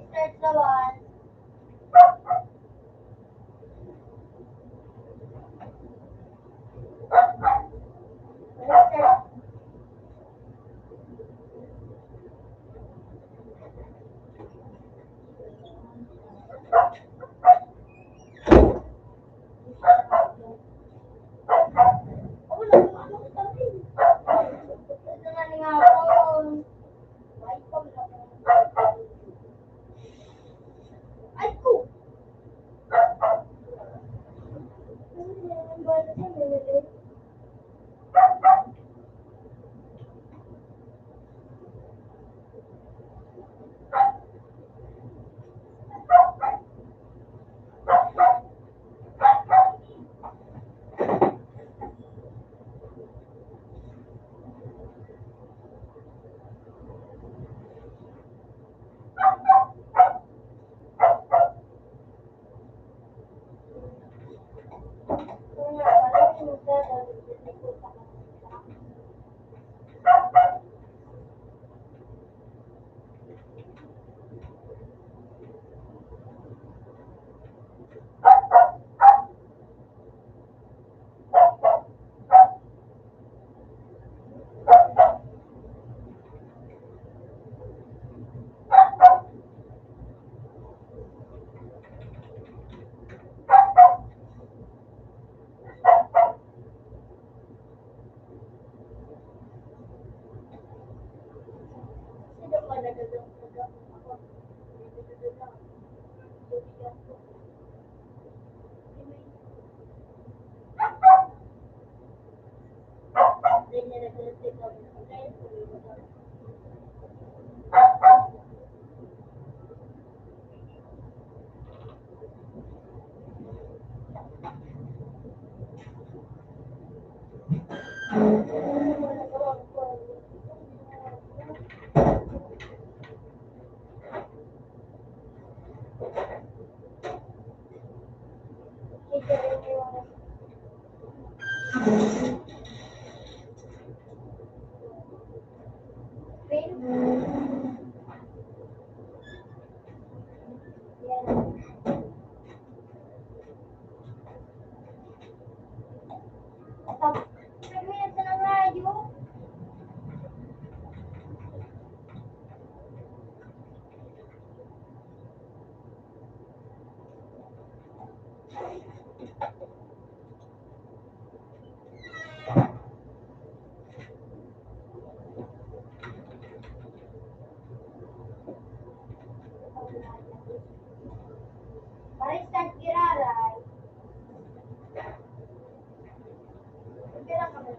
Start naman. Start. Wala pa ako sabi. Ito na nga ako. Ay, ay ko. Start giraray. Kira kami.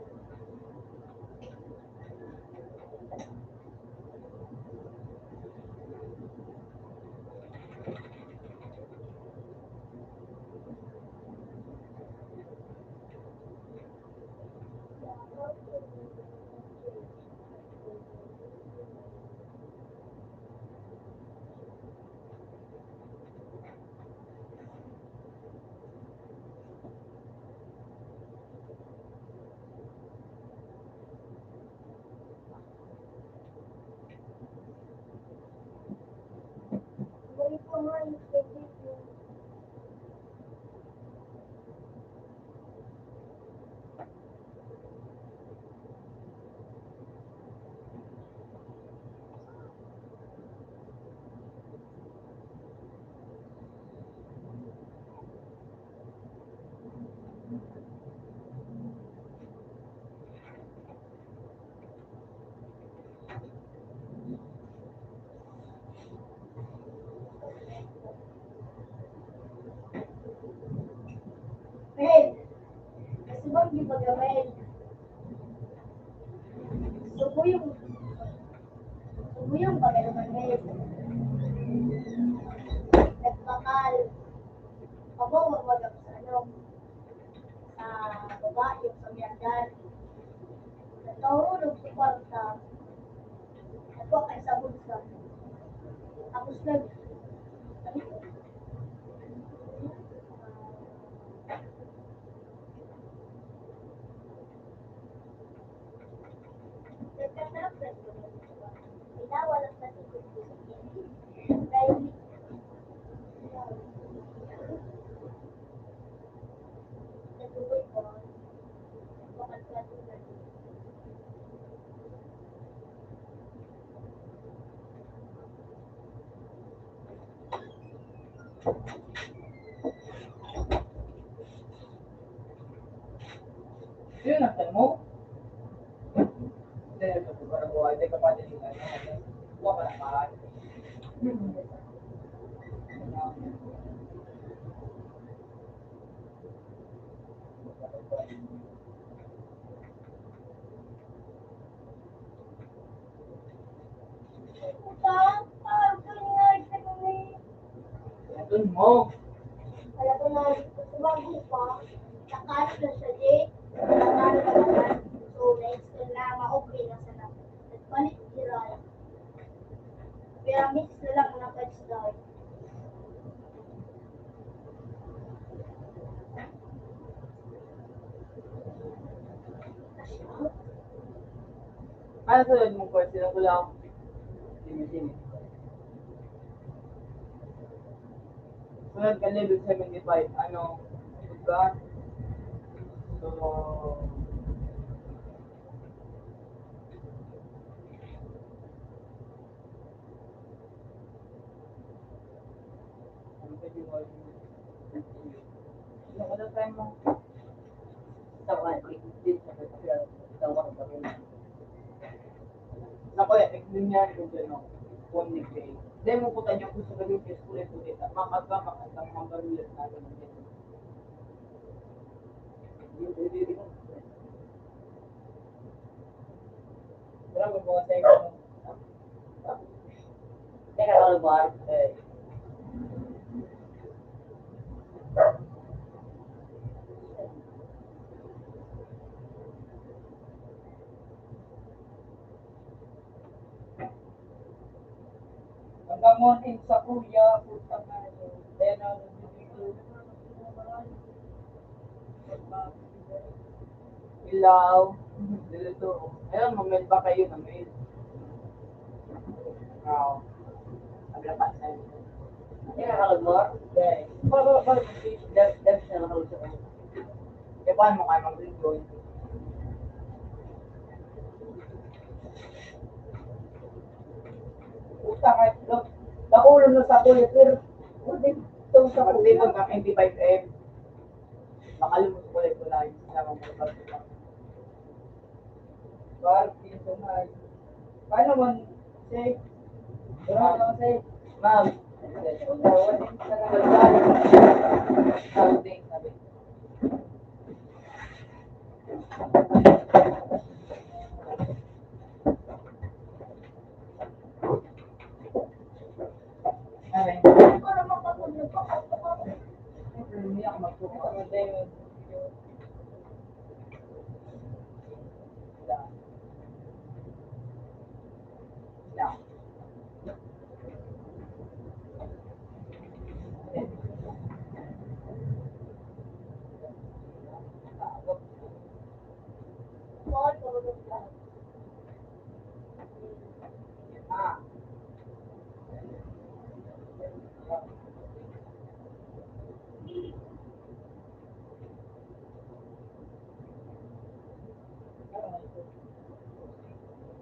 Sumuyong di bagamel. Sumuyong. Sumuyong bagamel. Nagpakal. Amo magwagap sa ano. Sa babae sa miyagan. Nagkahulog sa kwarta. Ako kay sa bulsa. Tapos nagkasarap na ito. Pinawalas na ito. Dahil natuloy ko. Makagkatulan. Sino nasa mo? Hindi, parang buhay. Hindi ka pa din yung ano. Huwag ka naman. Utang, kanyag sa kami. Doon mo. Kaya ko na sumago pa. Nakano na siya, Jay. Nakano na naman. So, next ko na ma-okay na sa namin. Nagpalit sila. Kaya mix na lang na touchdown. Ano sunod mong course? Sino ko lang? Simi. Sunod ka level 75. Ano? Sunod ka? So, ano pa yung word? Ano ka time mo? Tawa, din sa kasi tawa ka rin. Nako, explain niya kung ano, kung nickname. Then mo putan yung gusto gawin yung school and putin. Makagka, mga barulat na ganun din. Marami mga tayo. Teka, ano ba? Hanggang morning sa kuya, putang na yun. Then, ilaw, dito. Ayun, mamel ba kayo na mail? Oo. Aglapat na yun. Nakakalog mo? Okay. Ba, that's na nakakalog sa kayo. Kaya paano mo kayo mag-rejoin? Puta kahit nakulong na sa kuya, pero ito sa kuya ng 25M. Nakalimut ko ulit ko na yung sinama mo sa kuya. Pinsunay. Paano man, say? Paano naman, say? Ma'am. Sabi. Ay. Para mapapagod pa ako. Hindi ako magpupunta. Mahal ka ba ng lahat?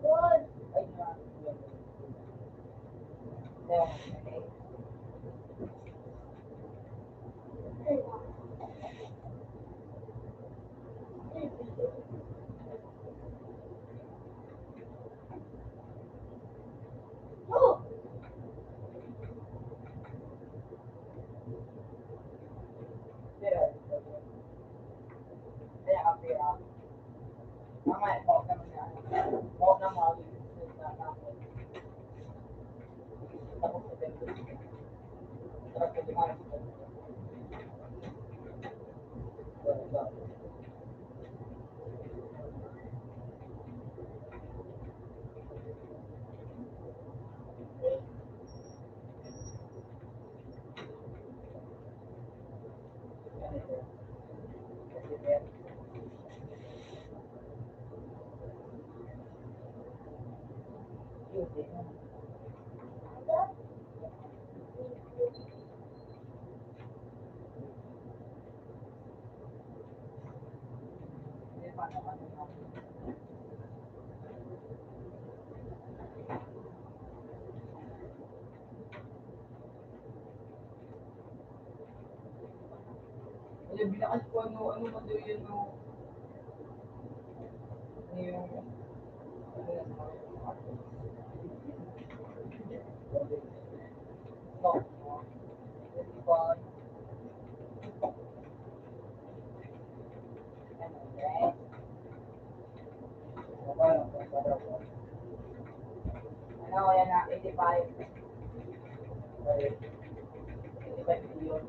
Good. Oh, Kaya kapira. Mamaya, bawag naman yan. Bawag na mga business na namin. Tapos sa Denver. Sarap yung mga binakas ko ano man daw yun no. Ano yung ano yan no. Spotify. Ano yan na 85. 85 million.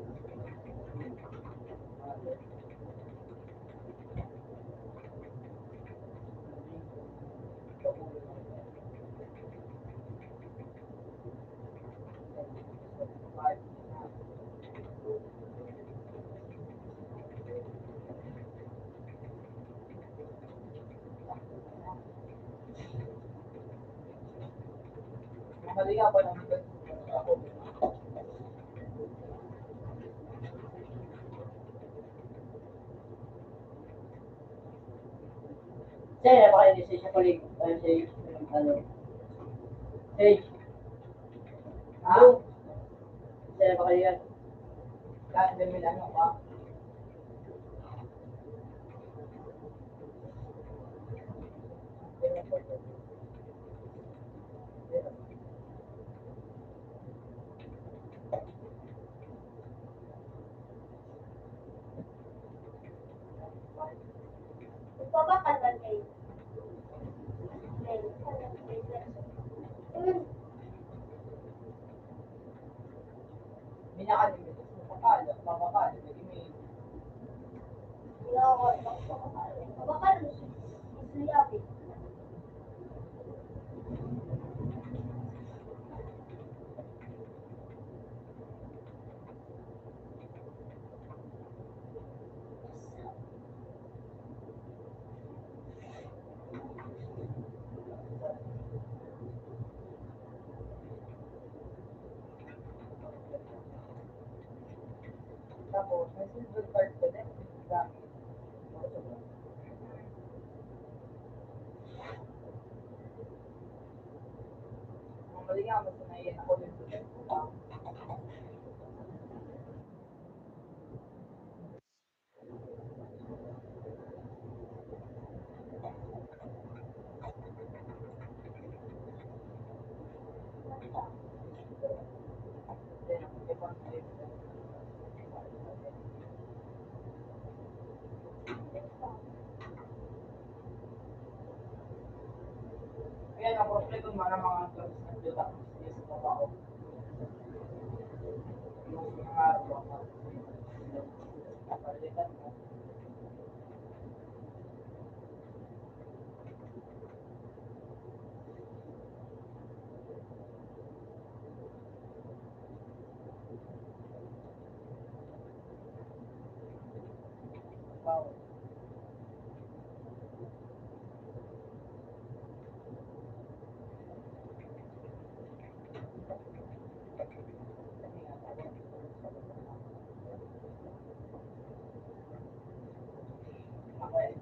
Mali ako naman ako. Sir, napaka-inisip siya kulig. Ano? Sage. Ha? Sir, napaka-iyan. Kahit may ano ka. Magpapakal ba kayo? Minakal. Mapakal. Mabakal mo siya. Tapos, may silver card ko din. Mali nga, mas naiyan ako din sa Ayan, ang prospect ko mga girls na dito. Yes, ako. Yung mga araw ako. Kapalitan mo. Wow. Okay.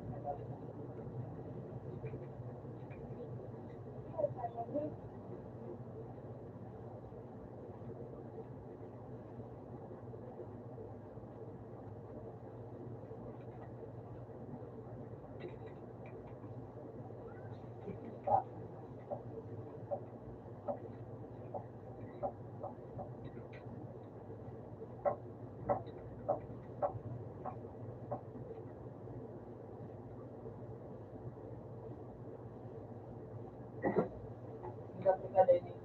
Hindi ka din.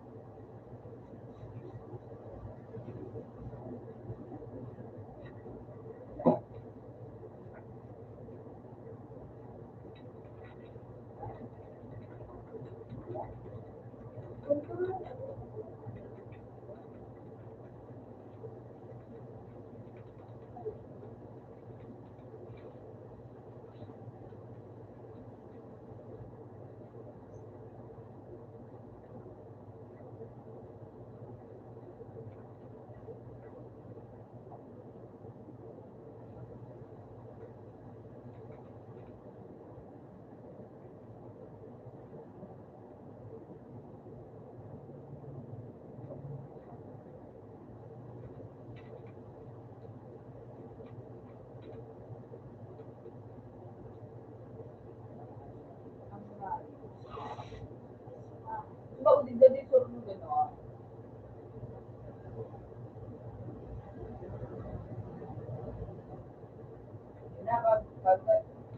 Diba, ulit na dito mo gano'n?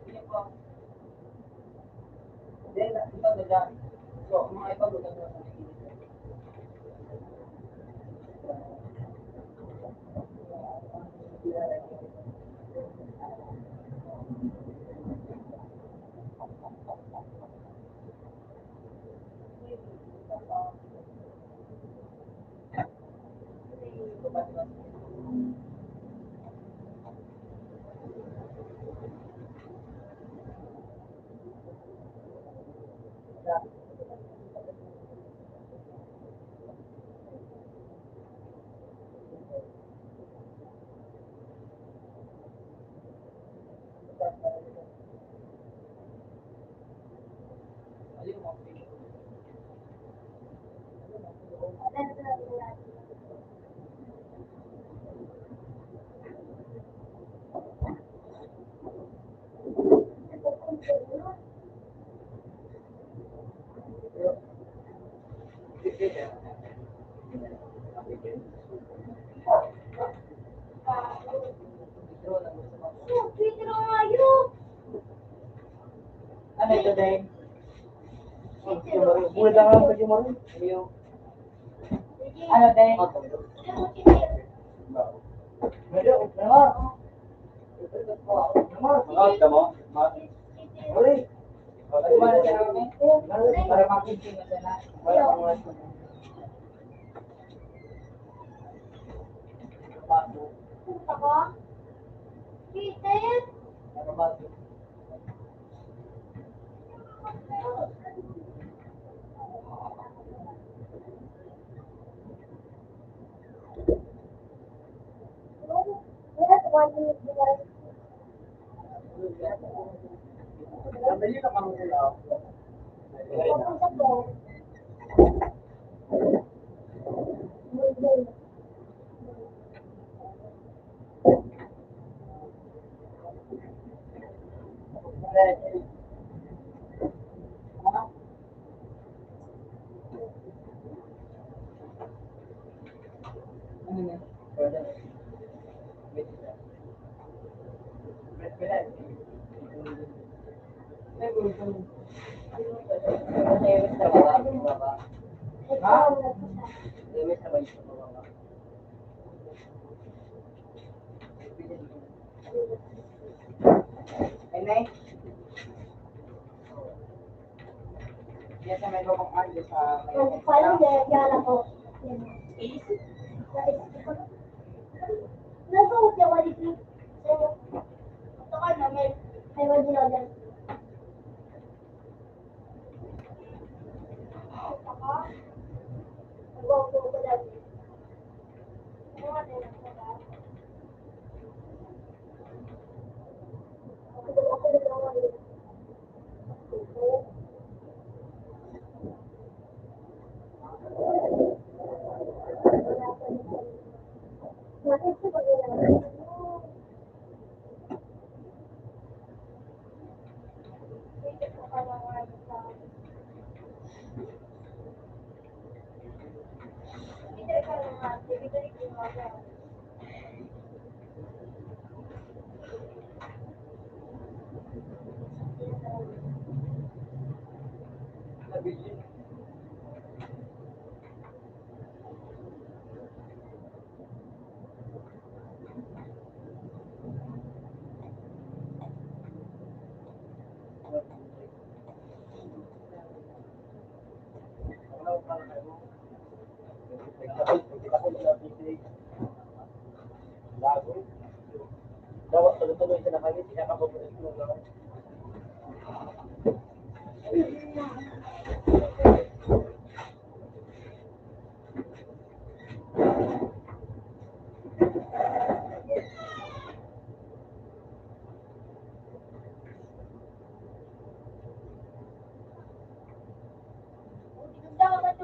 Hindi po. Then, ito na dyan. So, mga ito maganda sa ano ito din? Bulat lang ang pwede mo rin. Ano din? Medyo, namar. Namar, mo? Uli. Para makikin na sana. Punta ka? Peter? Yes, 1 minute more. Dali na kami nila. Papunta po. Monday. Ikaw, nagpasa. Nay, yan sa may babang ardo sa may Paano nagkala ko? Nasuot niya wali ko. Ito ka na, may wali na dyan. Ito ka? Nag-go ko lang. Ano nga tayo nagkala? Ako din lang wali. Bakit ko ba ginagawa? nabili.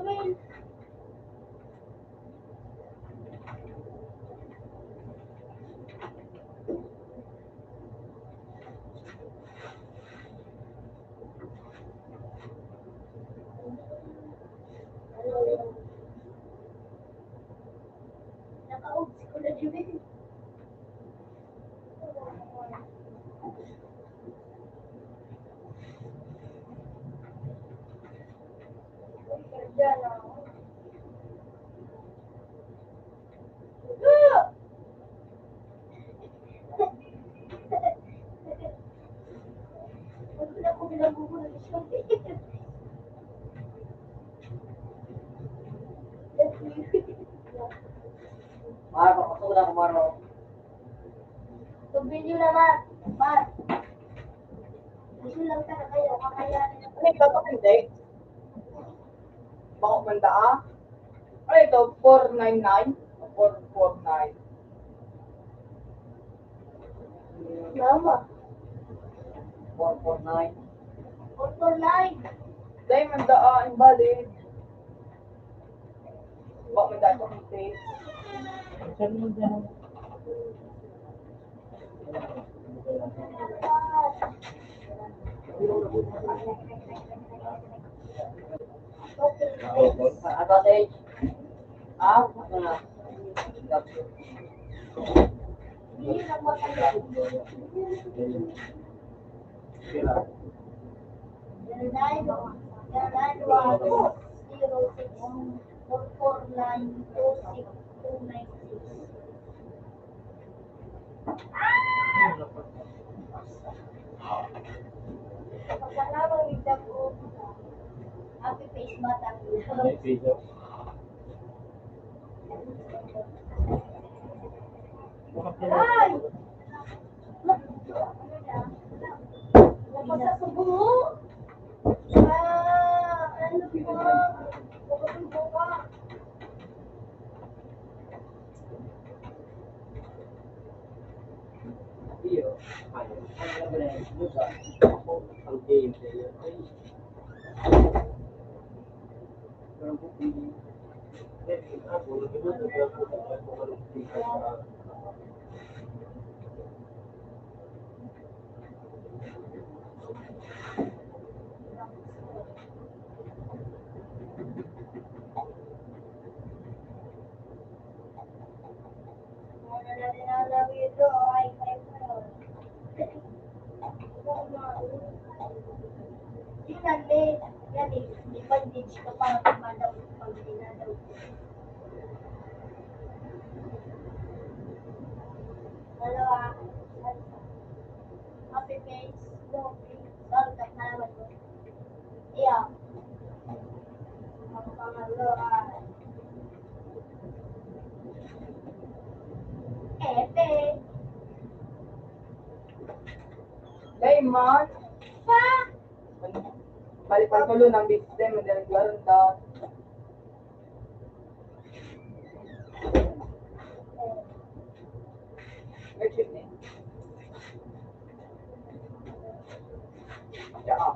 Tumingin. Naka-ups ko na yun. Diyan ako. Ah! Huwag na ko binabubunan siya. Mar, papasok na ako, Maro. Pag-video naman. Mar. Gusto lang ka na kayo. Kakayanin Ano ito? Ito hindi. Baka kumanda ah. Ano ito? 499? 449? Mama. 449? 449. Dahil manda ah, invalid. Baka manda ito hindi. Saan mo dyan? Advantage. Ah, ano na? Hindi na matagal. 09-106-449-26296. Pagkakawang ito ko, happy face batang. Ay! Napasa sa buho. Ano po? Pagkakulubo ka. Muna na dinalaw ito. Ay, kayo. Tingnan mo. Yan eh. May bandage ka para pagmadaw pag dinadaw. Dalawa. Happy face. No face. Sorry, kakalaman ko. Iya. Ang pangalawa. Epe. Layman. Pa! Balik pa tulo ng business, madaling laro daw. Nag-shoot eh. Tsaka.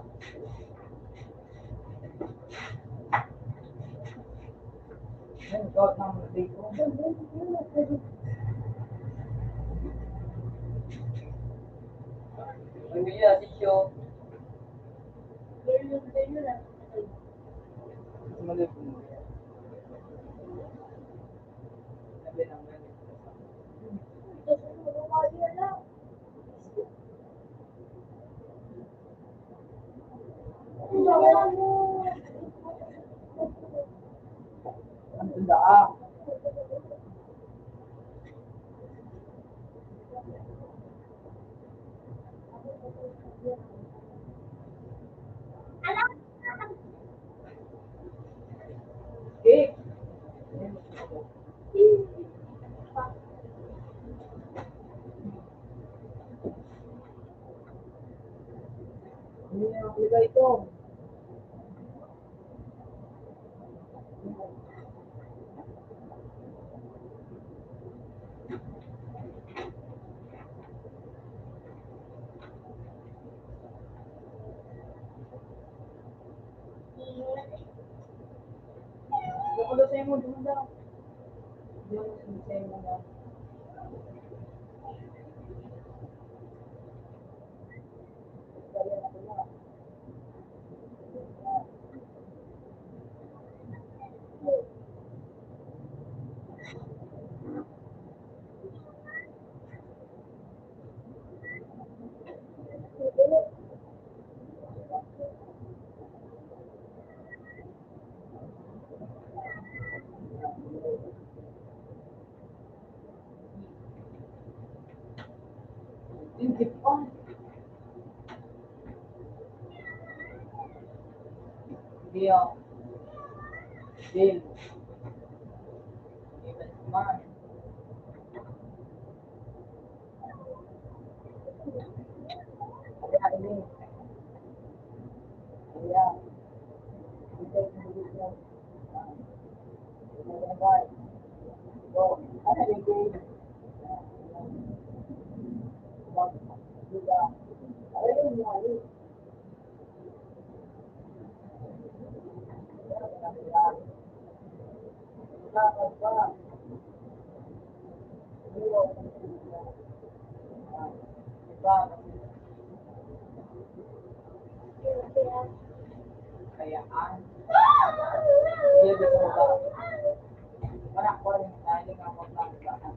Ayun, got ng dito. Ang video natin show. Ganyan lang. Sumunod mo. Sabi ng ang tanda ah. Okay. Hindi na makuligay ito. ulo sa'yo mo, dumanda. Hindi mo sa'yo mo na. Hindi pa. Hindi ako. Deal. Even man. Kaya ini. Kaya. Ito yung video. Ito yung guys. So, ano yung game? Kayaan. Dia bisa ubah. Orang orang yang ini nggak mau melakukan.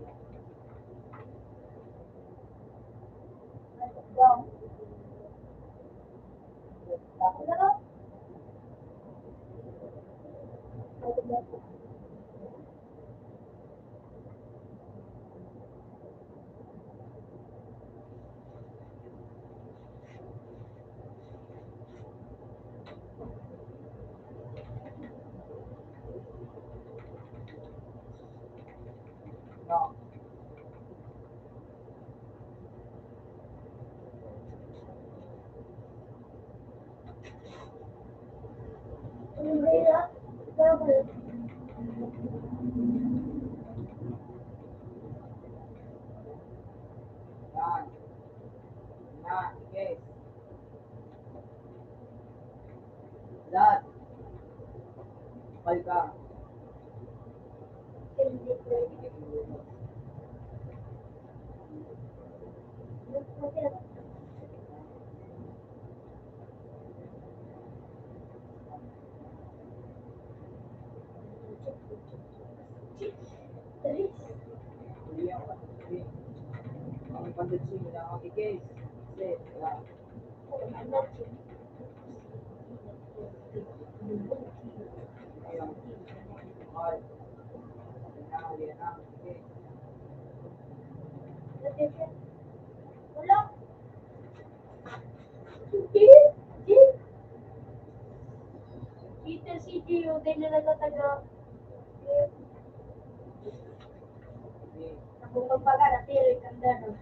No. Yan. Yan. Okay. That. Balik ka. Hindi yan. Ang pandagsin mo lang ang ikis. Kasi, yan. Ayun. Okay. Yan na. Okay. Wala. Kita si Gio, din na nagtataga. Ako magpaga na tirik ang dano.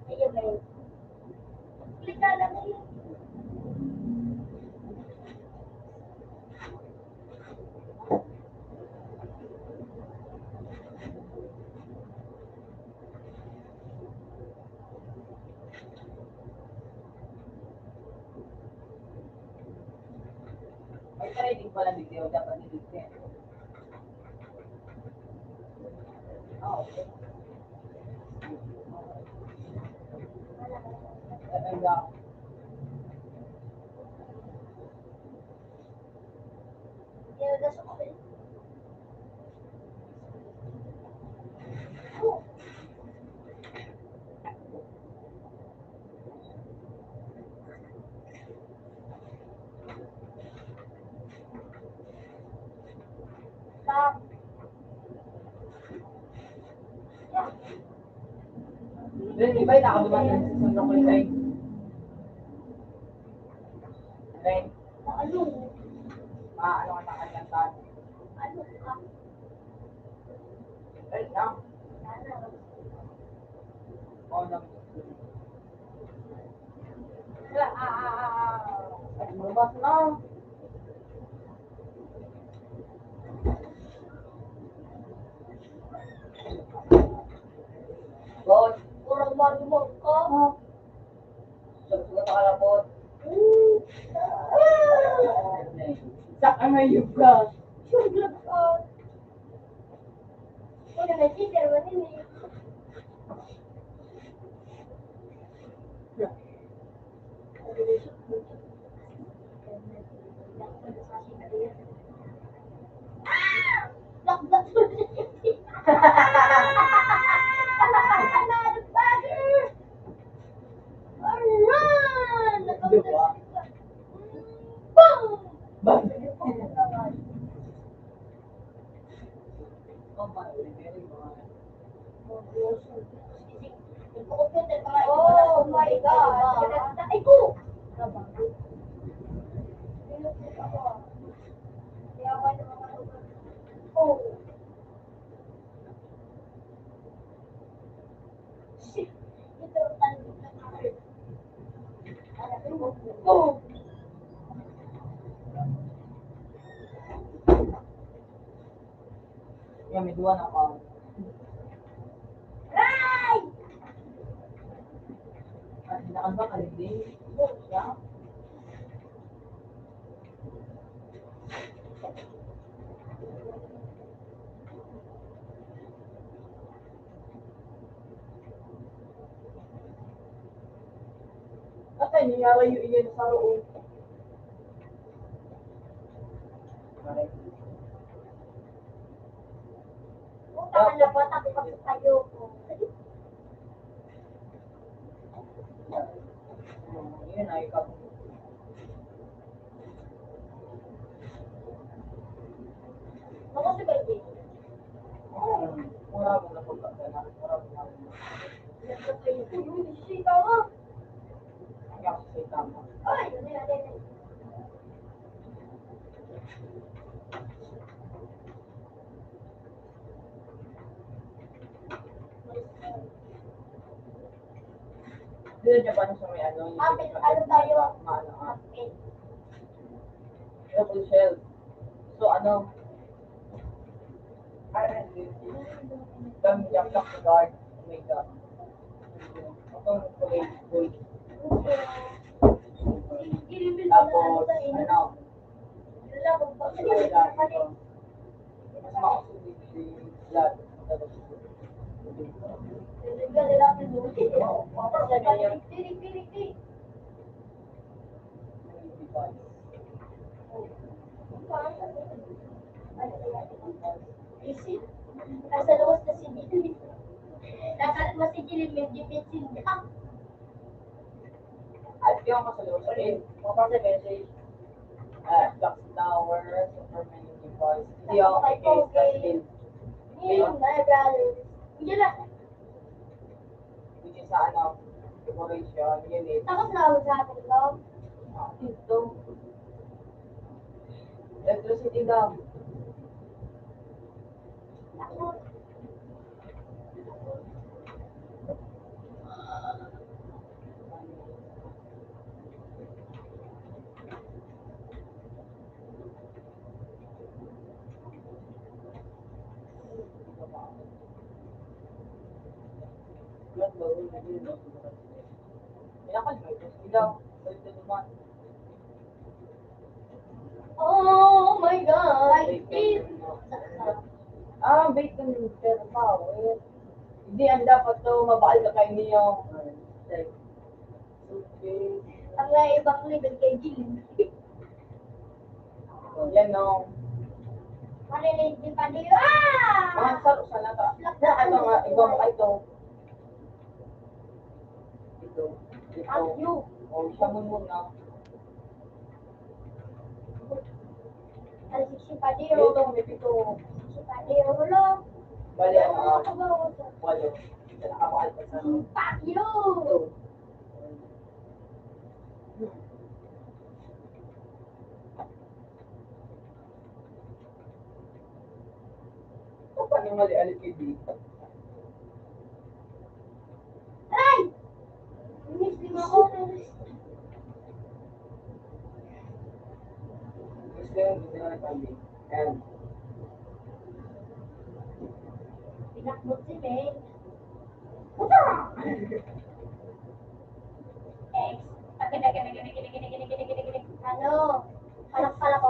Ayun ba yun? Klika lang yun. May trading pala video, dapat nilagyan. Oh, okay. And, Yan, nasa ko rin. Stop. then, di ba yung nakaduman ng susunod ko yung Rain? Ano? Ano ka nakakantan? Ano ka? Right now. Sana. Oh, no. Ay, lumabas na. Boss, Kurang marunong ka. sugat ka kalabot. Sak ang hayop ka. Sugar on. Una may cheater ba nini? Black black. Motherfucker! Alright! Diba? Boom! Bakit? Oh my, very much. Oh my God! Ay ko! Oh. Shit. Ito ang Oh. Yan, may duwa na ako. Right! At hinakan ba kalindi? Siya? At ay, niyara yung iyan sa roon. Correct. Puta ka na po, tapos tayo ko. Yun ay ikaw. Ako si Baby. Mura mo na punta ka na. Mura mo na. Sika mo. Kaya ako sa tama. Ay, ano yan? Dito niya ba sa may ano? yung- Apit, ano tayo? Maano ka? Apit. Double shell. So ano? Kami yung lock the guard. Oh my God. Itong kulay gold. Tapos, ano? Mas makasunod si Vlad. Nasa luwas na si Jilin. Nakalat mo si Jilin, may defensive ka. At yung kasaluwas sa akin, sa message, Black Tower, Superman yung device. Hindi ako kay Castle. Ngayon, nag-alala. Hindi na. Hindi sa ano, decoration, unit. Tapos nawag sa akin, no? Ito. Electricity daw. Ako. Oh my God! It. Ah, bait ka ng pero power. Hindi, ang dapat to, mabakal ka kayo niyo. Okay. Ang naibang level kay Jilin. Yan o. Marinig din pa niyo. Ah! Mga saro sana ka. Ito nga, ibang ka ito. Ito. At Ito. you. O, siya mo muna. Ang siksi pa niyo. Ito, may pito. Siksi pa niyo. Hulo. Bali, ano, Ako ba? walo. Ito nakabakal ka sa. Pak you. Ito. Paano yung mali-alit kay dito? Ay! Miss din ako. Gusto yung hindi na nagpambi. And, Pinakbot si May. Ano? Palak-palak ko.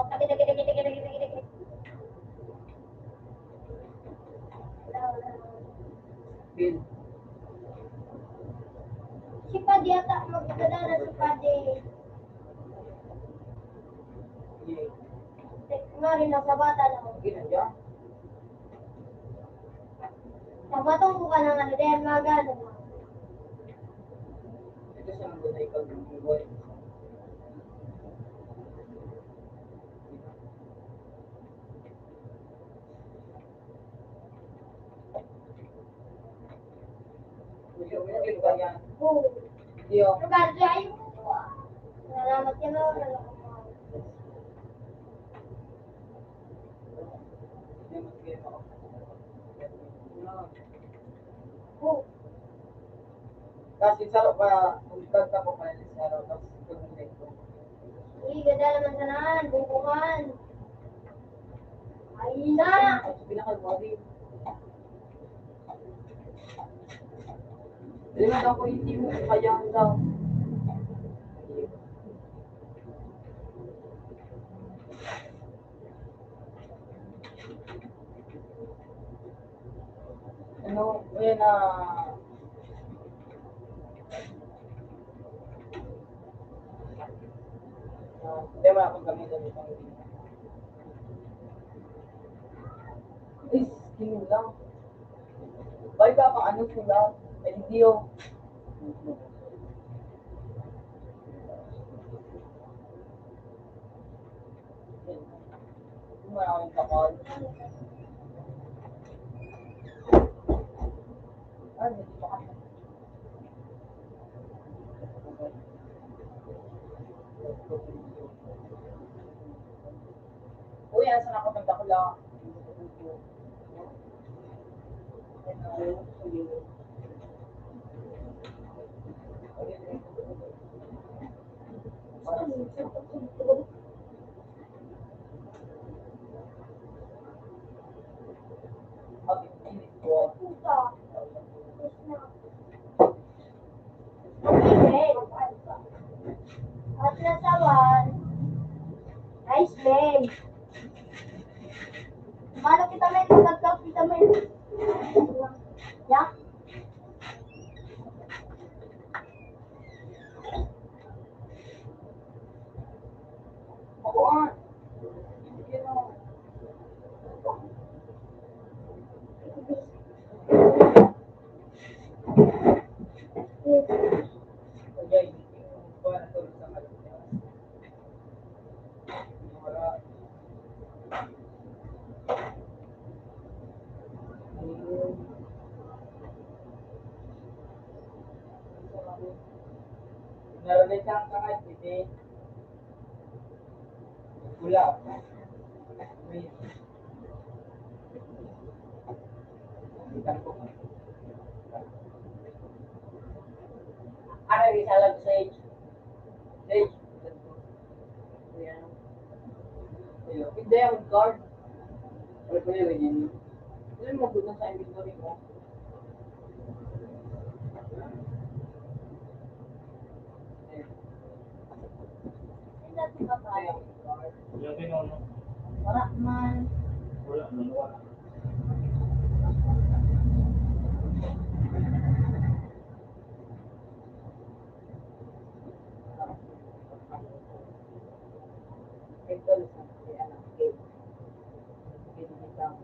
Nga rin lang sa bata lang. Sige na dyan. Sa batong ko ka ng ano din, mga ganun. Ito siya ang gulay ikaw ng buhay. Uy, ba yan? Oo. Hindi oh. Pero ganun siya yung nalamat ka na, nalamat mo. Oo. Kasi saro pa, kung ka po pa sa araw, tapos gulay ko. Hindi, ganda naman sa naan, bubukan. Ay na! Tapos pinakal-body. Limat ako hindi mo kaya daw. Ano, yan na. Hindi mo akong gamitin itong ay, skin lang. Bakit ka pang ano sila? LDO. Hindi mo akong kapal. Ay, hindi pa kasi. Uy, asan ako pagdakula? Puta. Okay, at nasawan, nice babe. Mano kita men, magkakap kita men. Ya? Ako ah. Sige na. Kaya hindi ko na tulog sa kalita. Wala. Narinig ka ang kahit, hindi. Wala. Wait. Ikan ko. Ano yung isalag sage? Sage. Ayan. Ayun. Hindi ang guard. Ano ko yun yun? Ano mo doon sa inventory mo? Hindi natin kapaya. Yung pinuno. Wala man. Wala, wala. Ito sa anak. Pinitang.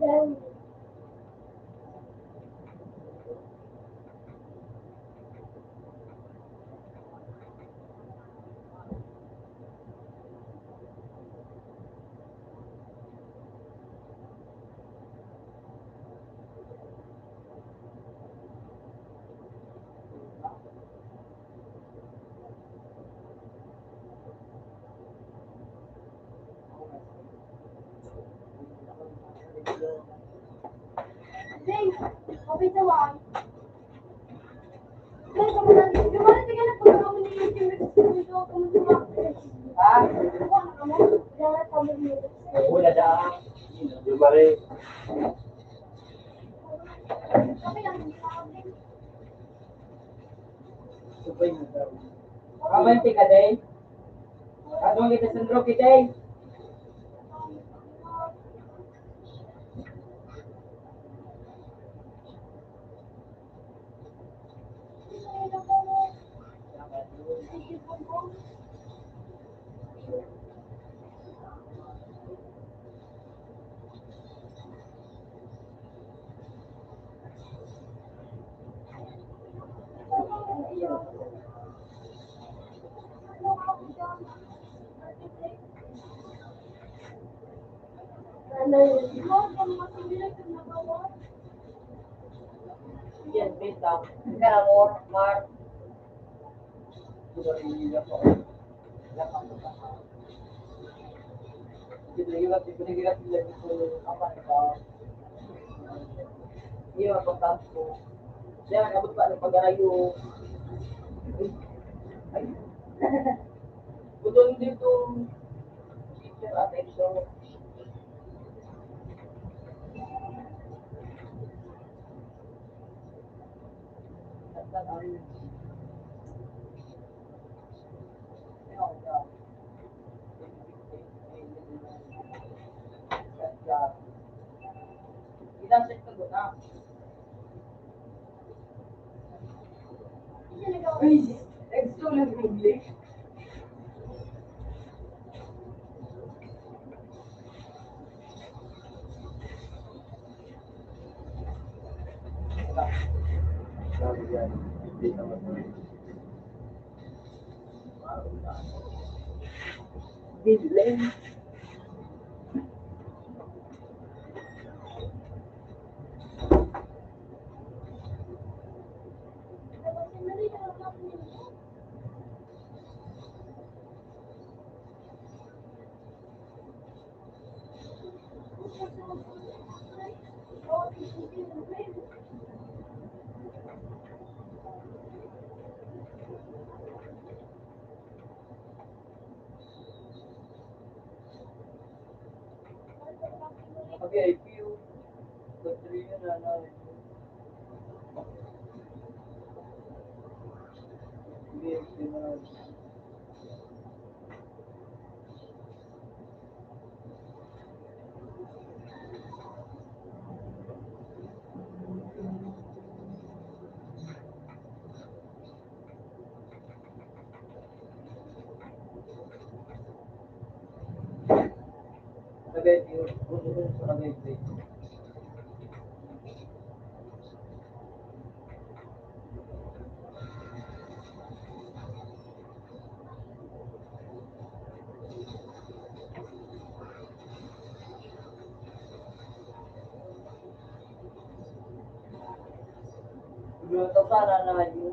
Then, Jay, okay sa wang. Jay, kamu nanti, gimana sih kan aku ngomong di YouTube, kamu cuma Ha? Wala siya. Yung mali. Kabanti ka, Day? Kadong kita sendro kita, Day? Yan, basta. Kaya more, Mark. Sudah ini ya, Pak. Binigyan sila dito apa ito? Iya, pagkampo. Kaya nabot pa ng pag-arayo. Ay. Budon dito. Teacher at ito. Ilang set ka doon, ah? Uy, extra lang English. Sabi yan. Hindi naman. Bidleng. Okay, if you go through yun na na. Yes, yun na. Sabi, yun. Sabi, Luto sana na yun.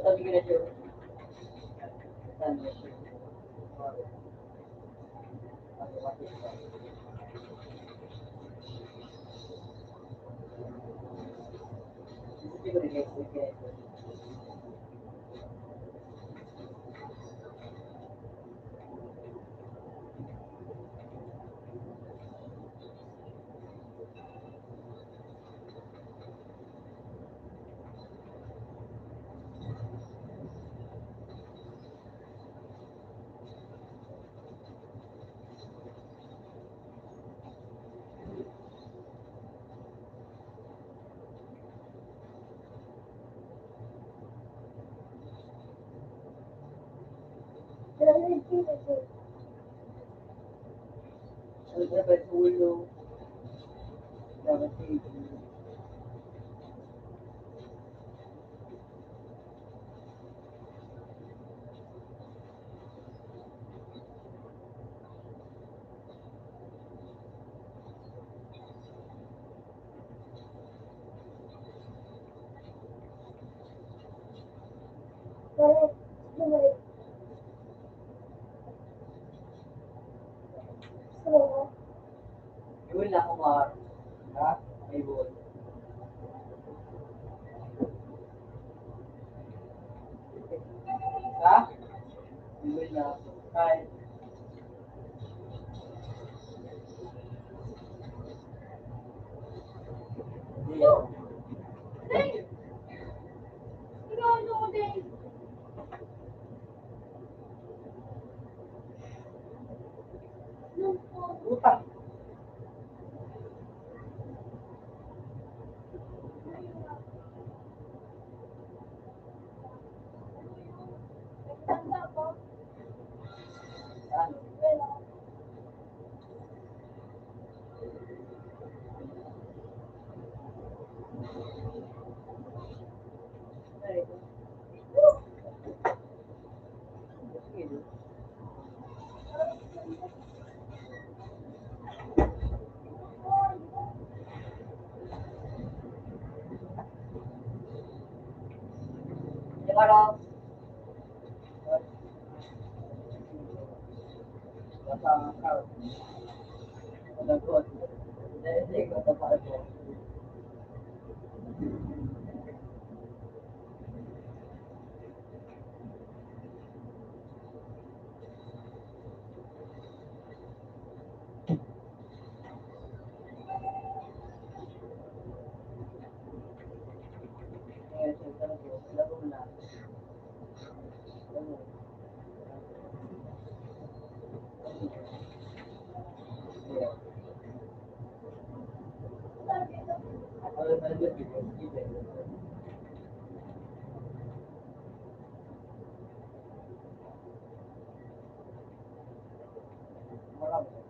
Sabi ko na siya. dapat sa ulo. Dapat sa ito. Balik. Balik. So, Iwan na ako mga ha? May buwan. Ha? Iwan na ako. Kahit. Hindi. Dave! Ikaw ano ko, Dave? Utang. Tanda ko. Ano? Wala. Ay. Sige. Yung ano? Basta ang car. Malagot. Hindi ko tapos ko. Ngayon, siya ko. Laro na. Laro. Yeah. Ako na nandun dito. Marami.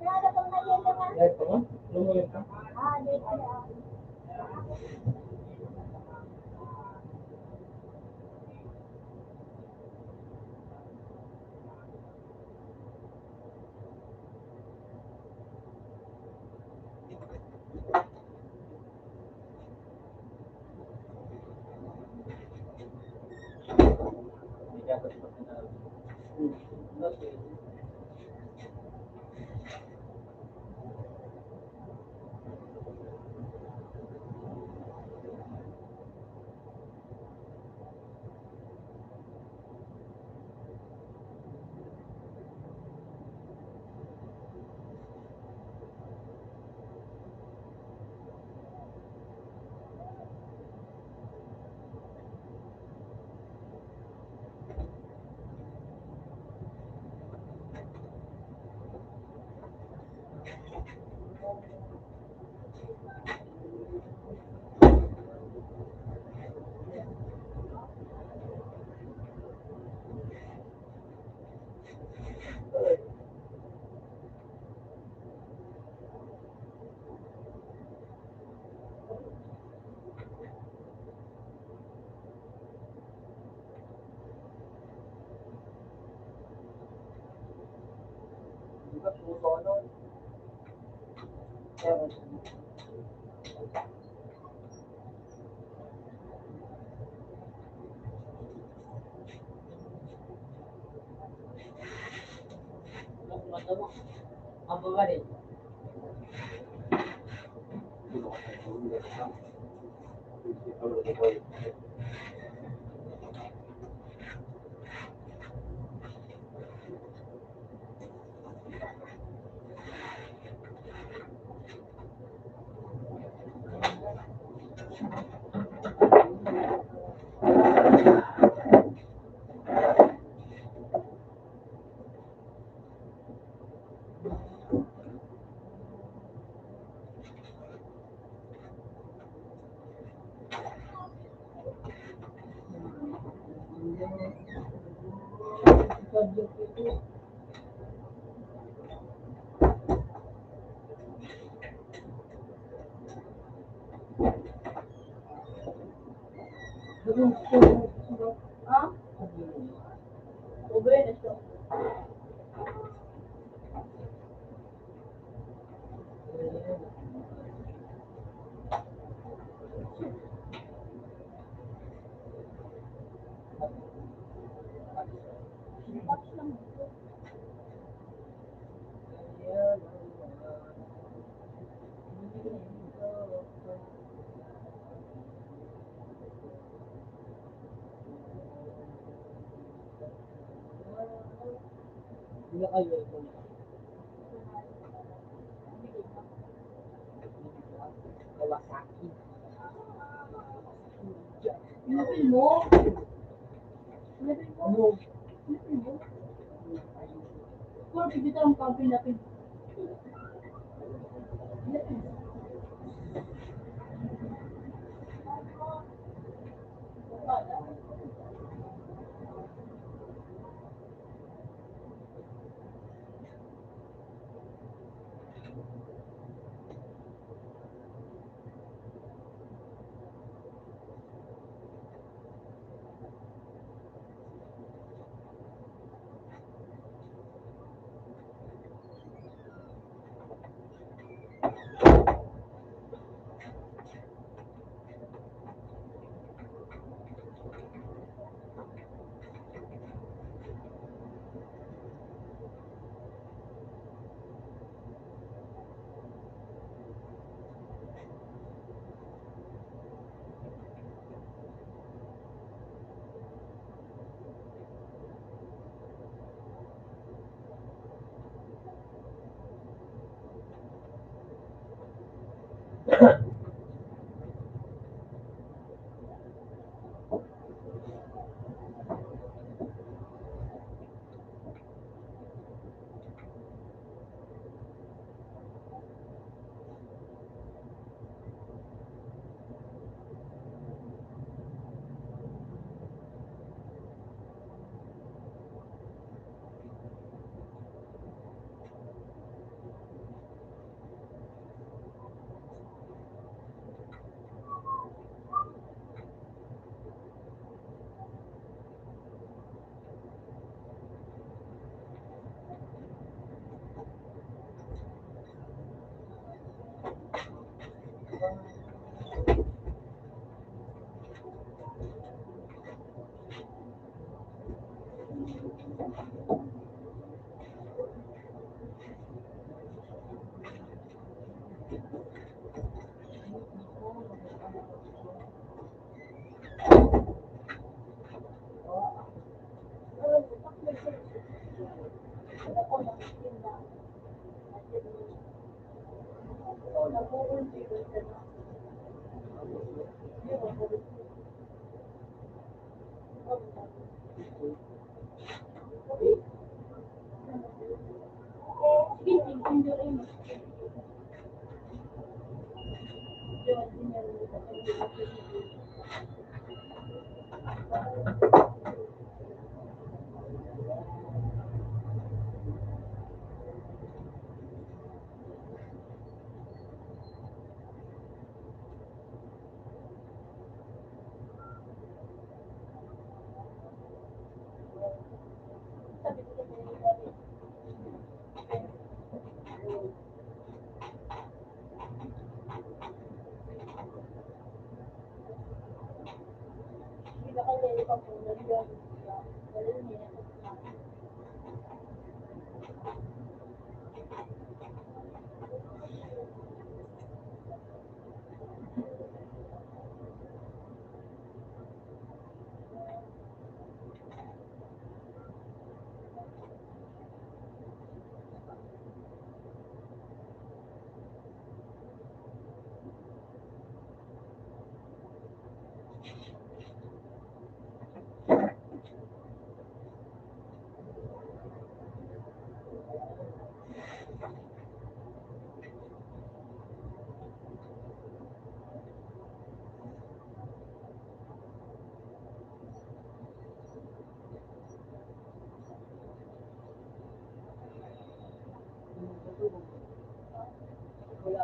Nada pang ngayon naman. Yan pa mo? Lumuhin ka? Ah, dito na. Hindi ka tapos na. Okay. Di ba puso nun? Mata mo. Ang babae. Ah? Ube na siya. Tapos lang. Hindi kayo. Kawasaki. Pinapil mo. Pinapil mo. Ano? Pinapil mo. Kung pipita ang pinapil. Pinapil mo. Sige, enjoy rin. Sabi ko sa inyo, sabi, hindi ba kayo pa po nag-join? Wala niya. Wala.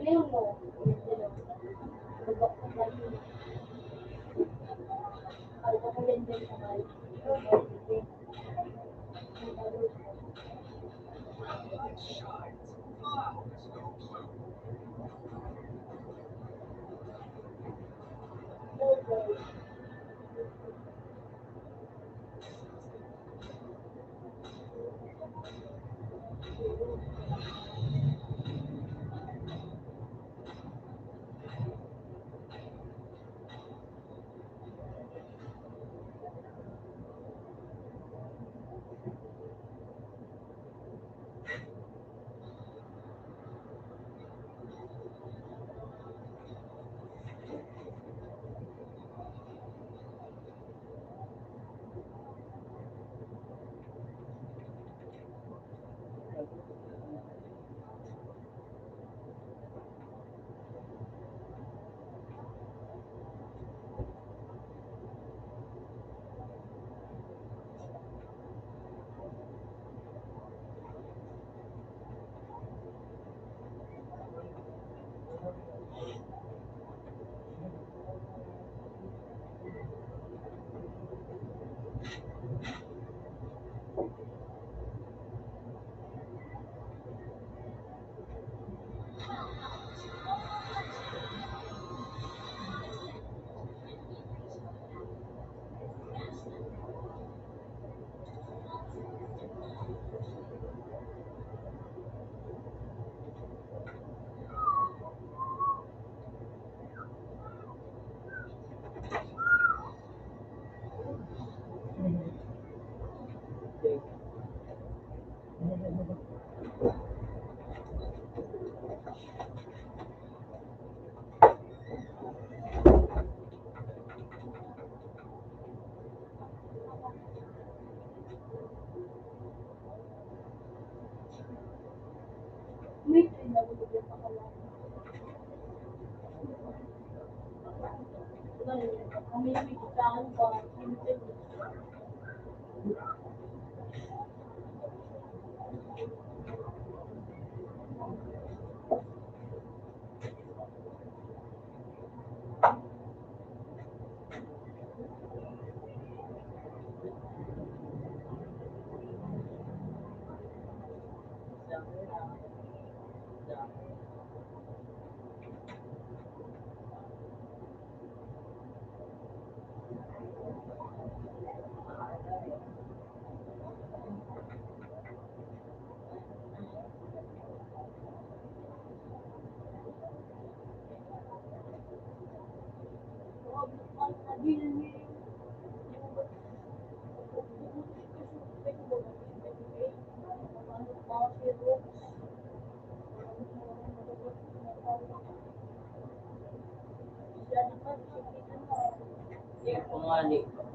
Ngayon mo, lubak ka tayo. Kahit ako yan din sa bahay. Wait, ay nabibigyan pa ka lang. Ang may bigitaan pa. Di ko nga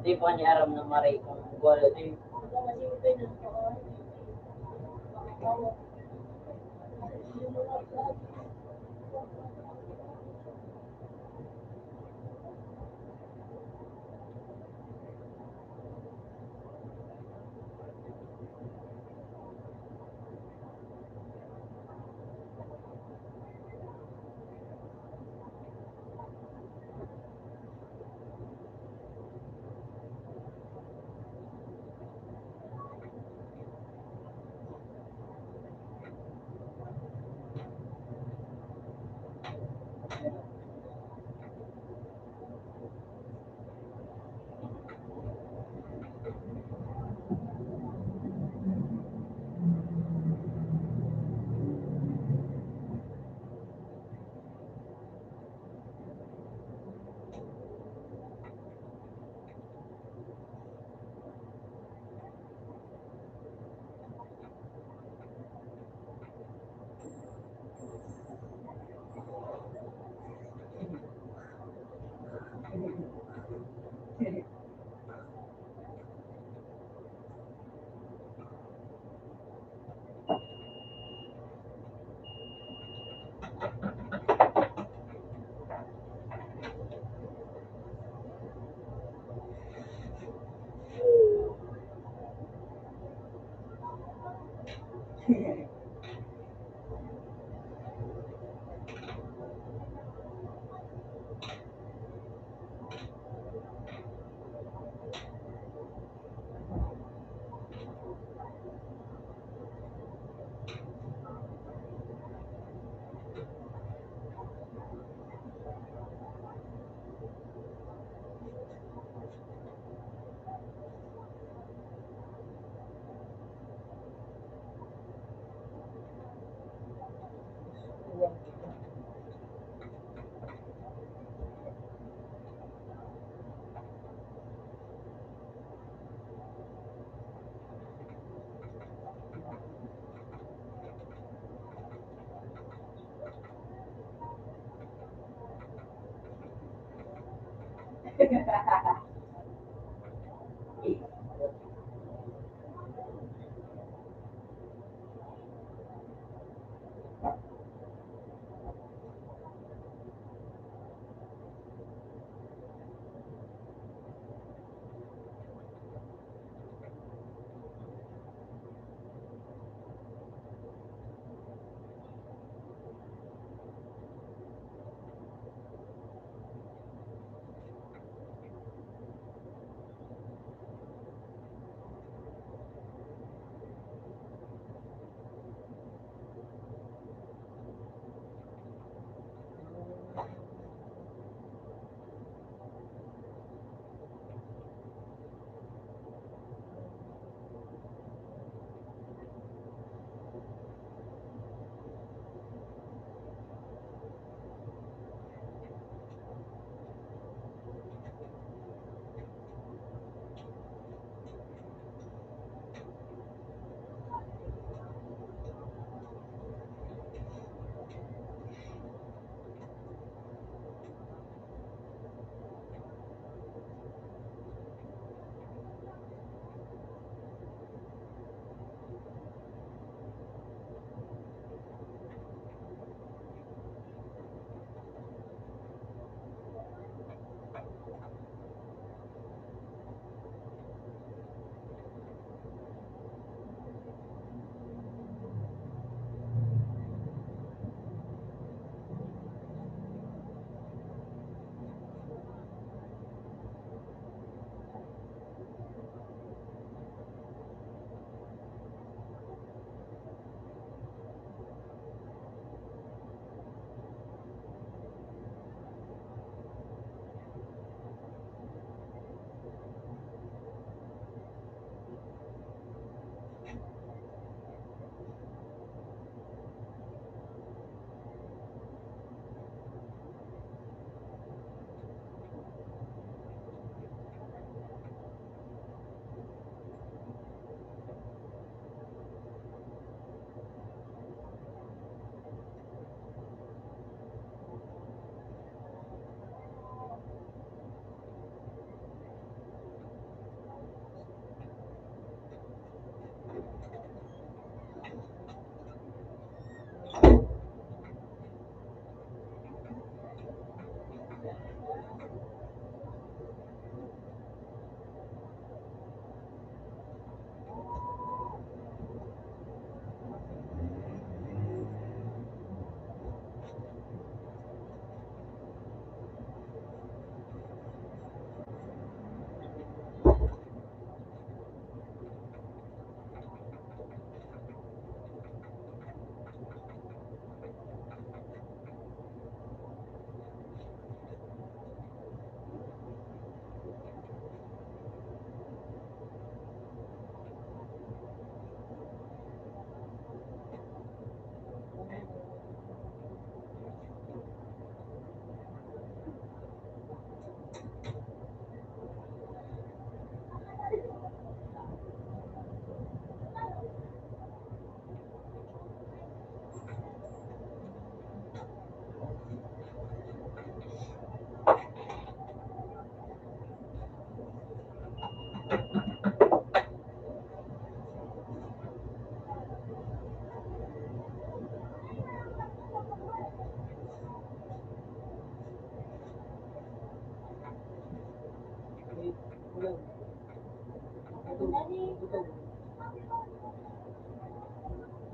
di pa niya aram na maray kung wala di.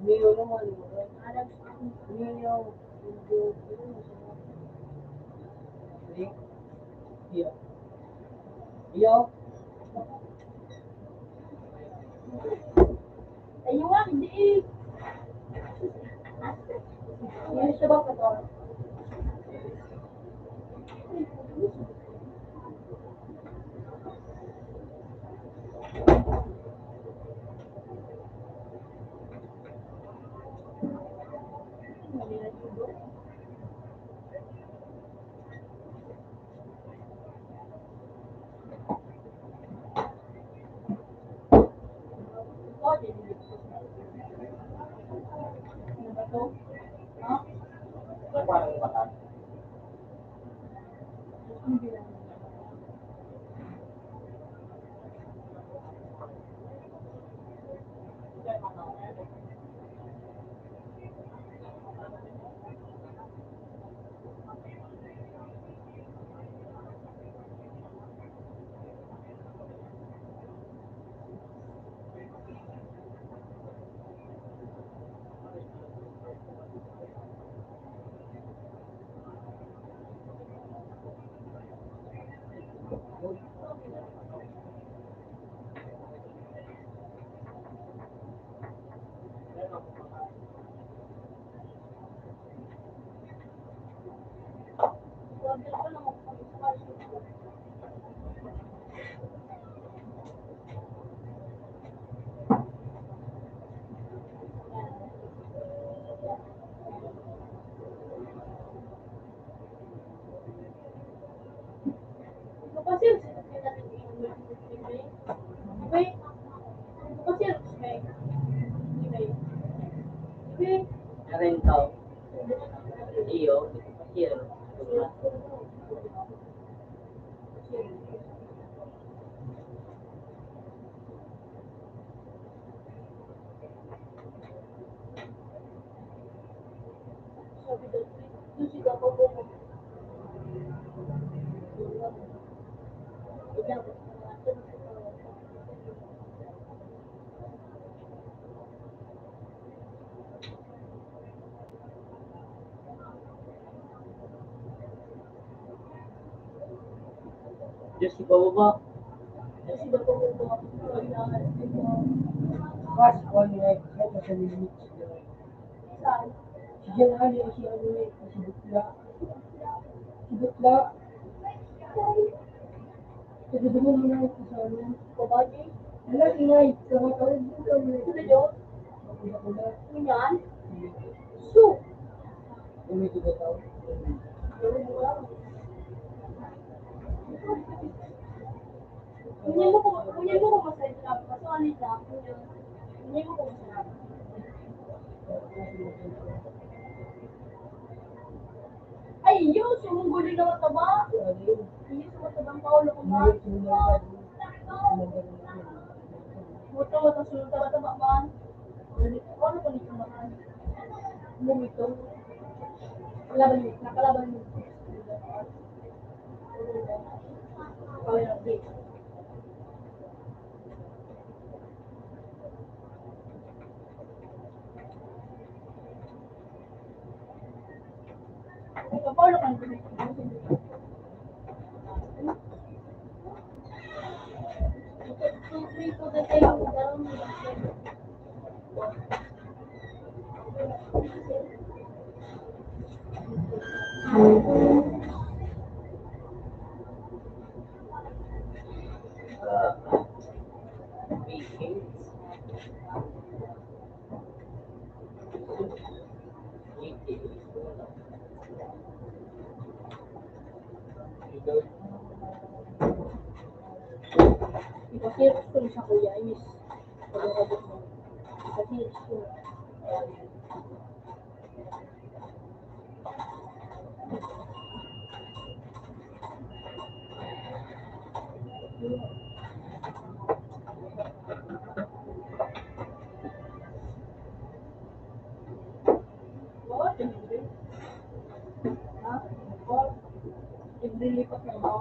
Neo naman. Neo. Iya. Iya. Ayun nga, hindi eh. Yung sa baka to. Paano yung mata? Rentaw. Iyo, here. Diyos si Baba. Mas one night kahit sa limit. Si Jan Ali si ano eh, si Butla. Si Butla. Kasi doon mo na ito sa ano. Babaji. Wala ingay. Sa mga tawag mo ka mo. Sila yun? Pula-pula. Ganyan? So, Umi ko tao. Kunyan mo kung masaya na. Kaso ano lang, kunyan mo kung masaya. Ay, yun! Sumunggulo na mataba. Hindi sumatabang Paolo ko ba? Buto mo, tapos sunod ka mataba man. Ano ko nito naman? Bumito. Nakalaban mo. Kawin ang date. Ikaw, Paolo ka nito. Three po na tayo. Darang mo lang. Ipasirap ko sa kuya, inis. Pag-abot mo. Ipasirap ko. What? Ha? What? Ibrilipat na ba?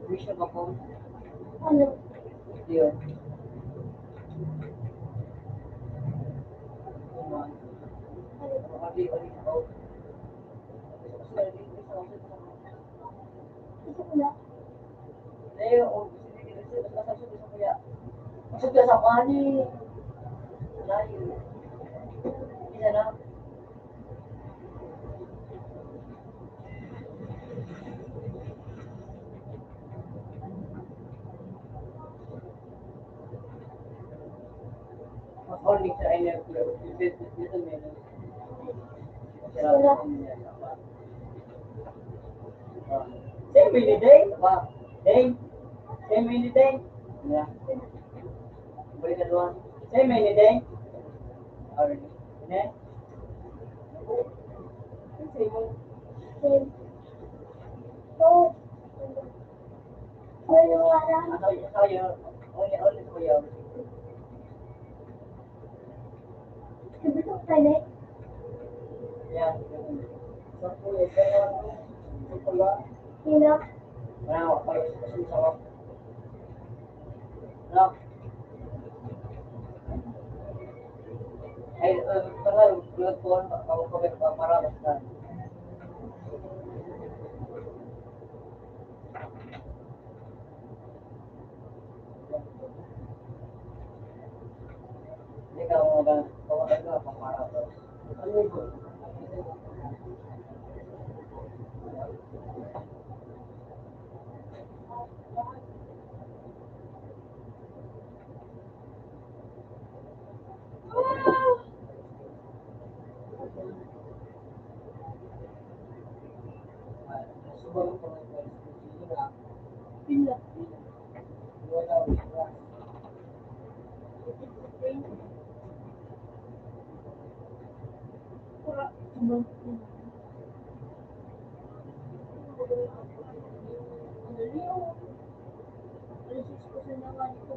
Wish na ba po? Ano? Yun. Hindi, ulit ako. Gusto ko na. Eh, masuk sa kani. Layo. Isa na. Only sa inyo. Dito meron. Same mini day? Ba? Day? Same mini day? Yeah. Balik ka doon. Same mini day? Already. Ne? Same. Same. So, wala wala. How you? Only for you. Gusto ko tayo. Yeah. Sino? Wow, kayo sa no. Ay, tagal, bulot ko ako ko para basta. Tawagan ka, pang-marathon. Ano yun? Sumagot ko ng first. Sige na. Pila. Wala, wala. Pura. Sobrang pila. Ang dali ako. Alas 6% na nga dito.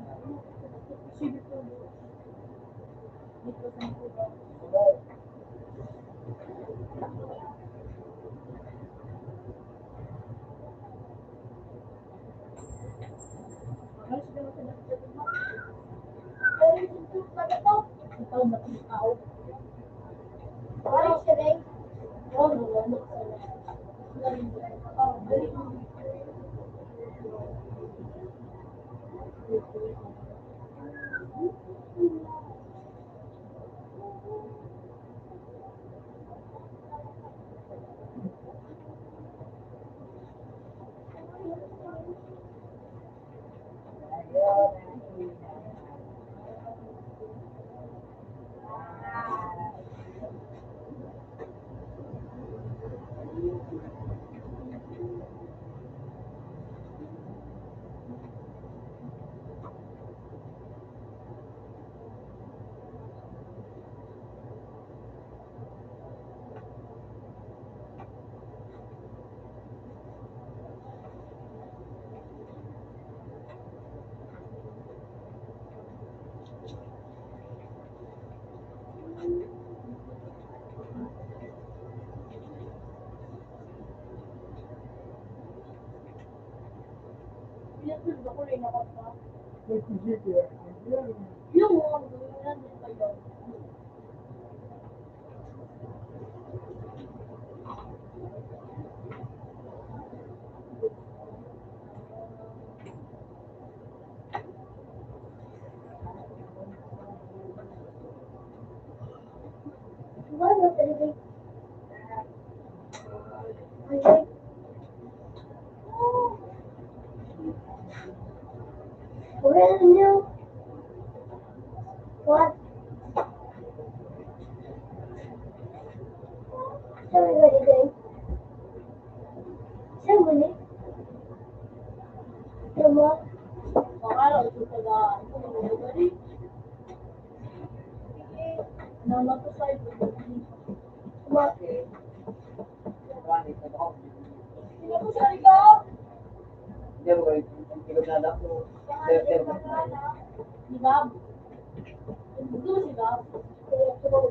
Sige to. Dito sa mga. Sumagot. Alas ka na sa dito. Pero dito pa na to. Ang tawag na kung tao. Wala siya rin. Oo, wala ka na. Oh, dali. Pinatulog ako rin ako pa. Yung mga ganyan din kayo. Wala talaga. Ay, wala niyo. What? Sabi ba dito? Sabi ni? Tama. Pakala, ito taga, ito mga nagari. Namatusay ko. Bakit? Running, ito ako. Pinatusari ka? Hindi ako kayo. Hindi ko nadap mo. Si Gab. Gusto mo si Gab? Kaya siguro.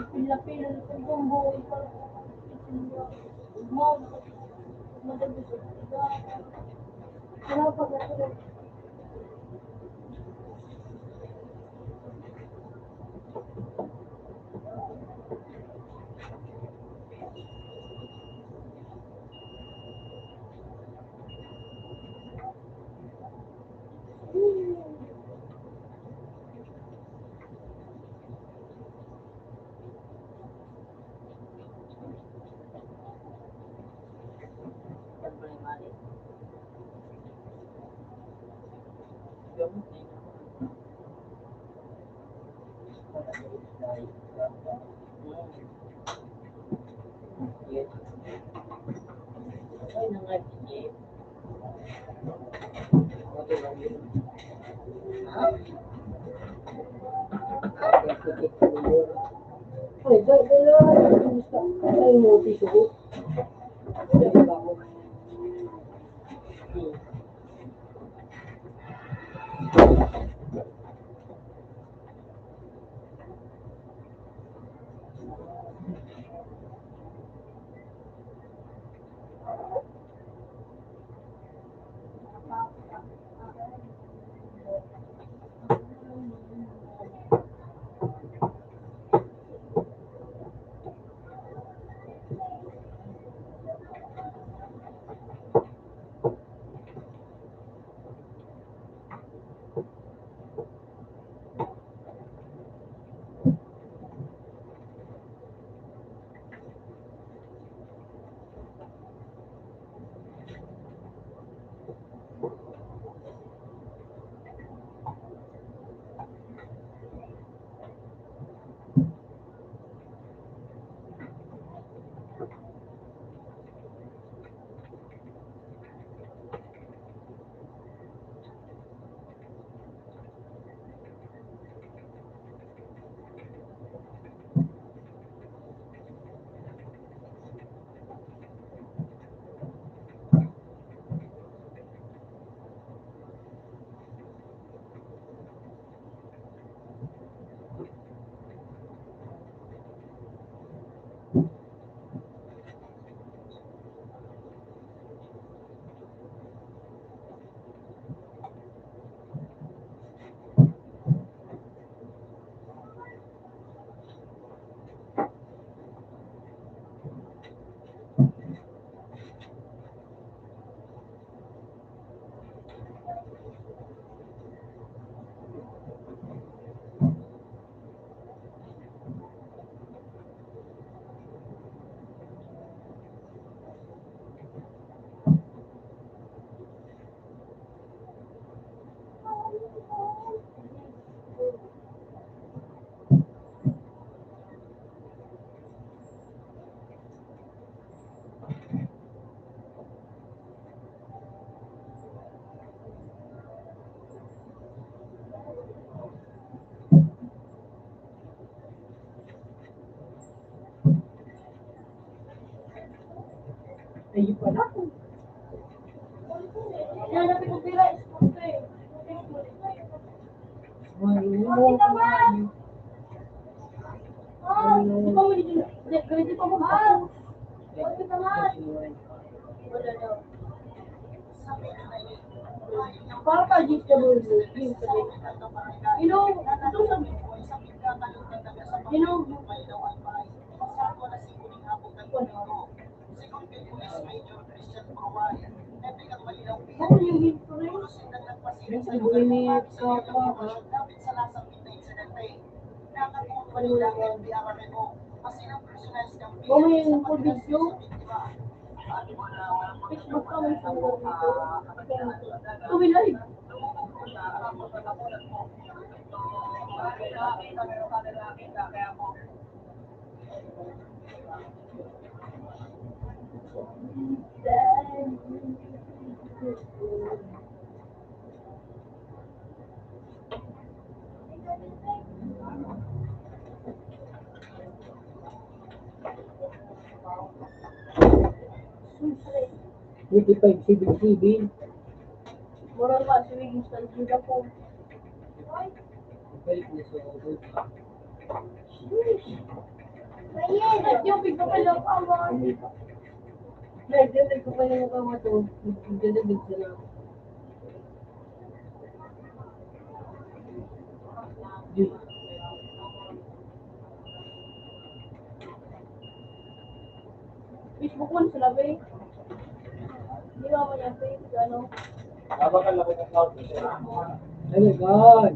Pila-pila sa bumbo. Mo, madagdag sa tiga. Ano pa ba ito? Ay, nangagigip. Ha? Ay, dala. Ay, mo, piso ko. Dala ba ako? Ayun pala. Hanapin ko pila, sport ko eh. Marunong ko kayo. Di ba mo dito? Di pa mo ba? Wala naman. Wala daw. Para ka GW, yung sabi. You know, ito sabi. You know, ako yung hit ko rin. Kasi bulinit ka pa, ha? Ako yung full video. Facebook ka may full video. Tuwi live. Hindi pa yung sibig-sibig. Moral ka, siwing sa juda po. Balik na sa ulo. At yung bigla ka lang awan. Nagdadag ko pa yung mukha mo to. Nagdadag sila. Facebook mo sila ba eh? Hindi ka mo niya Facebook, ano? Oh my God!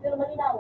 Pero malinaw.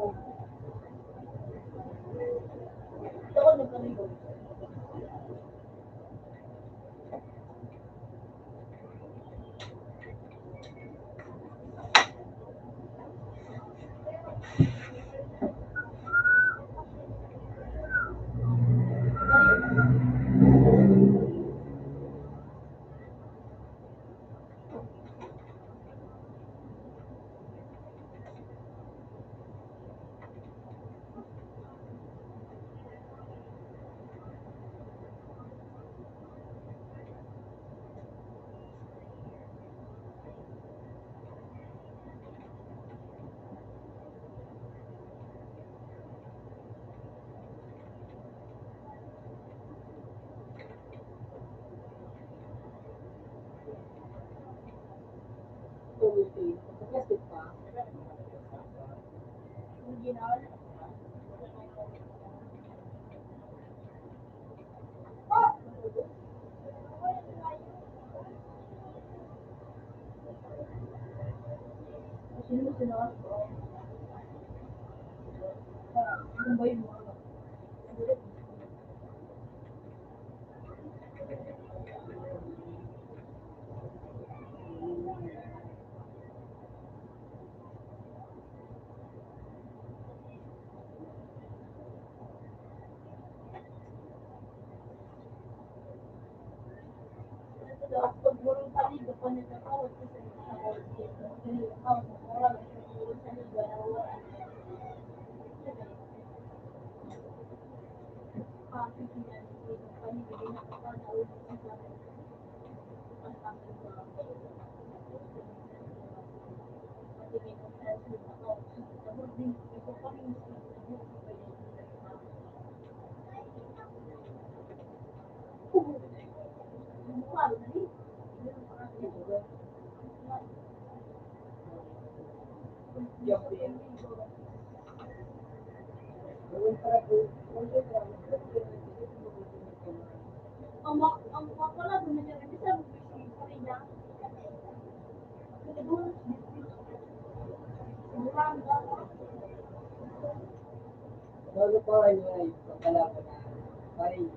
protein. Pagka-plastic pa, Original. Sino sila? Ano ba yun? Pag burong palig, kapag nagkakawat ko sa gawin para po, ang wala doon na niya bisa ko rin niya. lalo pa ano ay pagkalaban na pareho.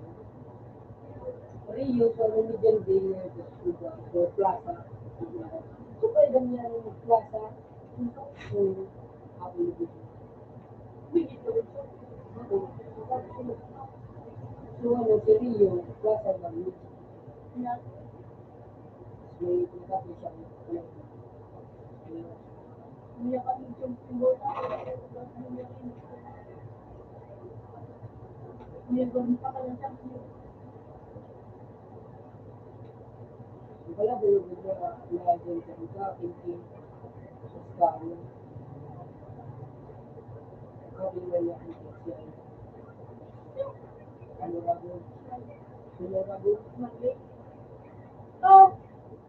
Pareho sa median day na sa plaza. So, pwede ganyan yung plaza. Ako yung so, ano, si Rio, plaza lang yun. May pinakapi siya. Niya kami yung bola. Niya gawin pa ka lang sa Wala ba yung na-agent sa ito, pinting, sa skano. Sabi nga niya ang siya. Ano rabo? Sino rabo? Oh,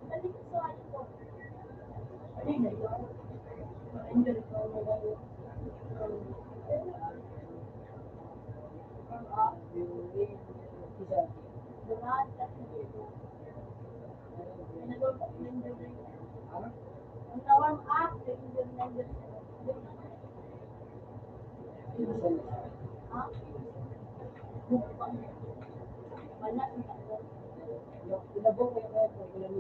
balik sa ano ko. Ano yun? Enjoy ko mo ba yun? Isa. Dumaan kasi dito. Nag-work ako ng enjoy. Ha? Ang tawag enjoy na enjoy. Isa. Ha? Bukpan. Wala ang tawag. Pinabong ko yung kaya ko lang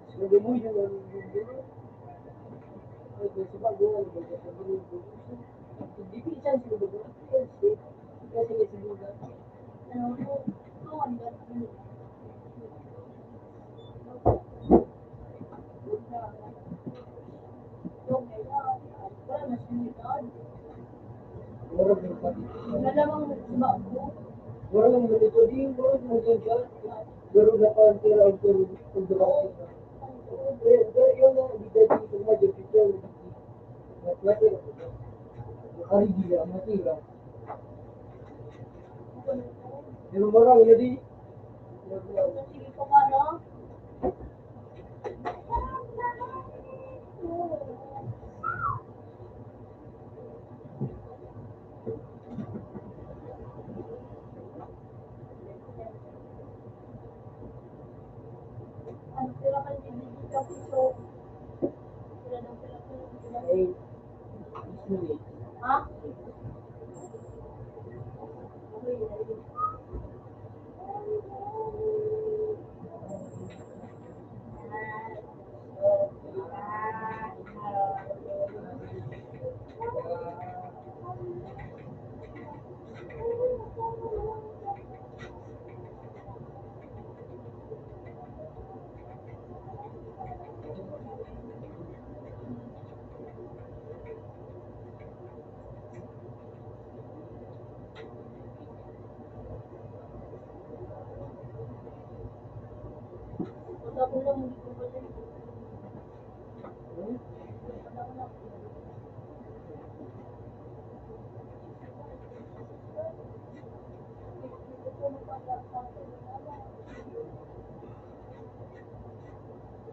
so, di mo yun ang yung ay, kasi bago ano ba ito? Sabi mo yung hindi ko isang sila ba? Kasi may siguro. Ano ko? Tuwan ba? Wala na sinigad. Murag yung pati. Nalamang bago. Murag yung ganito din, murag yung ganito. Pero na pa ang tira ang pero kung dumating na. Pero yun na, hindi dahil ito mo yung picture. Matira ko. Arigiya, matira. Pero murag yun di. Sige po ka, no? Ano sila ka hindi ka piso? Sila daw sila. Ay, ismi. Ha? Ako lang dito ba din?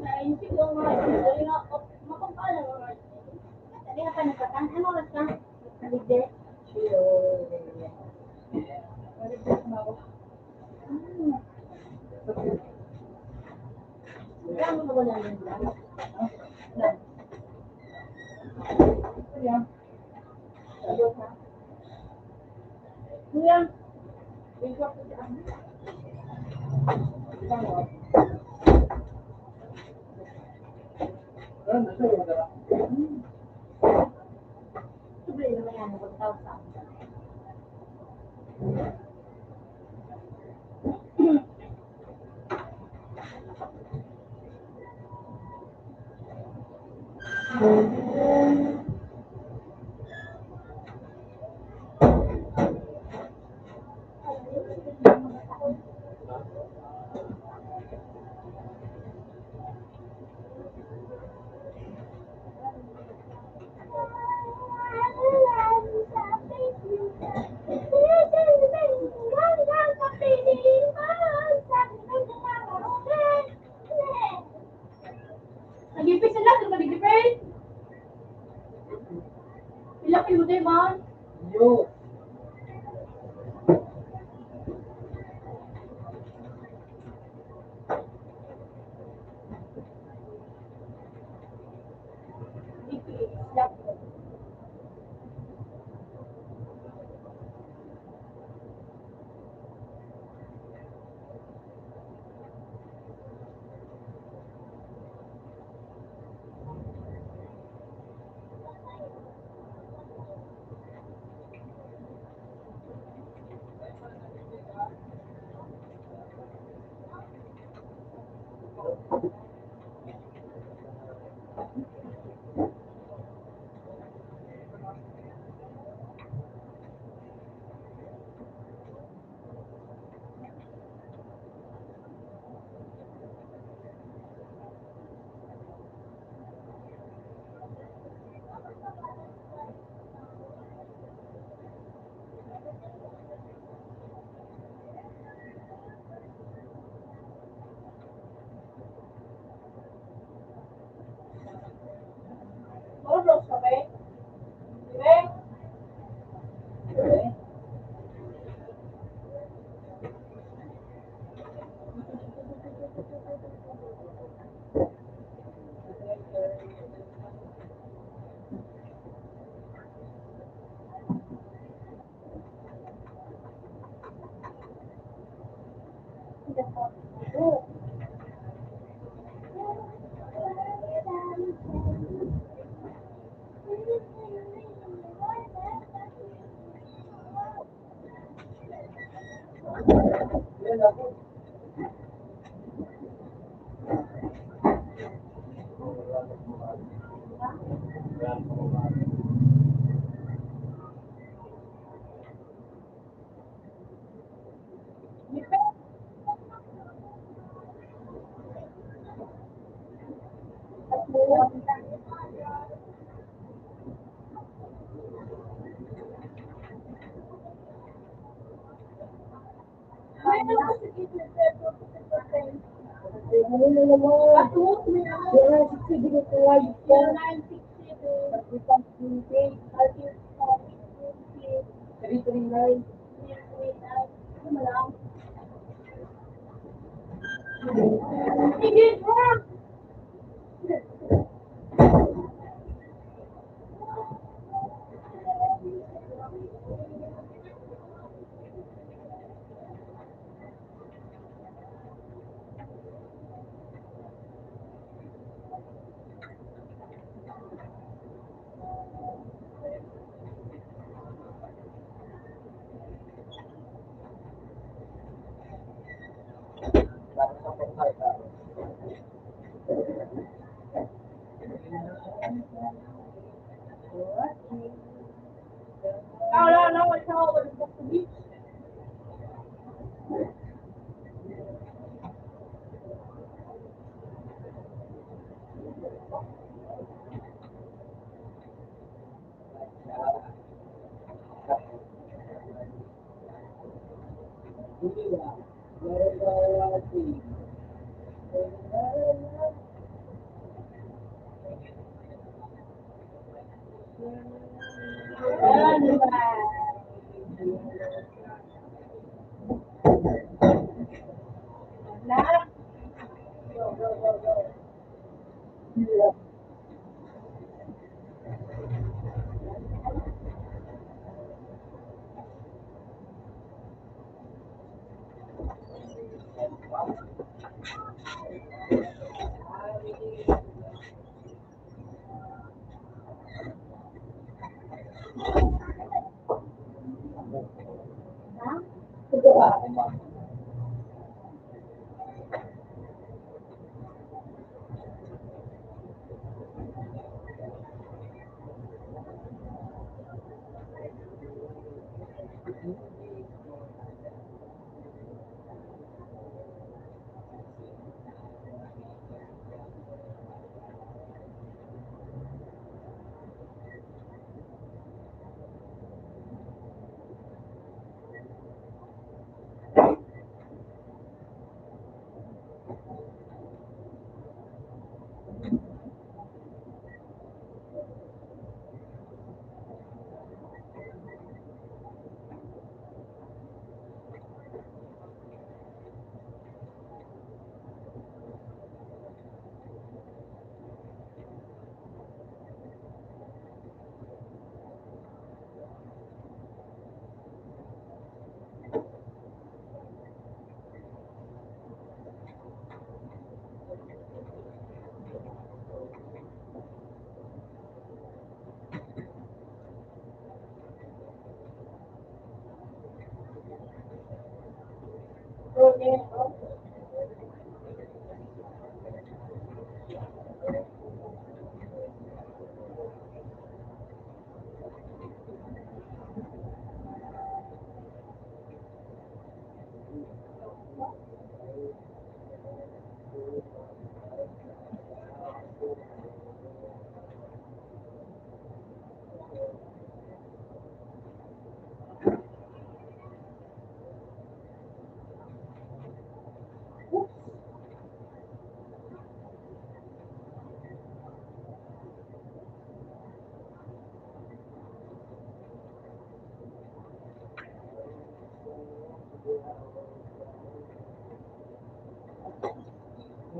Naisip yung mga dali nga, makampala mo nga. Dali ka pa nagpatan. Ano oras ka? Nagde. Kaya mo ba wala lang lang? Kuya, Sobre naman yan. Nagpagtaw sa akin. nag-ipis sila, sila nag-ipis. Ilang kayo din, man? Yo. Roblox ka ba eh? Eh? Yan ako. Ano na naman? Kaya sige na live ka. 339. Sige, bro! Tapos ako tayo. No, it's all over the beach. Hindi na. Meron ba Ano ba? Na?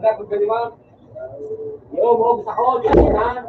Enggak, berbeda banget. Yo, mau bisa kau jadi kan?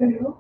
Pero,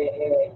wow.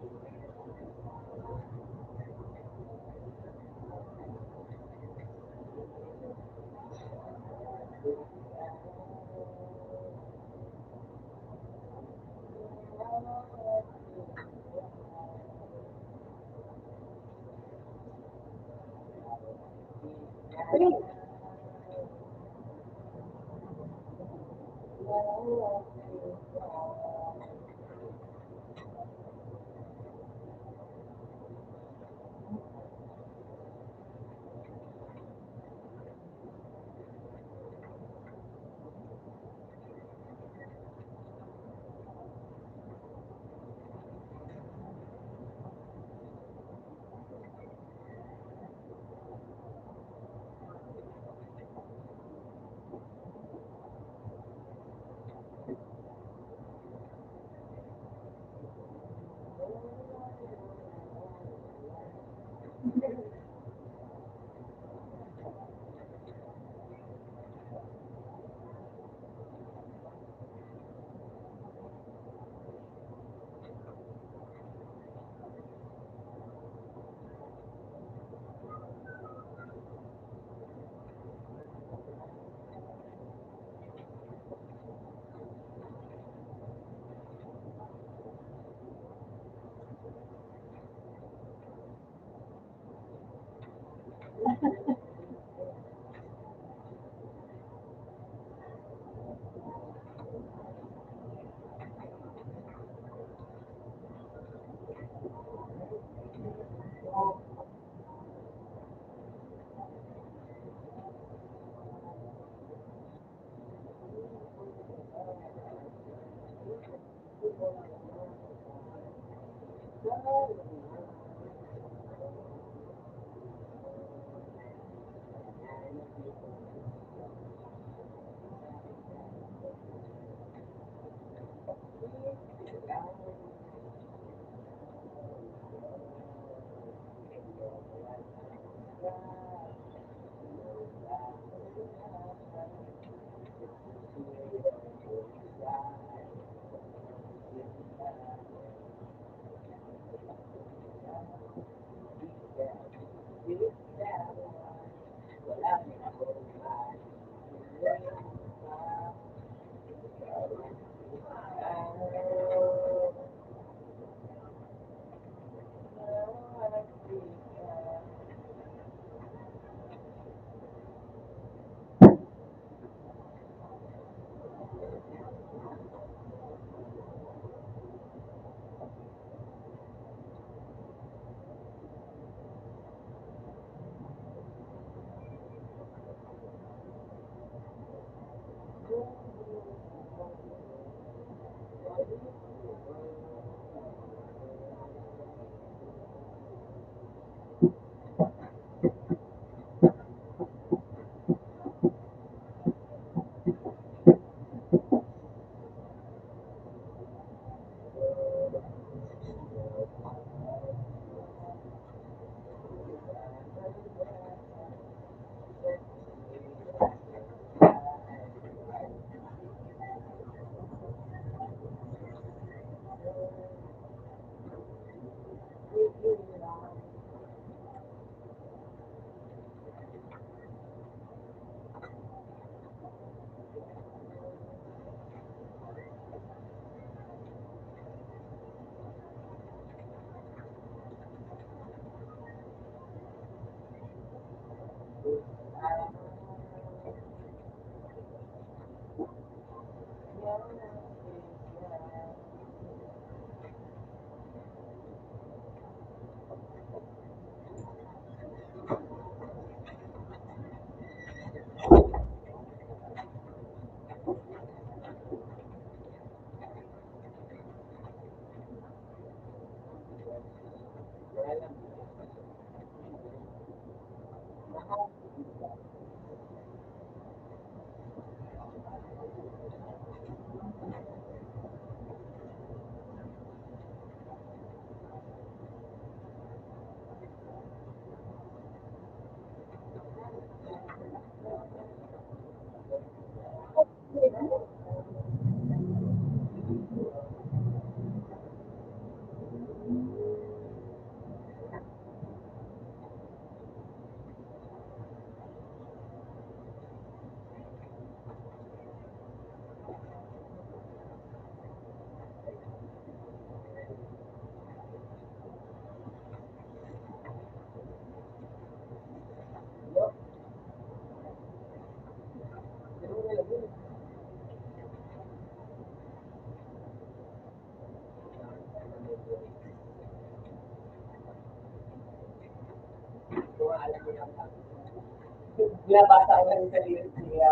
Binabasa ko lang sa lyrics niya.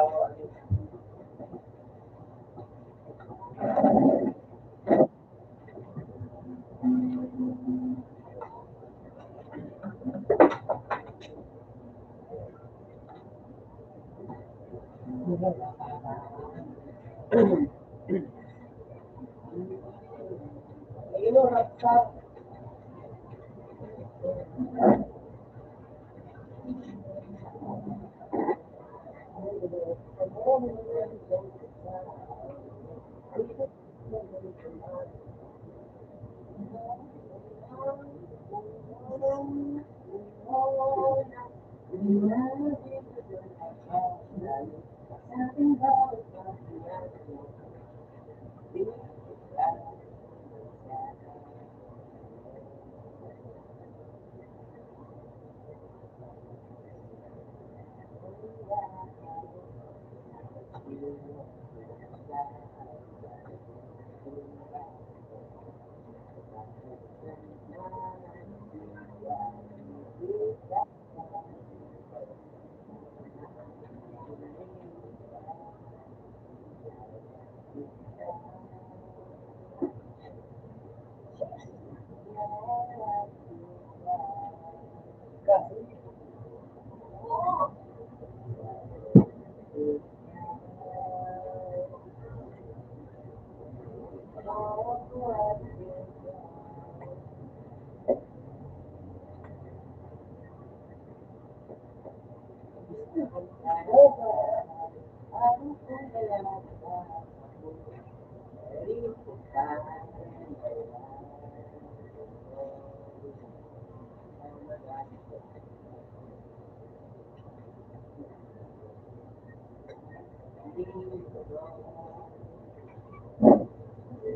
You know, rap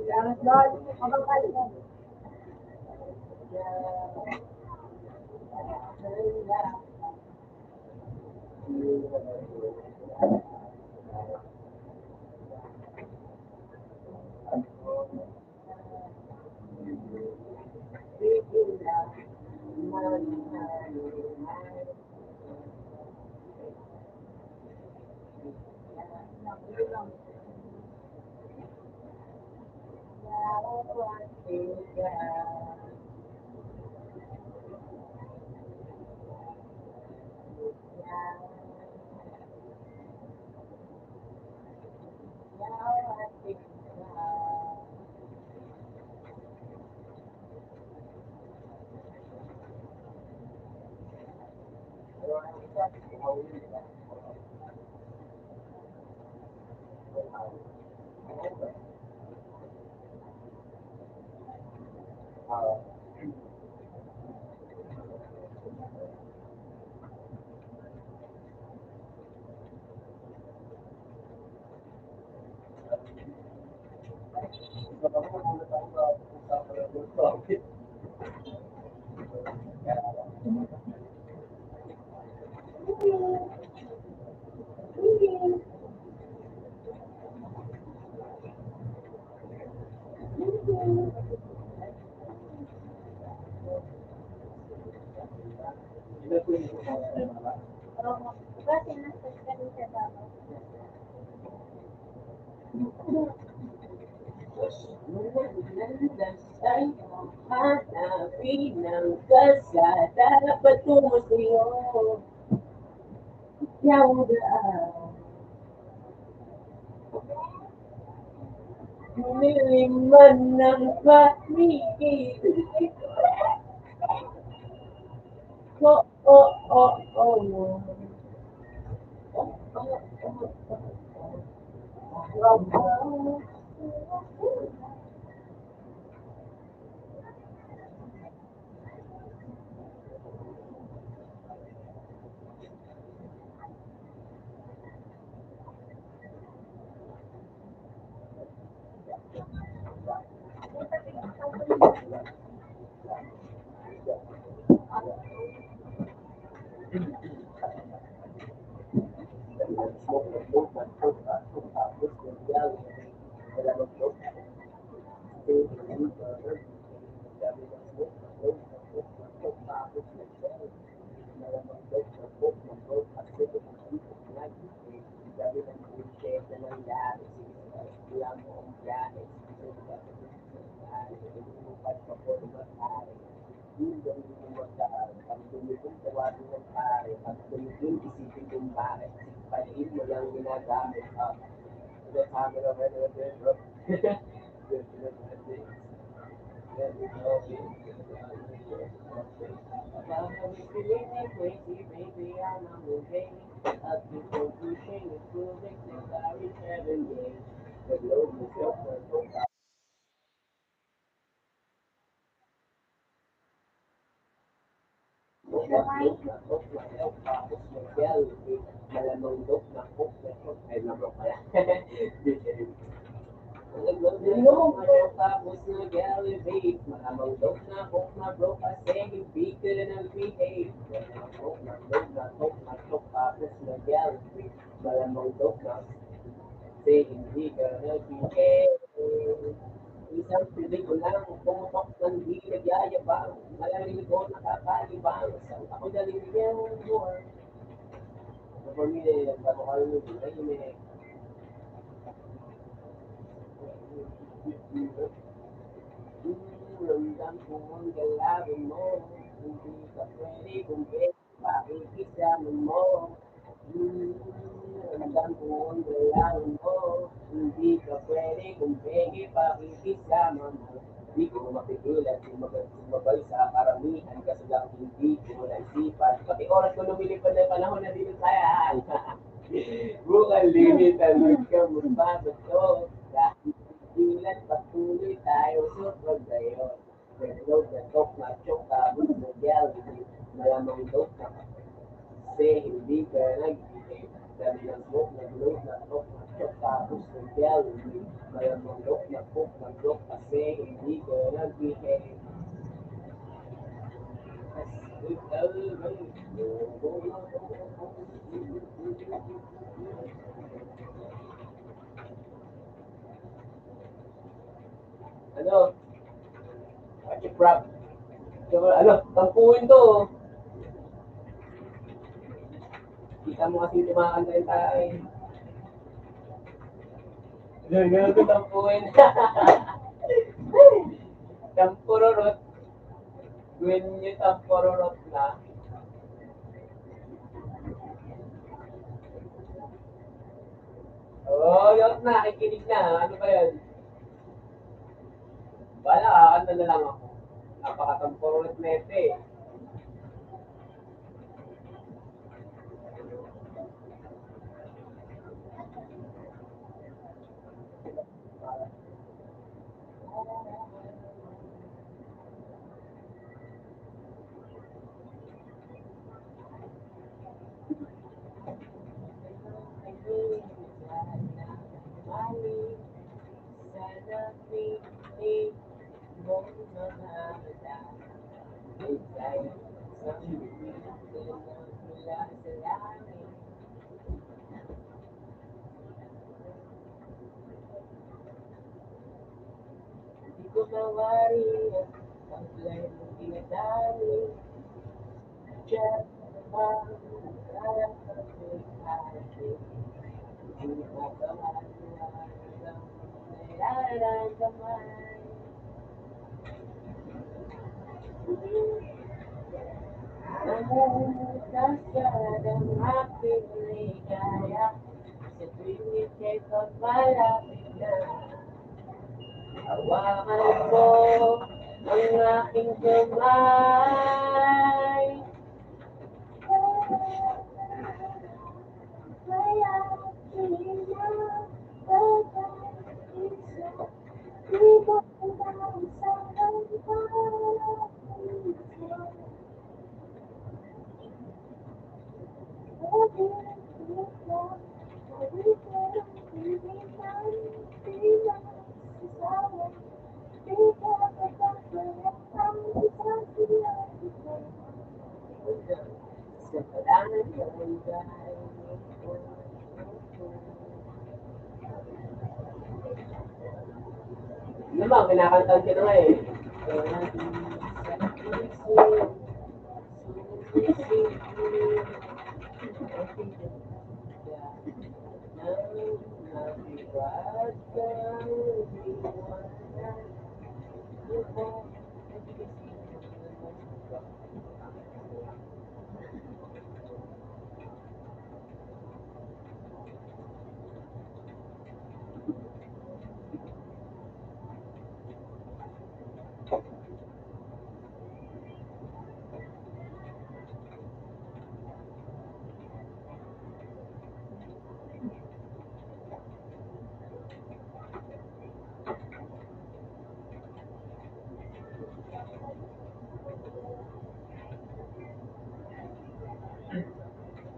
Jangan selalu abang kali kan. Kasi nasa kami sa baba. Hanapin ng kasada patungo sa'yo. Yaw daan. Niliman ng paligid. Oh, oh, oh, oh. Tapos nag-elevate, malamang daw na hook na broke kasi hindi ka na nag-behave. Hook na broke na hook na hook, tapos nag-elevate, malamang daw na kasi hindi ka na nag-behave. Isang piling ko lang, pumutok ng di nagyayabang, malamig ko nakakalibang, saan ako galing yung more. Sa pamilya, nagkakakal mo, tahimik. Ramdam ko ang galawan mo, hindi ka pwede kung pwede pakikisama mo. Tandaan mo, kailangan mo, hindi ka pwede kung pwede pakikisama mo. Hindi ko mapigilan sumabay sa karamihan kasi lang hindi ko naisipan. Pati oras ko lumilipad na panahon na dito tayo. Bukan limit ang magkamusta dahil ilan patuloy tayo sa pagdayo. Nagload na tok na chok tapos na reality. Malamang dok na kasi hindi ka nag-behave. Dami ng smoke, nag-load na tok na chok tapos na reality. Malamang dok na cook na dok kasi hindi ka nag-behave. Ano? What you prop? Ano? Tampuin to. Kita mo kasi tumakanta yung tayo eh. Ganun ko tampuin. Tampururot. Gawin nyo tampururot na. Oo, yun na. Nakikinig na. Ano ba yun? Bala, kakanta na lang ako. Napakatampururot na ito eh. Hindi ko mawari ang taglay mong dinadali. Diyan naman ang pagkakasip. Hindi makawalan ang nararamdaman. Namumutas ka ng aking ligaya. Sa tuwing ika'y pagmalapit na. Hawakan mo ang aking kamay. Sa palangan ng buhay mo. Ano ba, kinakantan ka na nga eh.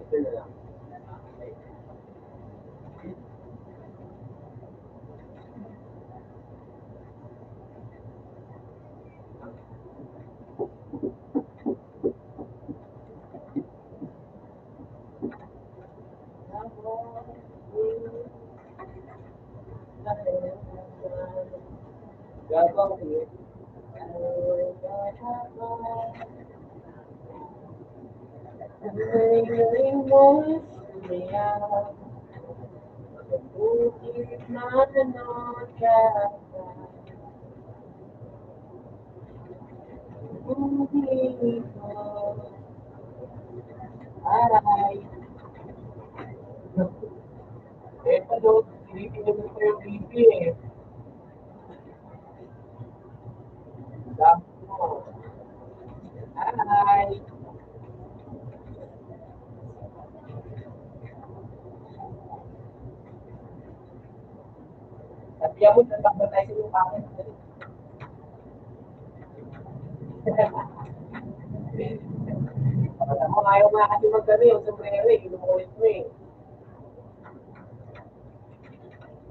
Ito na lang. Gagawin ko yun. Ang mo sumayaw. Pagkakukit na nanood ka. Hindi ko ay doon, silipin niyo gusto yung BP eh. Dami mo. Hi! Sabihan mo, nagpapatay sa yung pangit. Alam mo, ayaw nga kasi magkano yung sombrero eh, kinukulit mo eh.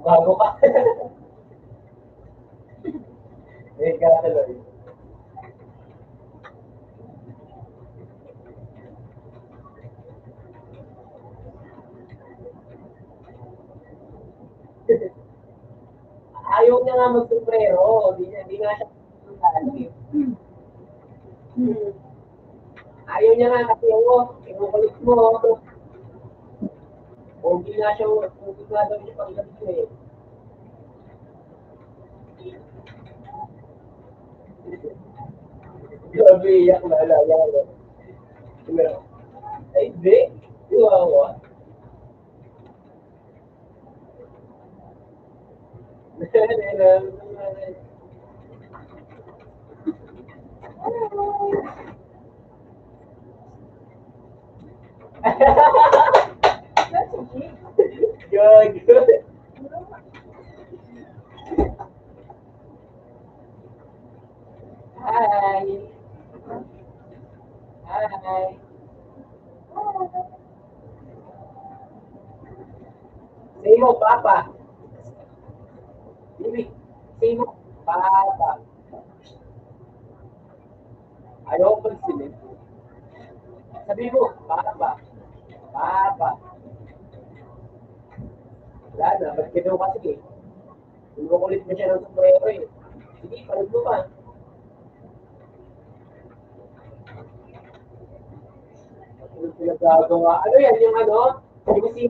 Bago ka. Eh, kaya tuloy. Ayaw niya nga mag-sombrero, hindi nga siya magsusunod. Ayaw niya nga kasi ako, kinukulit mo. O hindi nga siya, hindi nga daw siya pagdating eh. Grabe, iyak na alala. Ay, hindi. Iwawa. Good, good. Hi. Hi. Say mo, Papa. Bibi. Say mo, Papa. Ayaw ko silip. Sabi mo, Papa. Papa. Wala na, ba't ginawa ka sige? Kinukulit mo siya ng sombrero eh. Sige, palit mo pa. Ano pinagagawa? Ano yan, yung ano? Yung si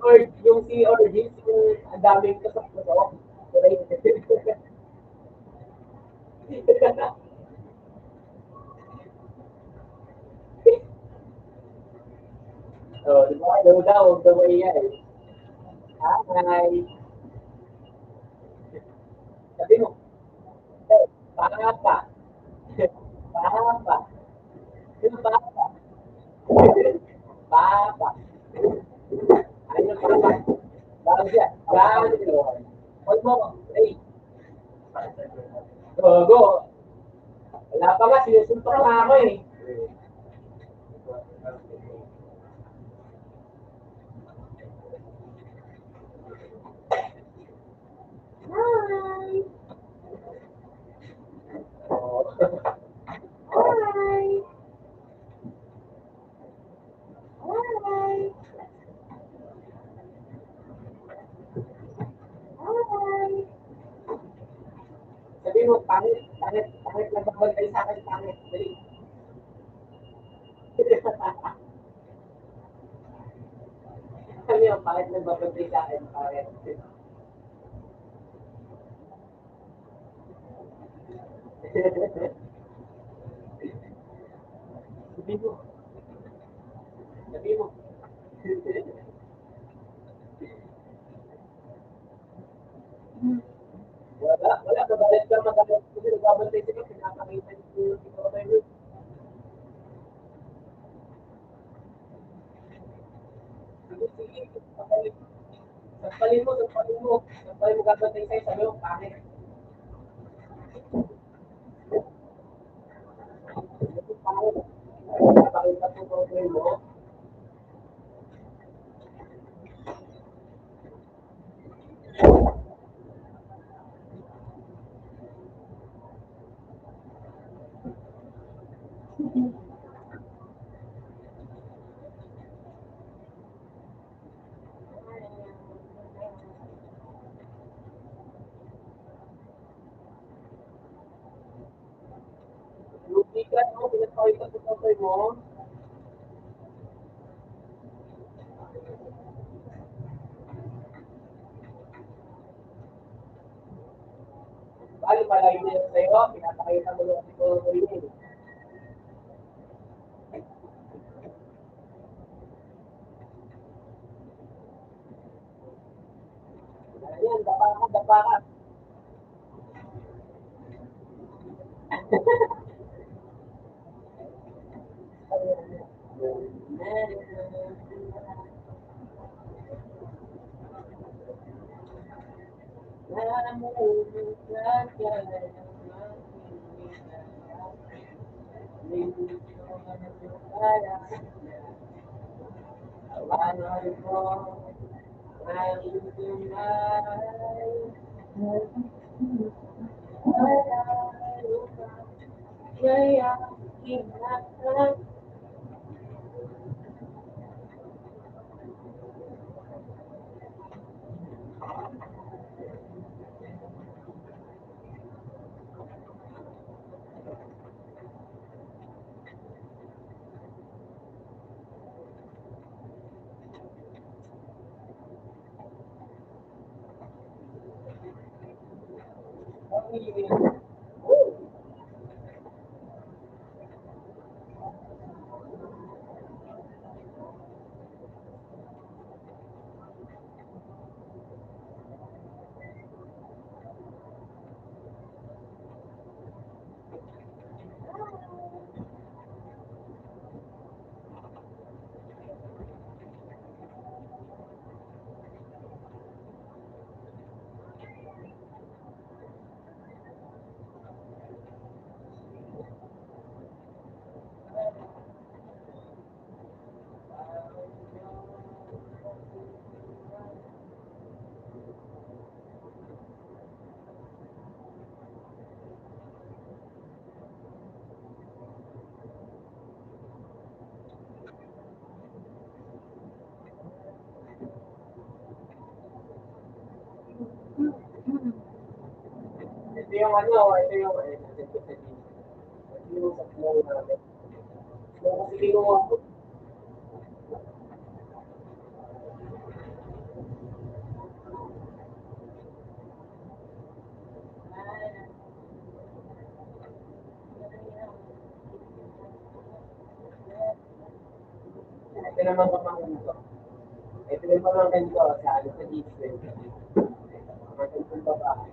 Origins, yung ang daming kasap-kasap. Oh, di ba? Huwag daw iyan. Hi. Sabi mo, hey, Papa. Papa. Sino Papa? Papa. Ano yung Papa? Bago siya. Bago. Huwag mo. Hey. Go. Wala pa nga, sinusuntok na ako eh. Hi. Oh. Hi. Hi. Hi. Sabi mo, pangit nagbabantay sa akin, pangit. Dali. Sabi mo, pangit nagbabantay sa akin, pangit. Sabi mo, sabi mo. Wala, magalit ka, magalit. Kasi nagbabantay sila, pinapakita niyo yung ikaw. Sige, sampalin mo, gagawin sa'yo, sabi mo, pangit. Pangit. Napakita po ko mo. Yung bigat mo, pinapakita po mo. Bali, malayo na yun sa'yo, pinapakita mo lang ko yun. yan, dapa ka, dapa ka. Ito yung ano, ito yung natin ko sa dito. Ito yung sa flow namin. So, kasi kinuha ko. Ito naman pamangkin ko. Ito yung pamangkin ko sa ano sa G20. Pamangkin kong babae.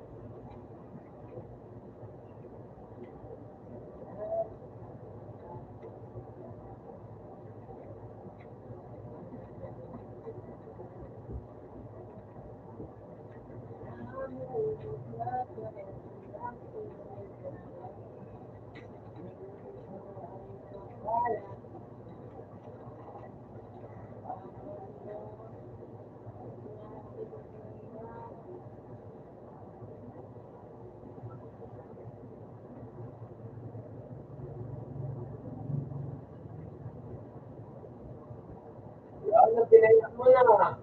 Ano, pinayak mo na.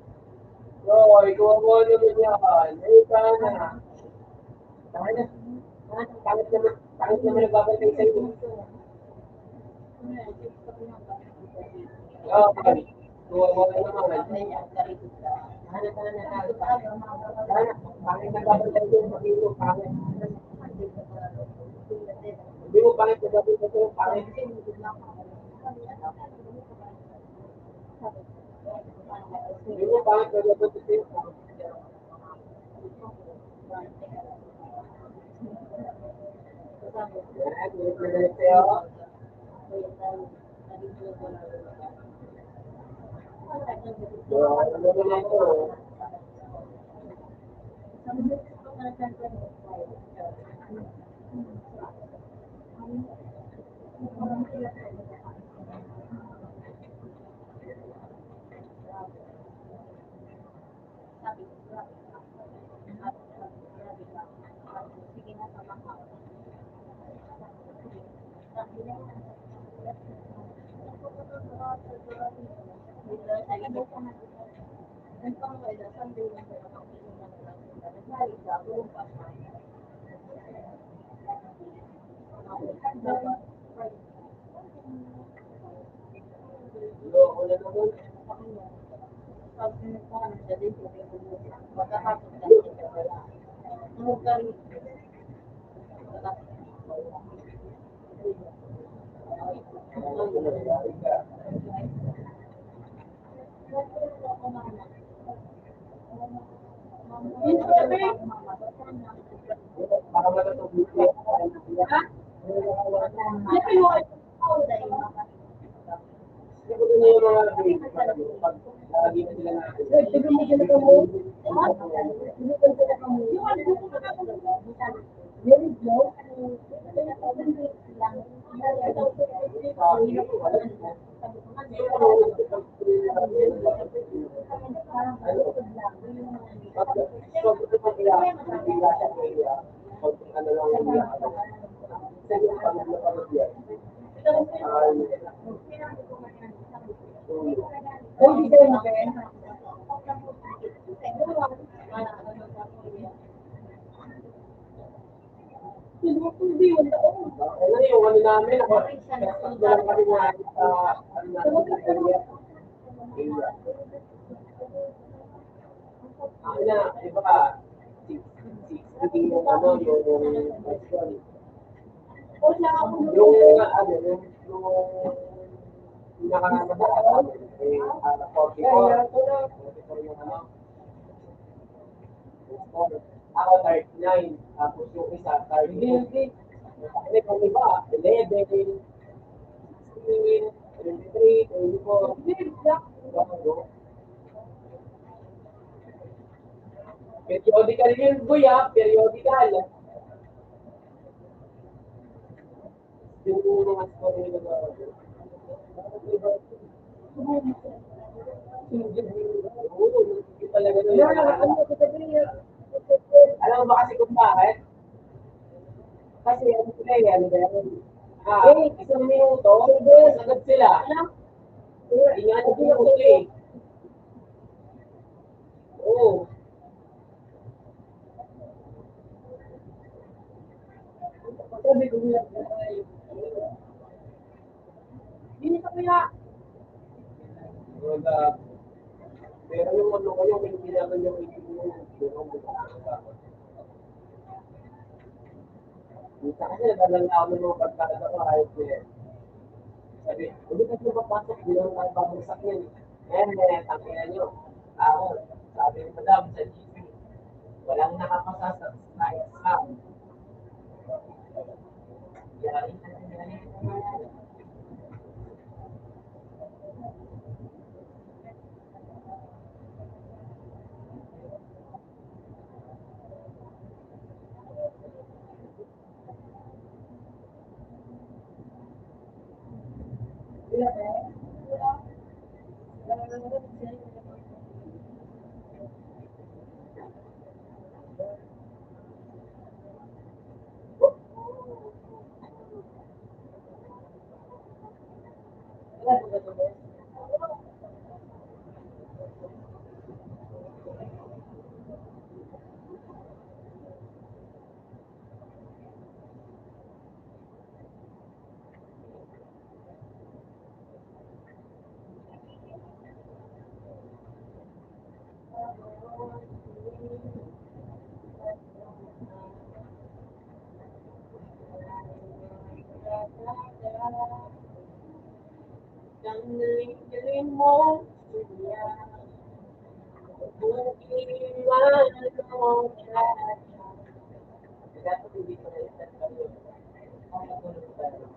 So, ikaw mo naman yan. Eh, sana. Sana. Pangit naman nagbabantay sa iyo. Oo, kuha mo na naman. Sana, pangit nagbabantay sa iyo. Pangit. Hindi mo pangit nagbabantay sa iyo. Pangit. Hindi mo pangit nagbabantay sa iyo. Yan, galit sa'yo. So, ano naman ito? Ako na naman. Para matutubig ko. Ha? Siyempre mo kayo. Hindi ko din yung mga grades. Pag lagi na sila natin. Tignan mo sila ka mo. Hindi ko sila ka mo. Yung ano ko na ako. Meron mo? Hindi, wala ako. Ano yung ano namin, ako, dalang kami na sa ano namin, sa area. Ano na, di ba, 60 yung ano, yung question. Yung ano, yung nakamataas namin, 44. 44 yung ano. Ako 39, tapos yung isa 38. Hindi kung iba, 11, 16, 23, 24. Periodical yun, Kuya, periodical. Yung mga score nila na hindi talaga nila. Alam mo ba kasi kung bakit? Kasi ano sila eh, ano ba yan? Isang minuto, sagad sila. Hindi nga na minuto eh. Oo. Sabi ko nila, Hindi ka kaya. pero yung ano ko yung pinaginagan yung minsan kasi nadalang ako ng mga pagkakada ko kahit sabi, hindi kasi mapapasok, hindi naman tayo babagsak yan. Tangkinan nyo. Ako, sabi ni Madam sa GC, walang nakapasa sa exam. Yari na yari. Ang galing mo. Kung iwan mo lahat. Dapat hindi ko na isan kami. Ang matulog tayo.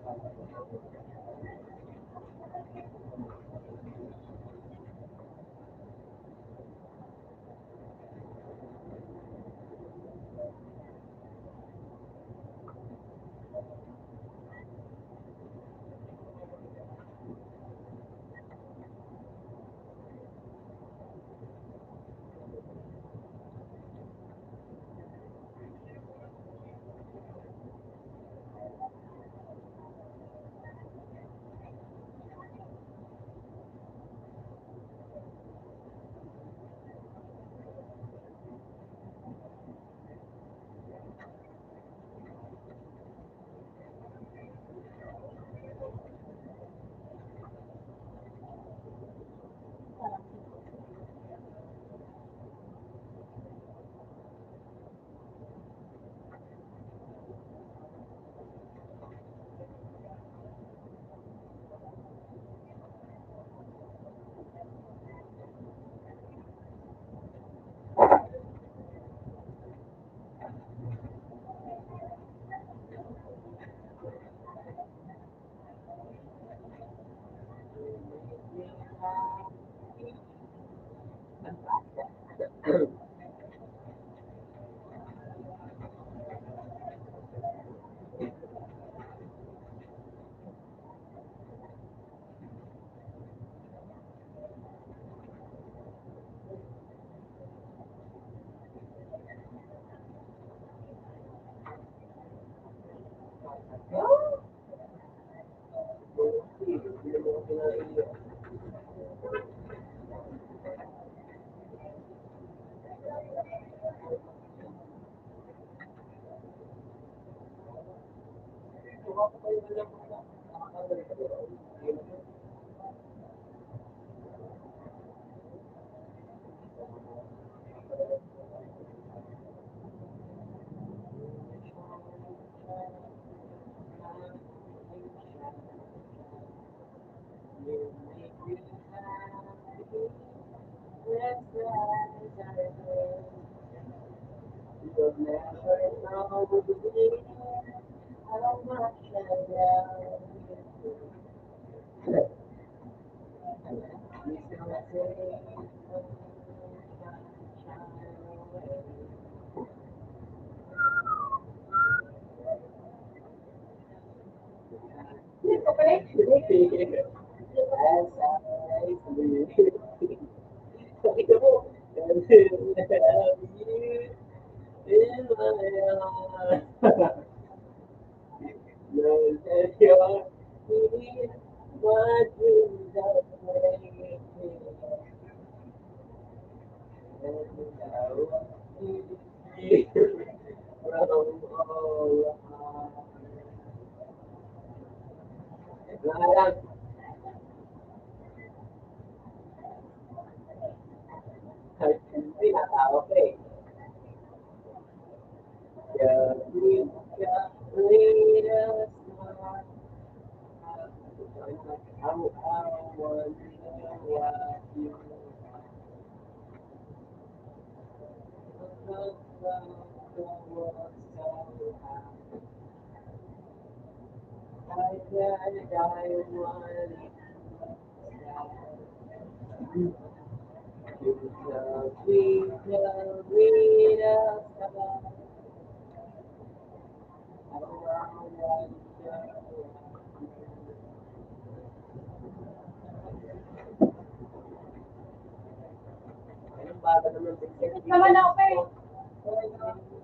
Naman ako eh.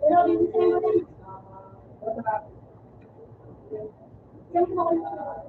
Pero hindi sa'yo na. Siyempre ako na.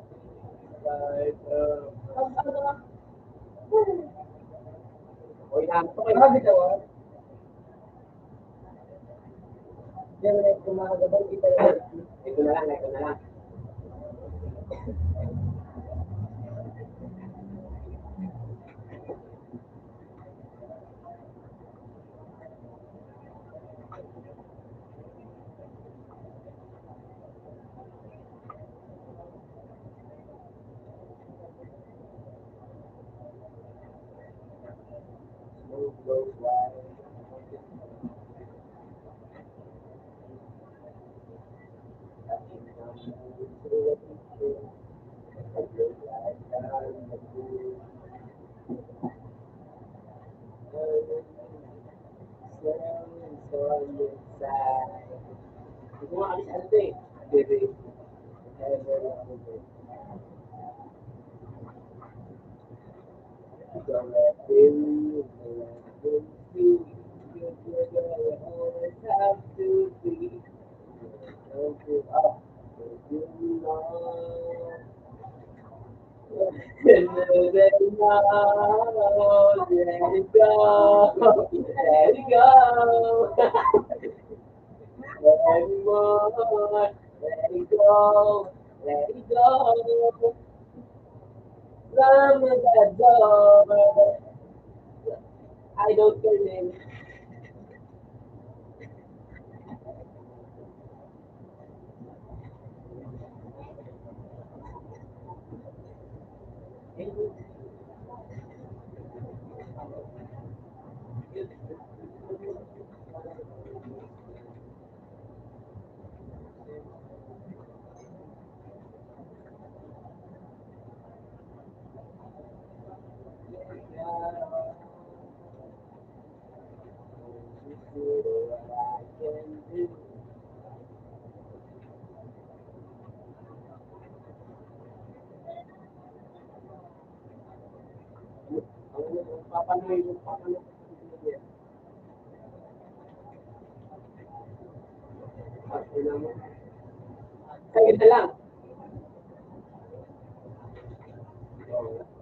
Ayun na lang.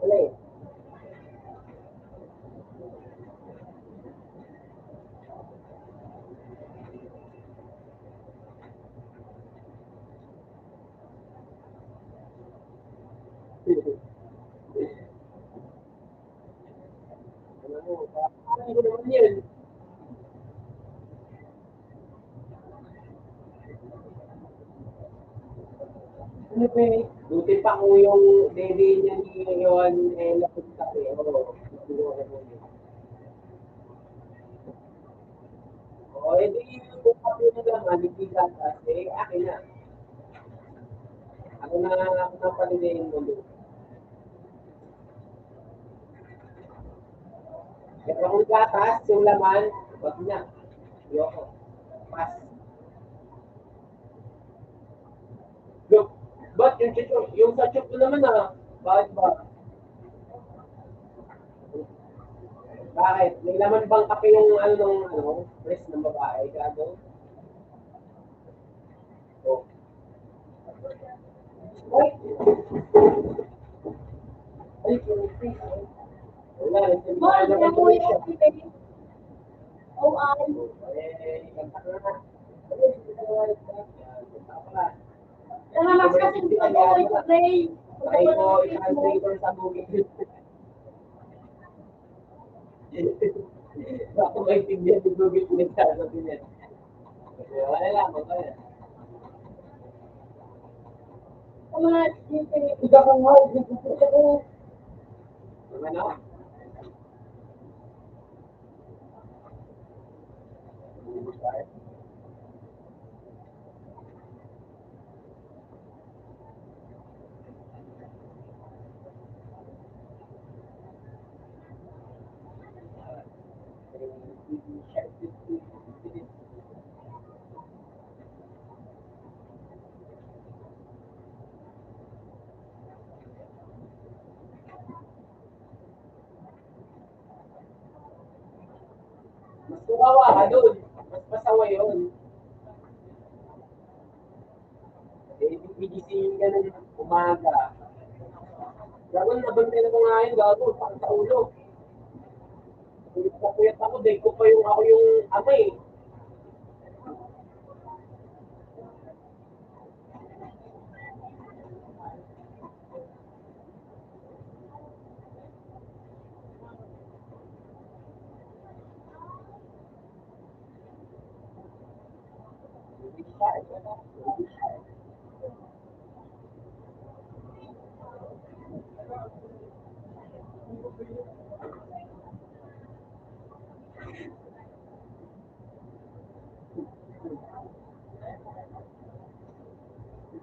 Wala eh. Alam mo, parang ko naman yun. Ano ba eh? Buti pa ko yung dede niya ni Yohan lapit sa akin. Oo. Oo, edi yung kape na naman, hindi gatas, eh, akin na. Ako na palilihin mo doon. Pero kung gatas, yung laman, wag na. Yoko. Pas. Look, ba't yung chichok, yung sa chok ko naman bakit ba? Bakit? May laman bang kape yung breast ng babae, gago? Oh. Ay! Ay, wala, Mahal, naman kaya ko mo siya. yung baby. Oh, Kanta ka na. Tara, mas kasi hindi ko tuloy sa play. Ay ko, i-translator sa Google. Baka maintindihan ni Google kung nagsasabi niya. Wala lang, wala. Tama, Iba kang mahal, gusto ko. Ano? Mas kawawa ka doon. Mas pasawa yun. Bigising ka ng umaga. Gago, nabantay na ko nga yun, gago, sa ulo. Puyat ako, dahil ko pa yung ako yung ama eh.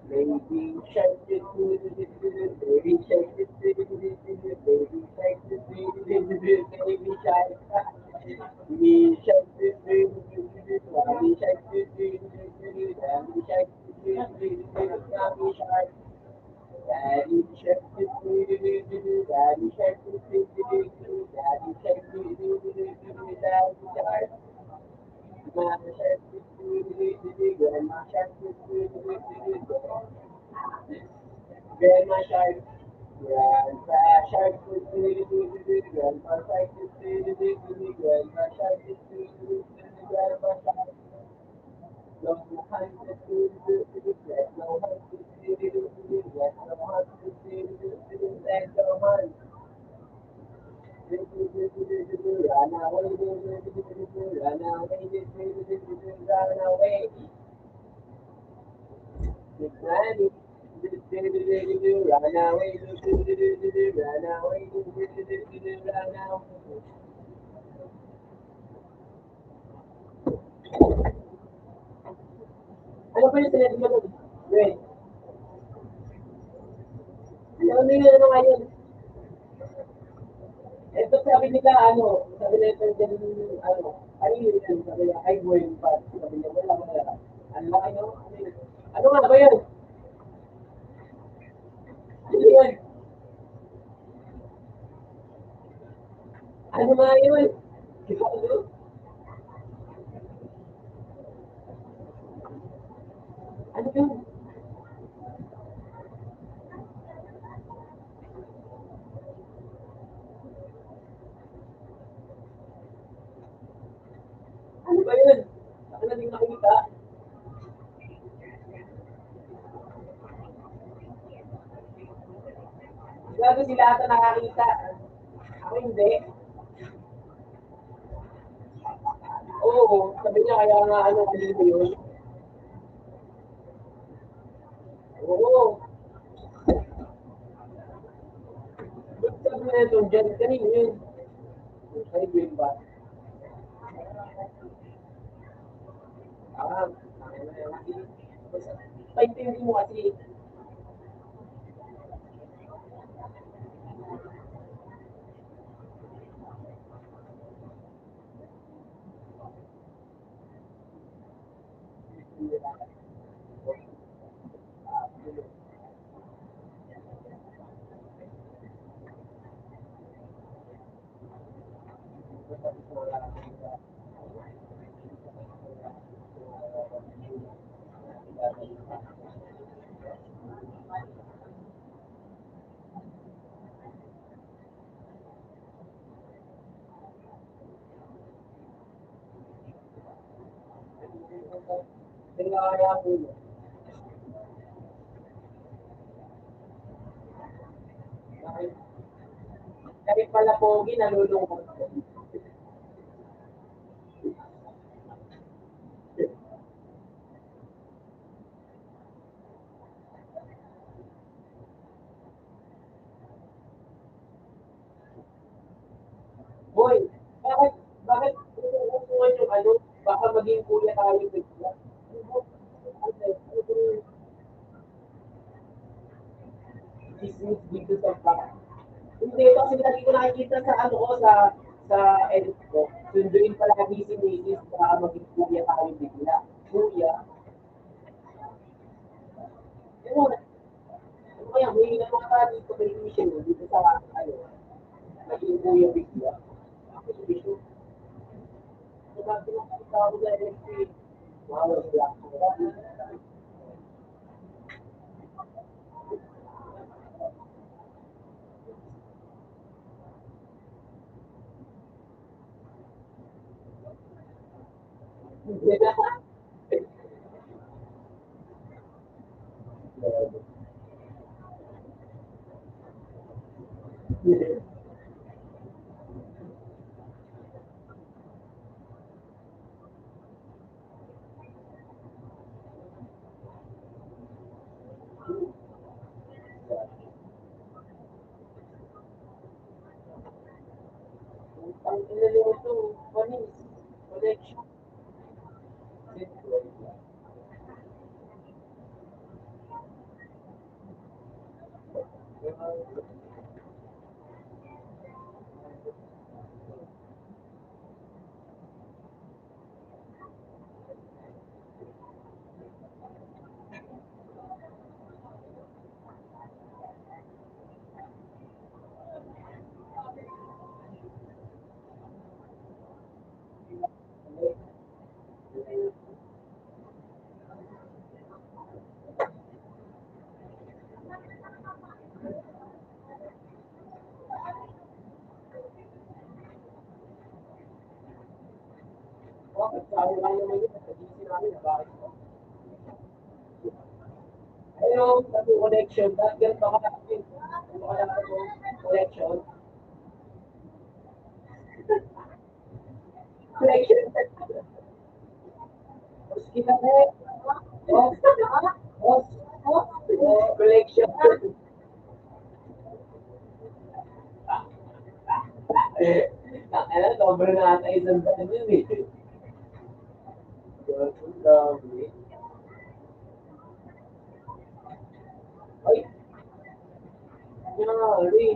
Baby shark, baby shark, baby shark, baby shark. Baby shark, baby shark, baby shark, baby shark. Daddy shark, daddy shark, daddy shark, daddy shark. Mama shark, grandma shark, grandma shark, grandpa shark, grandpa shark, grandma shark, grandpa shark. No hunt, let no hunt, let no hunt, let no hunt. Run away, run away, run away. Granny, run away, run away, run away. Ano ba yung sinabi mo doon? Wait. Ano yun, ano nga yun? Ito sabi nila, sabi nila dyan, ano yun yan? Sabi nila, ay, going bad. Sabi nila, wala. Ang laki, no? Ano nga ba yun? Ano yun? Ano nga yun? Ano yun? Gago sila ata nakakita. Ako hindi. Oo, sabi niya kaya nga ano kanino yun. Oo. Sabi na ito, dyan kanino yun. Ay, yun ba? Ah, paintindi mo kasi. Kaya po yun. Kahit pala pogi, nalulungkot ko. Boy, bakit uuungan yung ano, baka maging kuya tayo bigla. Business dito sa baka. Hindi, ito kasi lagi ko nakikita sa ano ko, sa edit ko. Sunduin palagi si Macy's, baka maging kuya tayo bigla. Kuya. Ewan, ano kaya, humingi ng mga tayo dito kay Michelle, dito sa ano, naging kuya bigla. Ako si Bishop. Sabi ng kita ko sa electric. Wow, black. Ang inalito, panis, collection. Bakit sabi lang naman yun, sa GC namin, bakit ko? Hello, sabi collection, dahil ganito ka natin. Ganito ka natin collection. Collection. Tapos kita oh, collection. Ano, sobrang na ata isang daan yun eh. Ang dami. Ay, nangyari.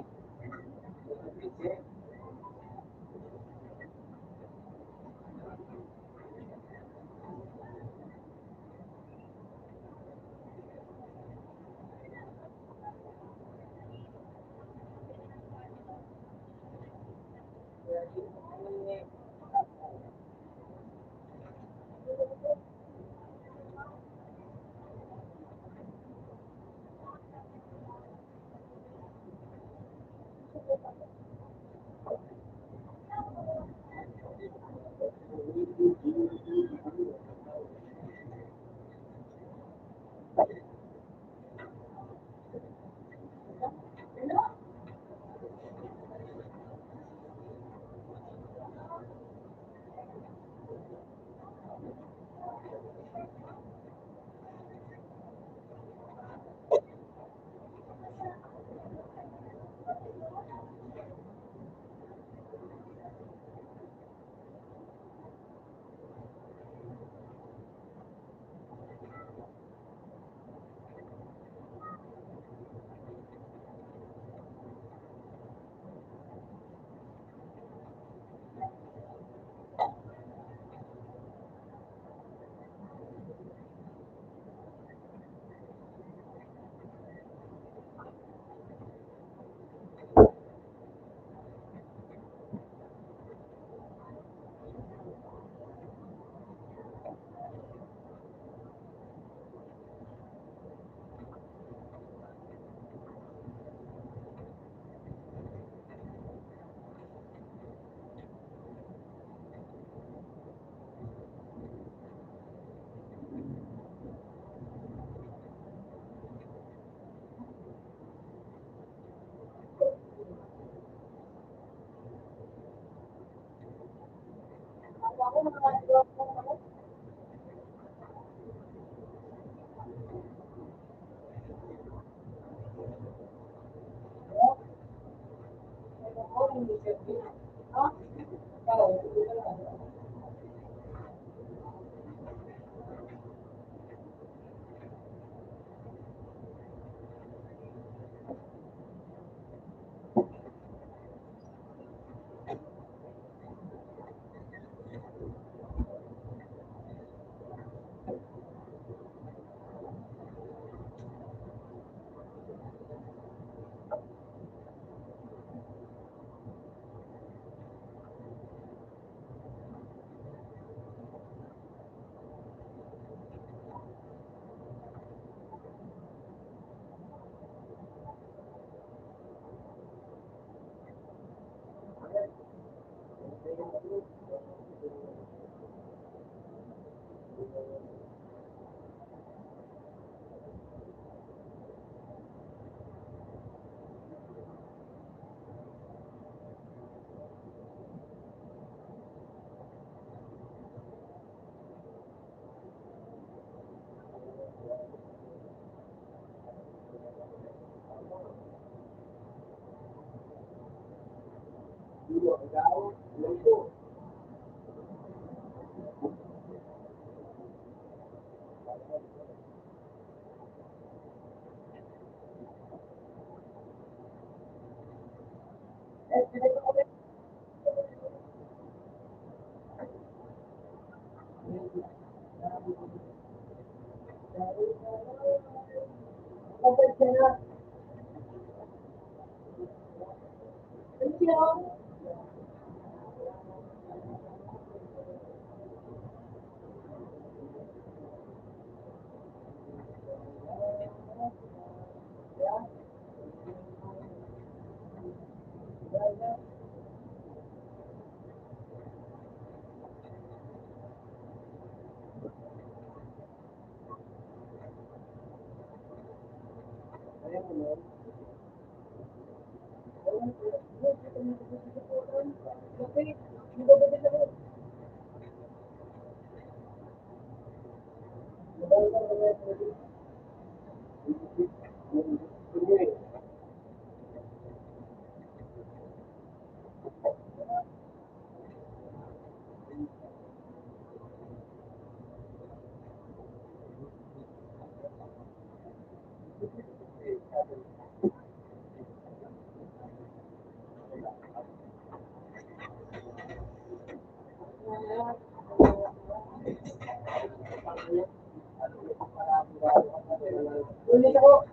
Ulit ako.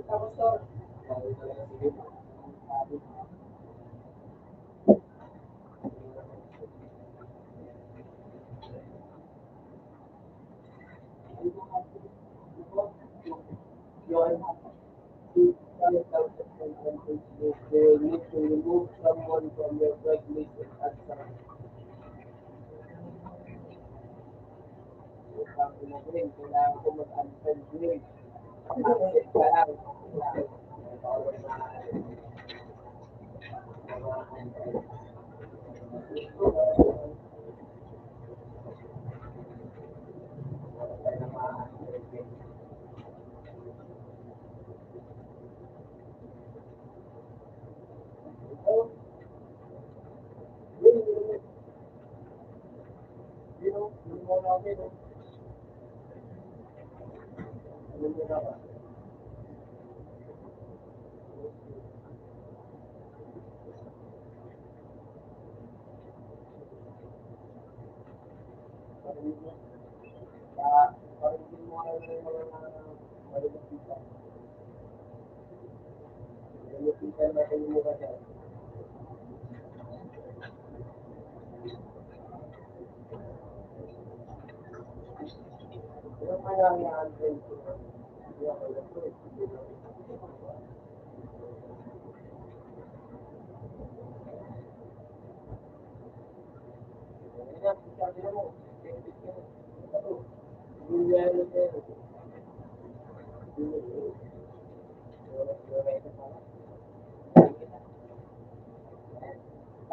Tapos to. They need to remove someone from your friend list at some sabi na rin, kailangan ko mag-unfriend rin. Accept ka lang.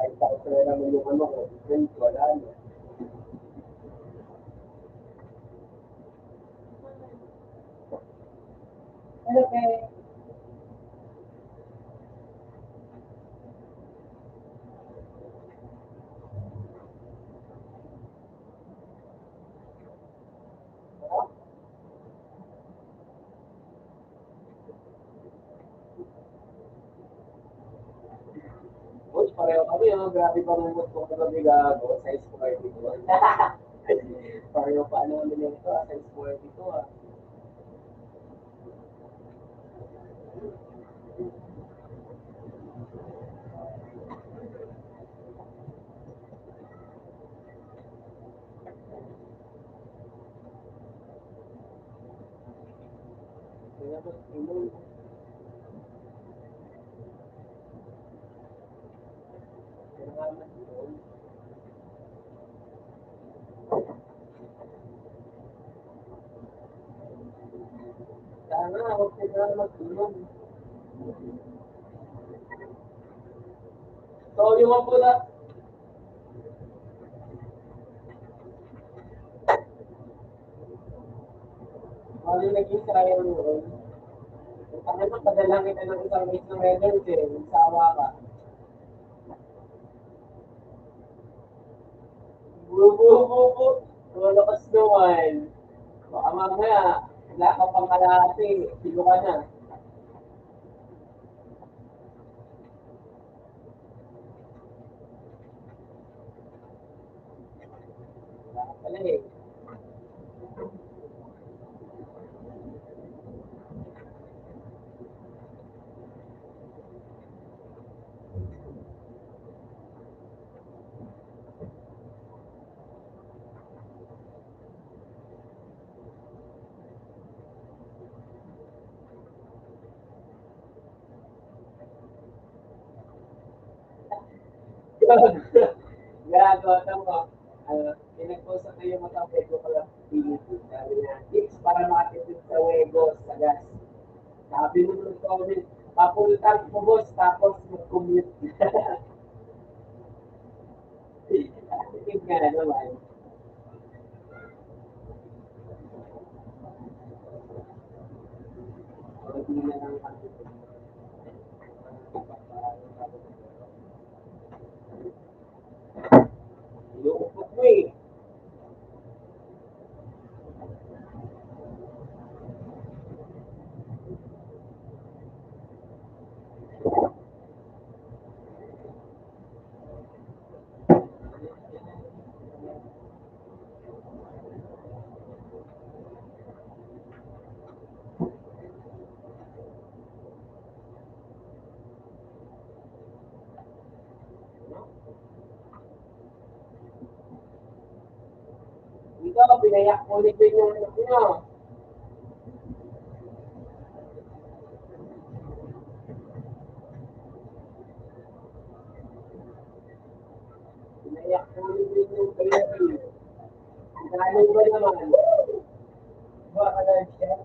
Ay, yung ano ko, friend ko, wala na. Ano kaya? Boss, pareho kami, oh. Grabe pa rin mo kagabi gago. Size 42. Pareho pa naman nito, size 42, ah. Kaya ba, kailangan yun. Sana, huwag sila mag-inom. So, yung mga pula, ano yung naging trial mo? Ang ano, padalang kita ng isang week ng energy, sawa ka. Bubu. Malakas naman. Baka mamaya, wala ka pang kalahati, silo ka na. Wala ka pala eh. Gago, tama. Pinag-post ko yung matapos ko pala Philippines. Sabi niya, tips para makatipid sa Wegos, sa gas. Sabi mo ng comment, papultang mo boss, tapos mag-commute. Tipid nga na naman. Hindi na lang kami. Yung mo eh. Ikaw, pinayak ulit din yung anak nyo. Pinayak ulit din yung baby. Pinalo ba naman? Ba, ka siya?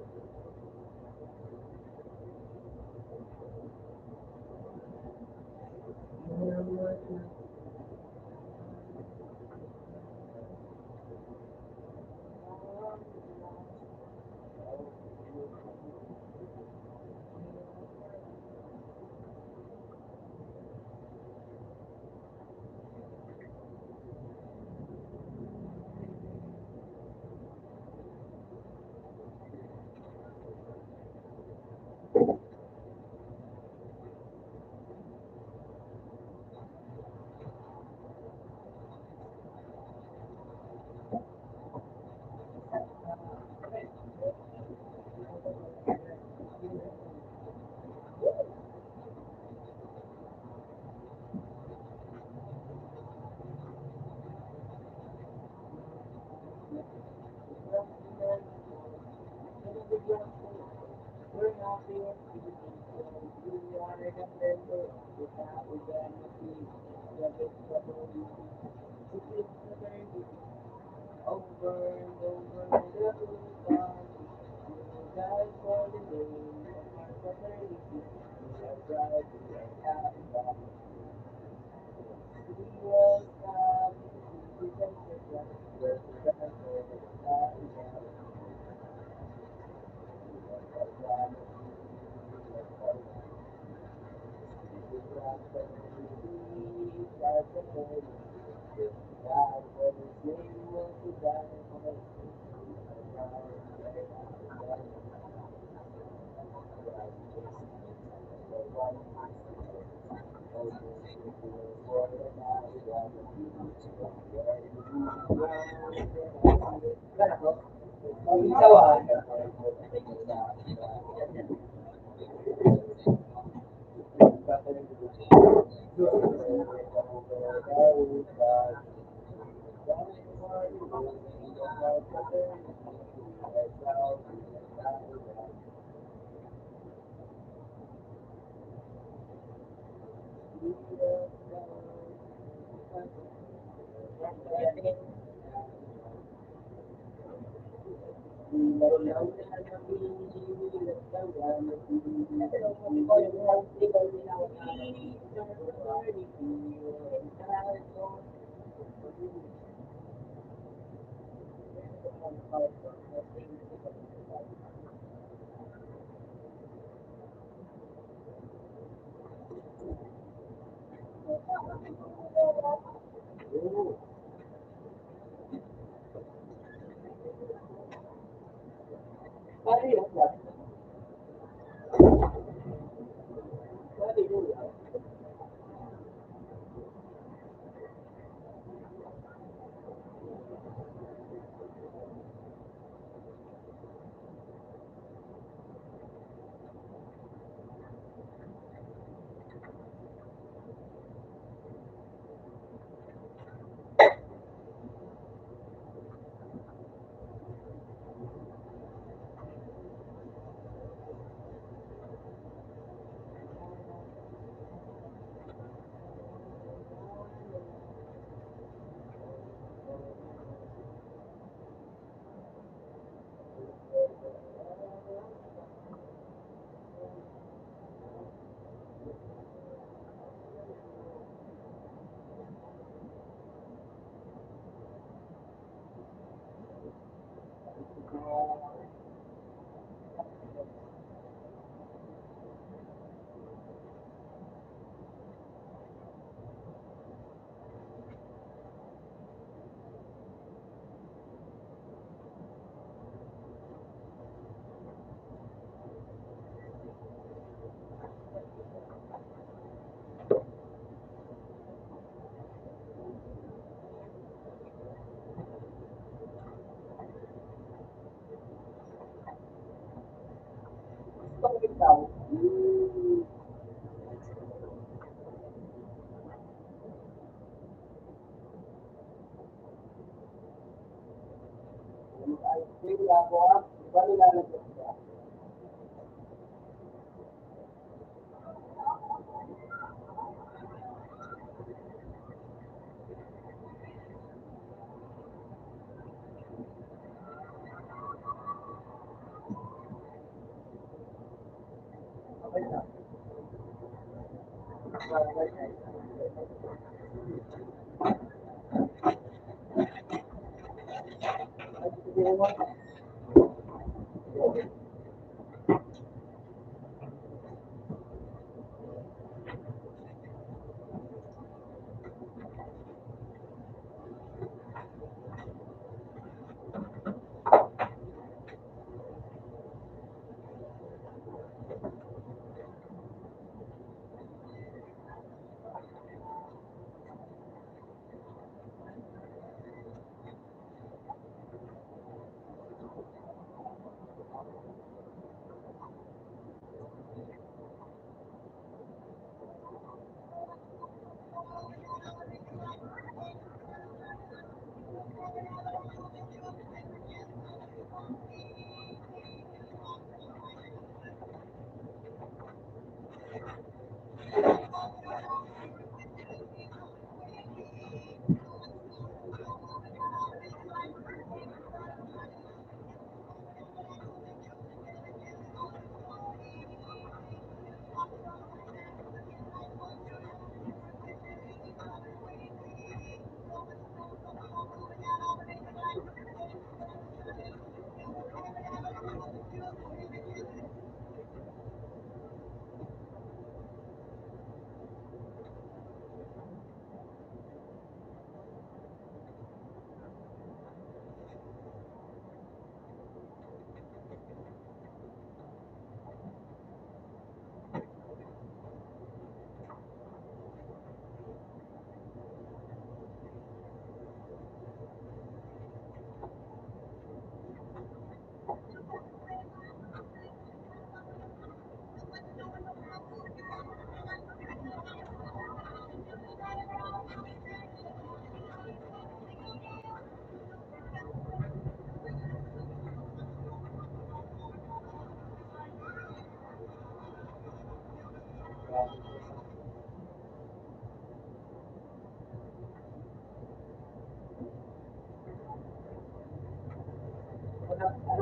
Ano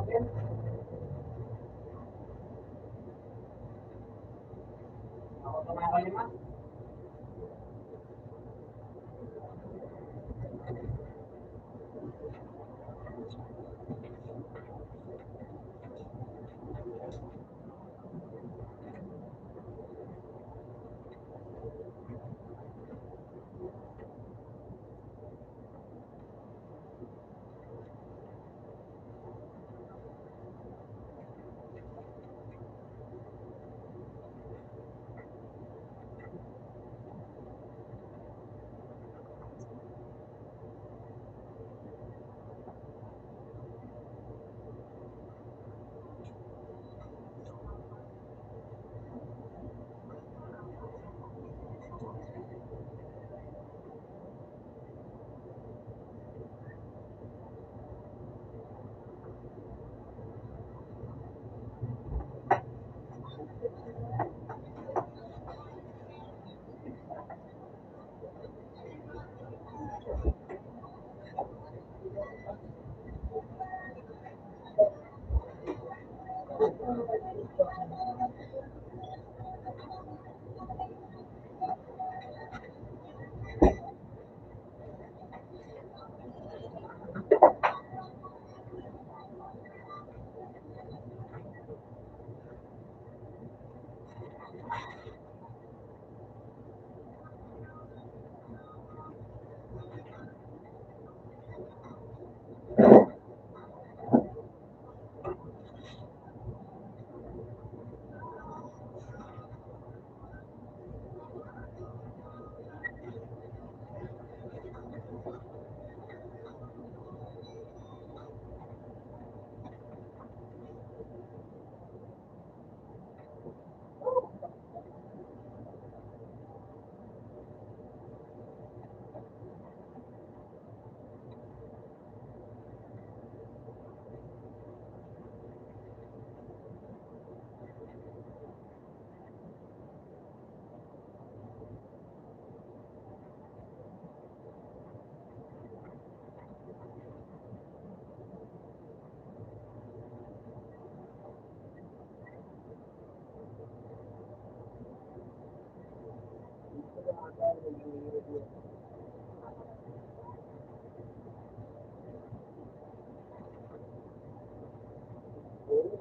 ba yan? Ako tumakalima.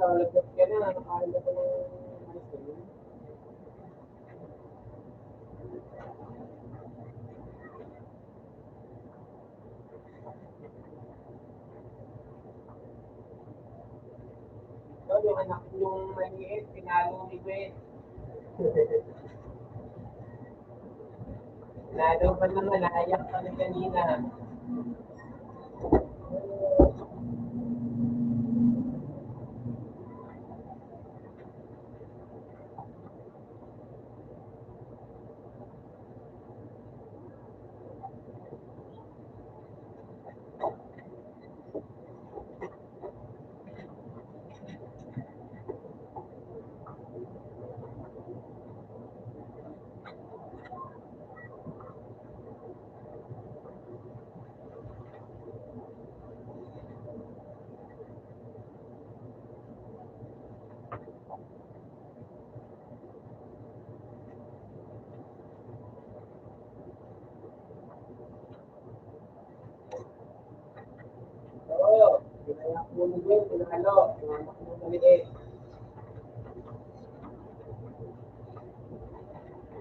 Nalagyan ka na, nakain ka ng ice cream. Ikaw, yung anak yung maliit, pinalo ni Ben. Lalo pa naman, naayak kami kanina. Oo, pinayak mo ni Ben, pinalo, yung anak mo maliit.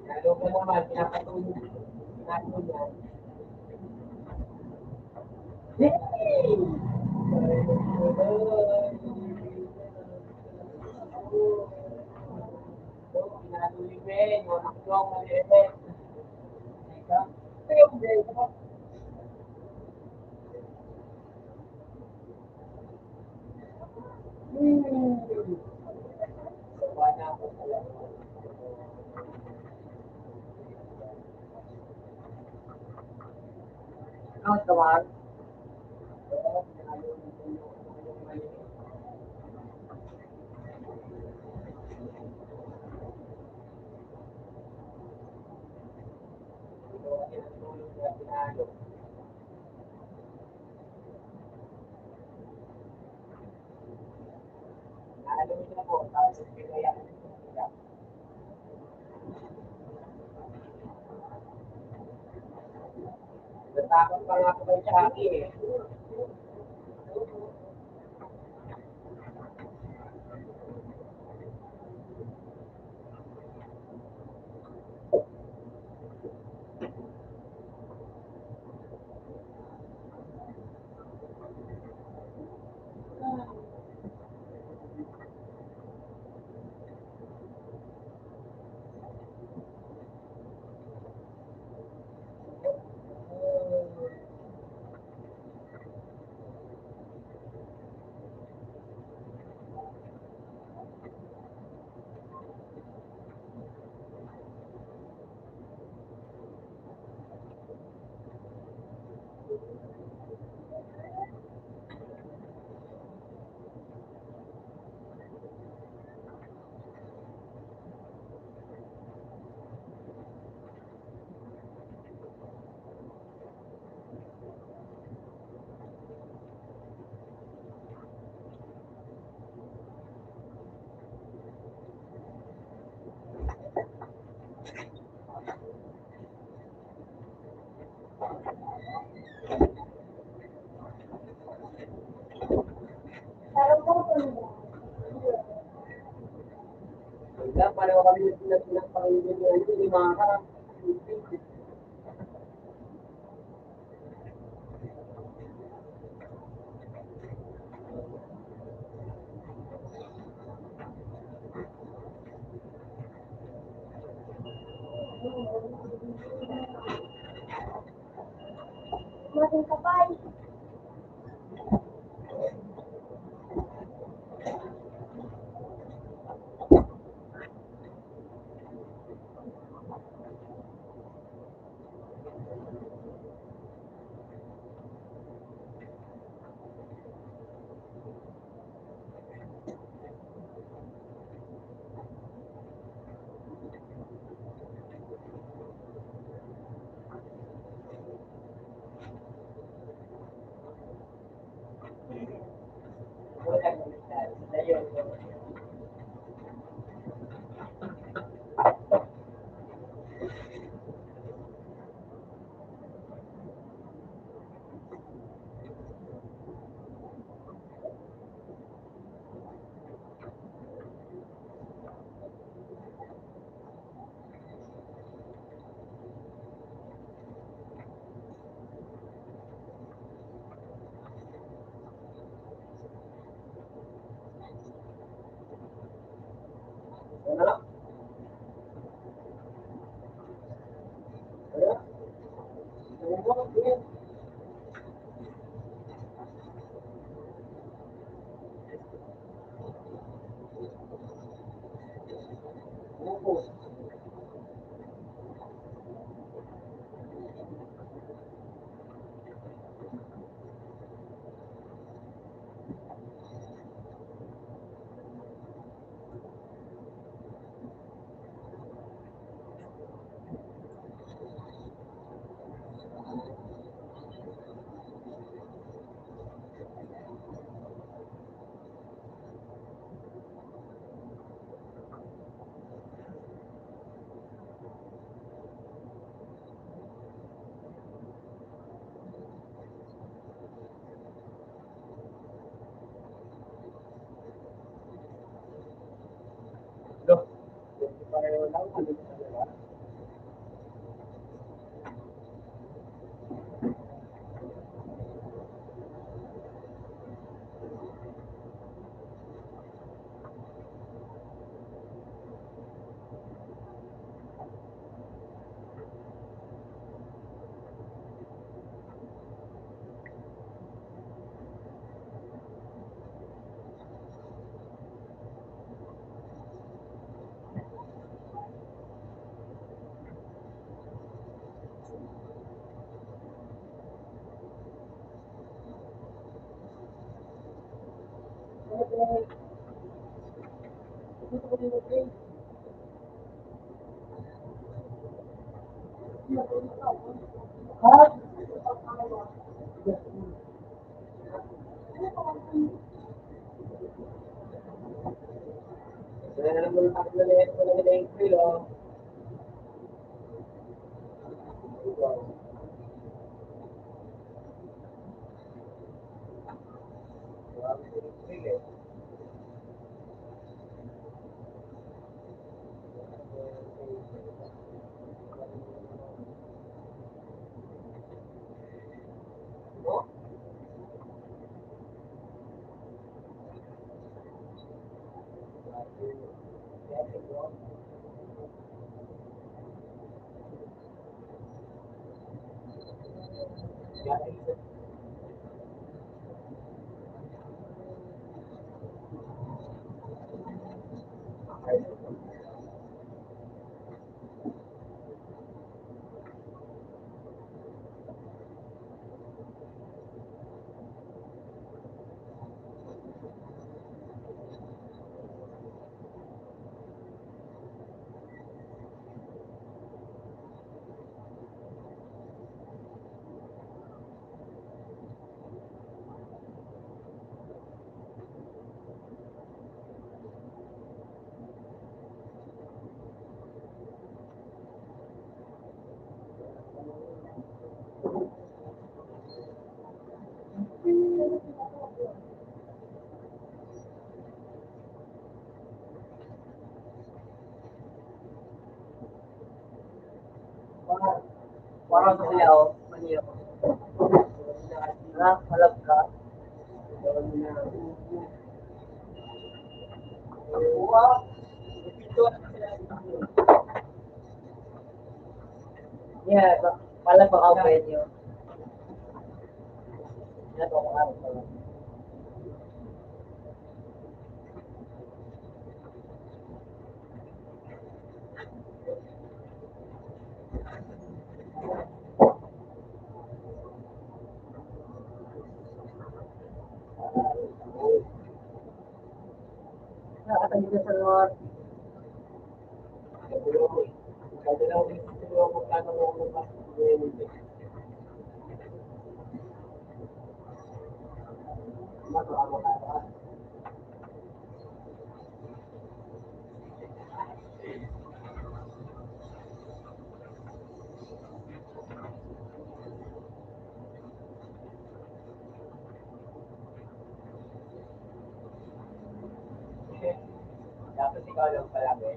Lalo pa naman, pinapatulog, pinalo niya. Hey! Pinalo ni Ben, yung anak mo maliit. Ikaw, Ben, sawa na ako talaga. Ikaw, tawag. Oo, pinalo ni Ben yung maliit. Kaya pinalo. Ano mo na po, tapos pinaya. Natakot pa nga ako kay Chucky eh. Pero po kung Wala, pareho kami ng Panginoon ng limaha. maging kapal, Wala. Wala. Wala. Opo. Look, pareho lang, ano ba talaga? Ha? Wala na naman ako na yung kilo. Parang sa siya, oh. Maniyo. Ha? Halap ka? Wow! Yeah, pala pa ako pwede yun. Yan ako araw pa lang. Nakatagin na sa Lord. Dapat ikaw lang palagi.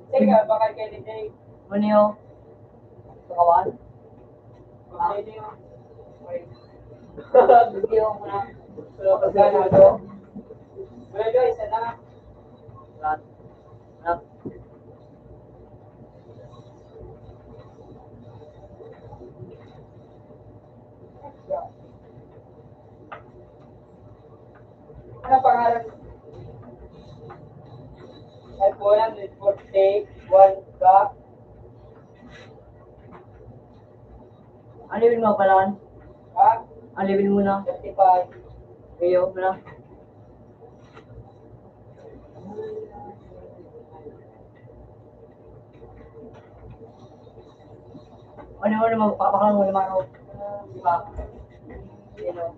Sige, bakal kayo din kayo. Ano yun? Kawan? Pwede yun. Pwede yun muna. Pagkana ito. Pwede yun, isa na. Lahat. Lahat. Ano pangalan? Ay po yan, report take, one back. Alipin mo pala. Ha? Alipin mo na. 35. Iyo mo na. Ano mo na magpapakalang mo naman ako. Diba? Meron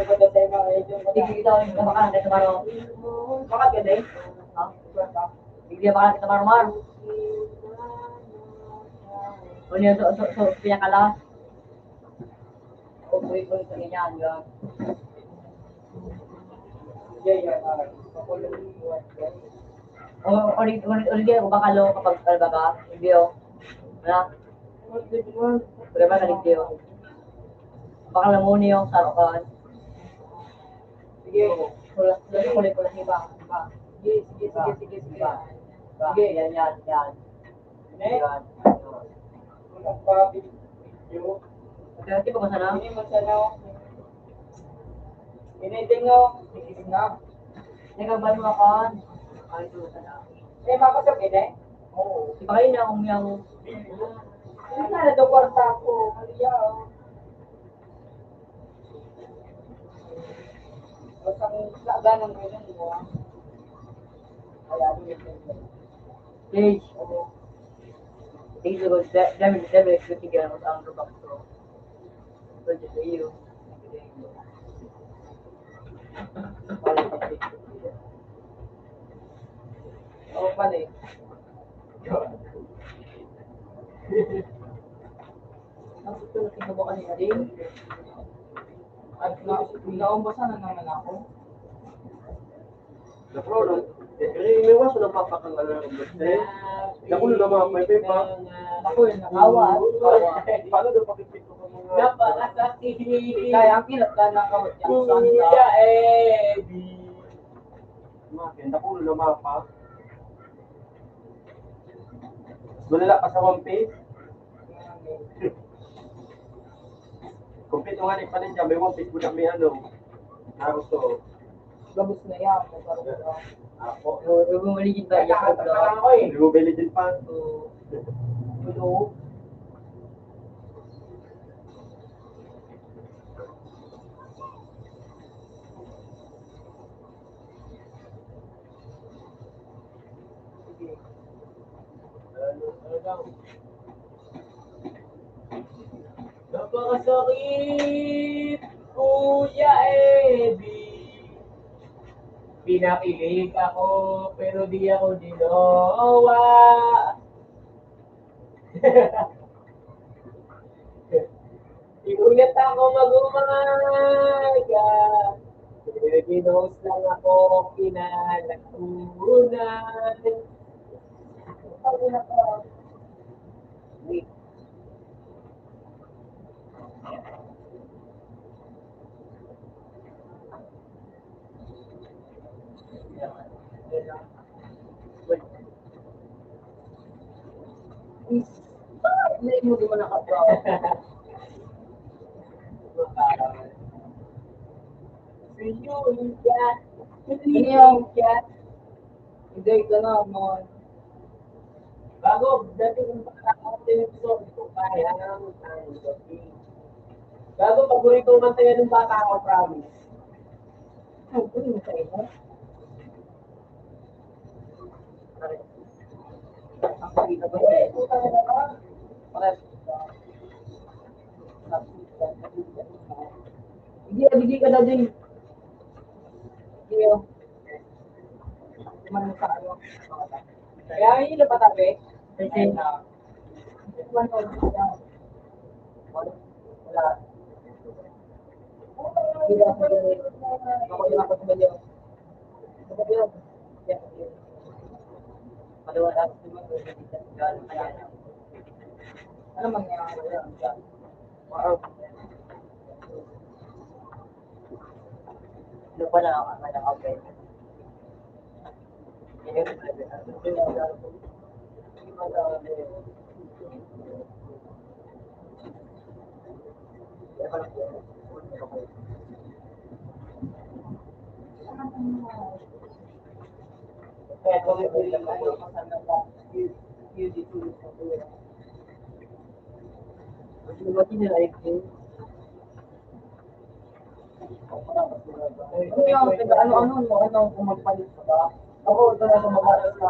ba doon tayo mga yung bakit ka din? Bigyan ba kita marumar? O niya, pinakalas. O, kulit-kulit sa ganyan, yun. Origin ako bakalo kapag talaga hindi o. Wala. Wala ba naligdi o? Baka lamuni yung sarokan. Sige. Kulit-kulit iba. Sige. Sige, yan. Yan. Unang pa-video. Kaya pa ko sana. Ini masana. Ini tingo. Ikisig na. Nagabal mo ako. Ay, ito sana. Makasok ini? Oo. Di ba kayo na kung yung... Ano na do kwarta ko? Maliya. Ang ganang ganyan mo. Kaya Stage. Stage ko, dami executive yan ang rubak ko. Pwede sa iyo. Oo pa rin. Tapos ito na sinubo kanina din. At naumbasan na naman ako. The problem, may waso ng papakang ano ng gusto. Nakulo na mga may pa. Ako yung nakawat. Paano daw pakipit ko mga... Kaya ang kilat ka ng kawat yan. Kuya Eddie. Makin, nakulo na mga pa. Wala pa sa one piece. Kumpit yung hanik pa rin dyan, may one piece mo na may ano. Naruto. Gabos na yan. Ako. Bumaligid ba yung Nakakata pa lang ako eh. Hindi mo bili din pa. Tulo. Napakasakit, Kuya Eddie. Pinakilig ako, pero di ako ginawa. Inulit ako mag-umaga. Pero ginos lang ako kinalakunan. Hindi mo di mo nakapro. Hindi yung cat. Hindi ka na mo. Bago, dati kung ako television, ito kaya ng Bago, paborito man tayo ng bata ako, promise. Ay, hindi mo sa ino. Ang pagkita ba yun? Puta na naman. Hindi ka na din. Hindi yun. Man sa ano. Kaya yun na patabi. Kasi, Man sa ano. Wala. Hindi ako yun. Ako yung ako sa banyo. Ako yun. paliwanag. Ano mangyayari dyan? Wow. Ano pa na ako na okay. Hindi ko Kaya kung hindi lang ano, kasama ka, yun dito sa pera. lumati nila yung Ano yung ano kung magpalit ka ba? Ako, ito na sa mabalas ka.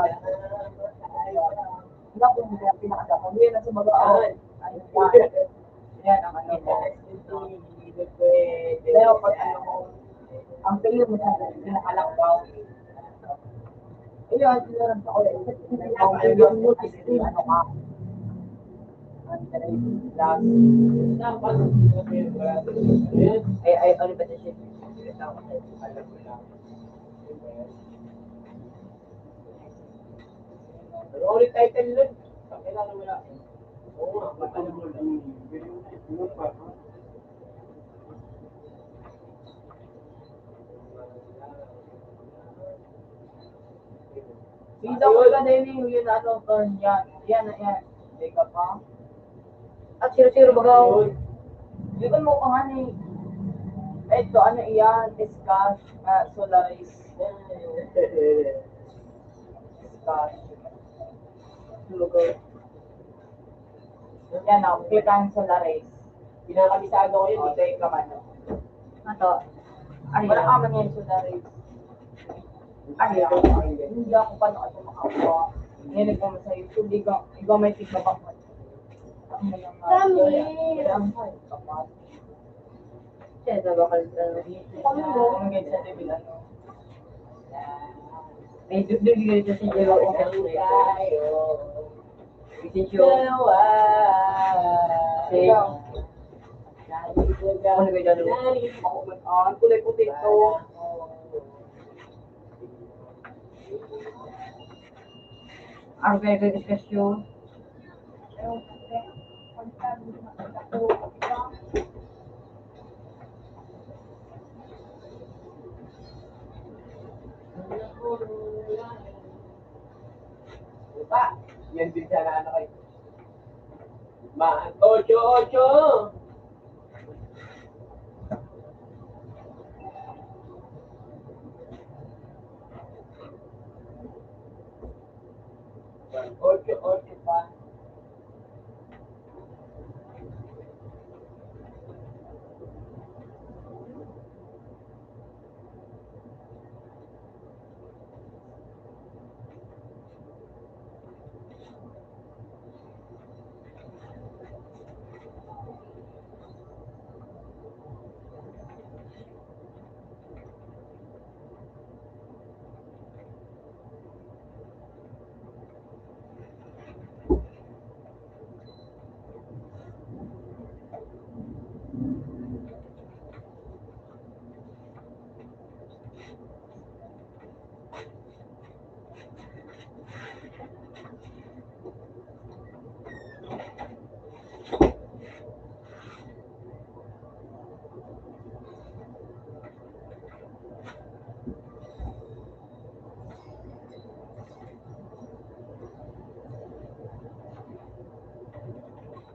Wala po yung pinakadako. Hindi na sa mga Yan ang ano ko. Pero pag ano ko, ang pili mo sa pinakalakbaw. Ayun, sinaran sa ulit. Ang pili mo, ano ka. Ay, ano ba siya? Pero ulit title nun. Kailangan mo lang. Oo nga, Matalo mo lang. Ano pa? Isa ko ka din yung ano turn yan. Yan. Teka pa. At zero baga. Yun mo pang ano eh. Ito, ano iyan? Discuss. Solaris. Discuss. Lugar. Yan o. Click ang Solaris. pinakabisado ko yun, Ito yung kamano. Ito. Wala ka man yan Solaris. Ano yun? Hindi ako paano ito makakuha. Ngayon ko sa YouTube, ikaw may tigmabak mo. Siya, bakal sa may dugdugin ito si Jero. Ito siya. Ano ba dyan? Ang kulay puti ito. Ano kaya discuss yun? Diba? Yan din siya na ano kayo. Ocho. Ocho pa.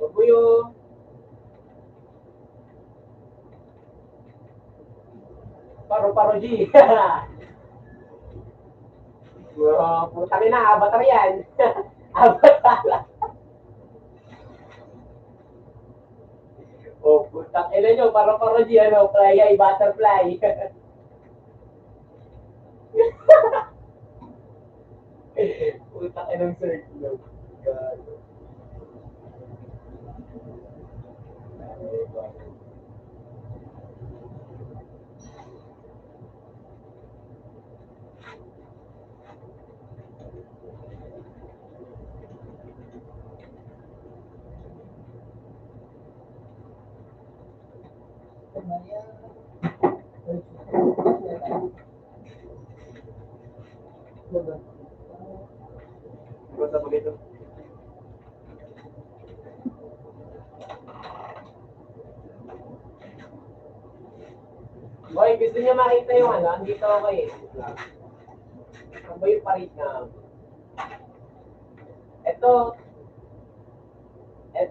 Babuyo. Paro G. Putang ina, avatar yan. Avatar. Putang ina nyo, paro G, fly, butterfly. Putang ina ng circle. Gago. Basta pag ito. Boy, gusto niya makita yung ano, andito ako eh. Ano ba yung parit na? Ito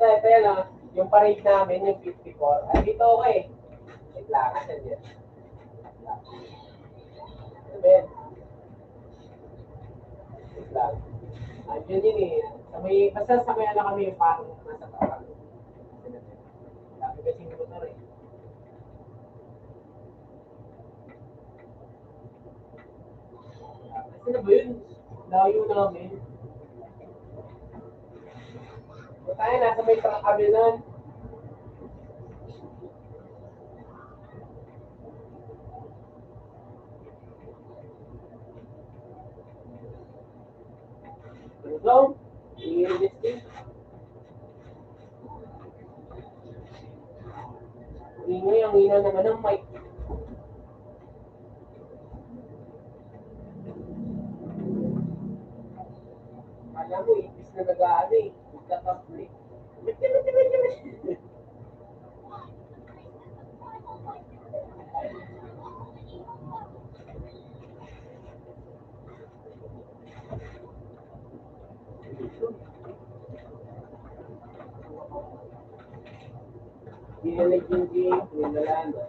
yan ah. Yung parit namin, yung 54. Andito ako eh. Wait lang, asan yan? Ano ba yan? Wait lang. Andyan yun eh. Basta sa may ano kami yung parang nasa parang. Dami kasing motor eh. Kasi na ba yun? Layo namin. Tayo, nasa may truck kami nun. Hello? I-investing? Ingay, ang ina naman ng mic. Alam mo, ipis na nag-aano eh. Nagkakapli. Hinalig yung game, wala na.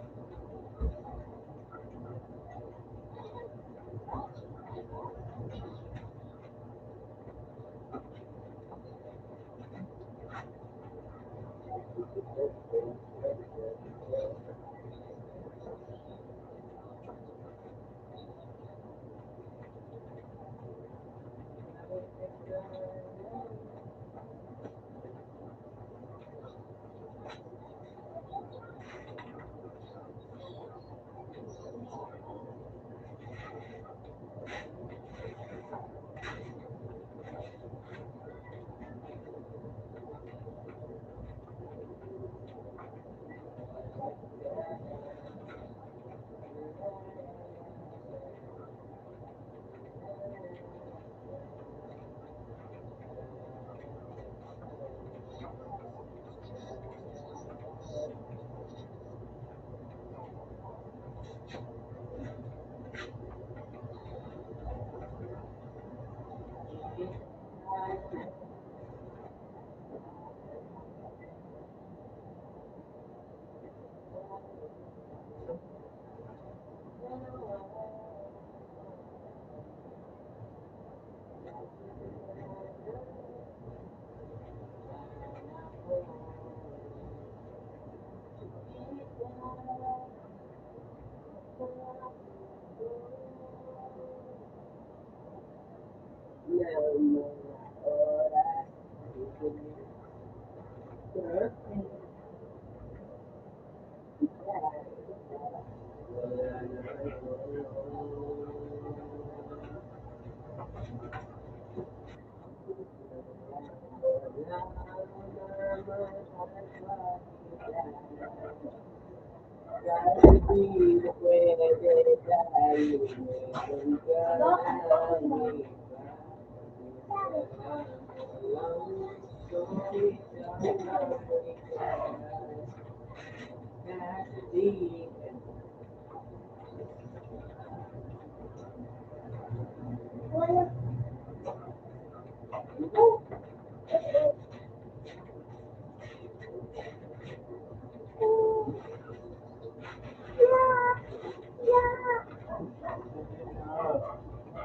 Wala.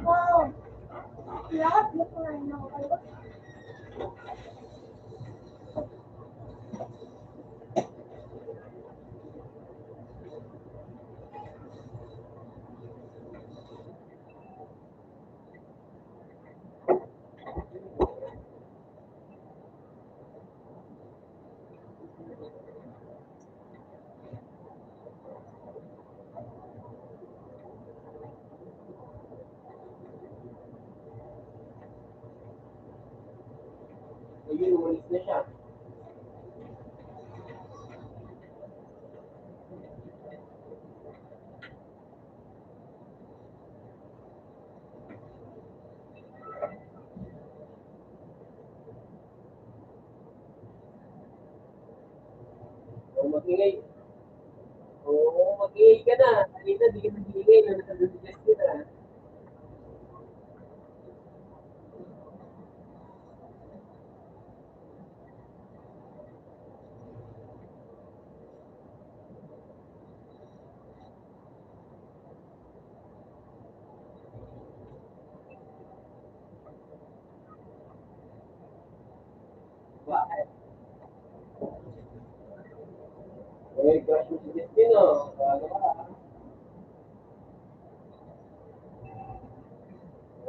Wow. Lahat na po na nakakaliwa. Ayun, umalis na siya. O, mag-ingay. Oo, mag-ingay ka na. Kanina, di ka nag-ingay na nasa-suggest ka na. Bakit? Eh, crush mo si Destino. Bago ka.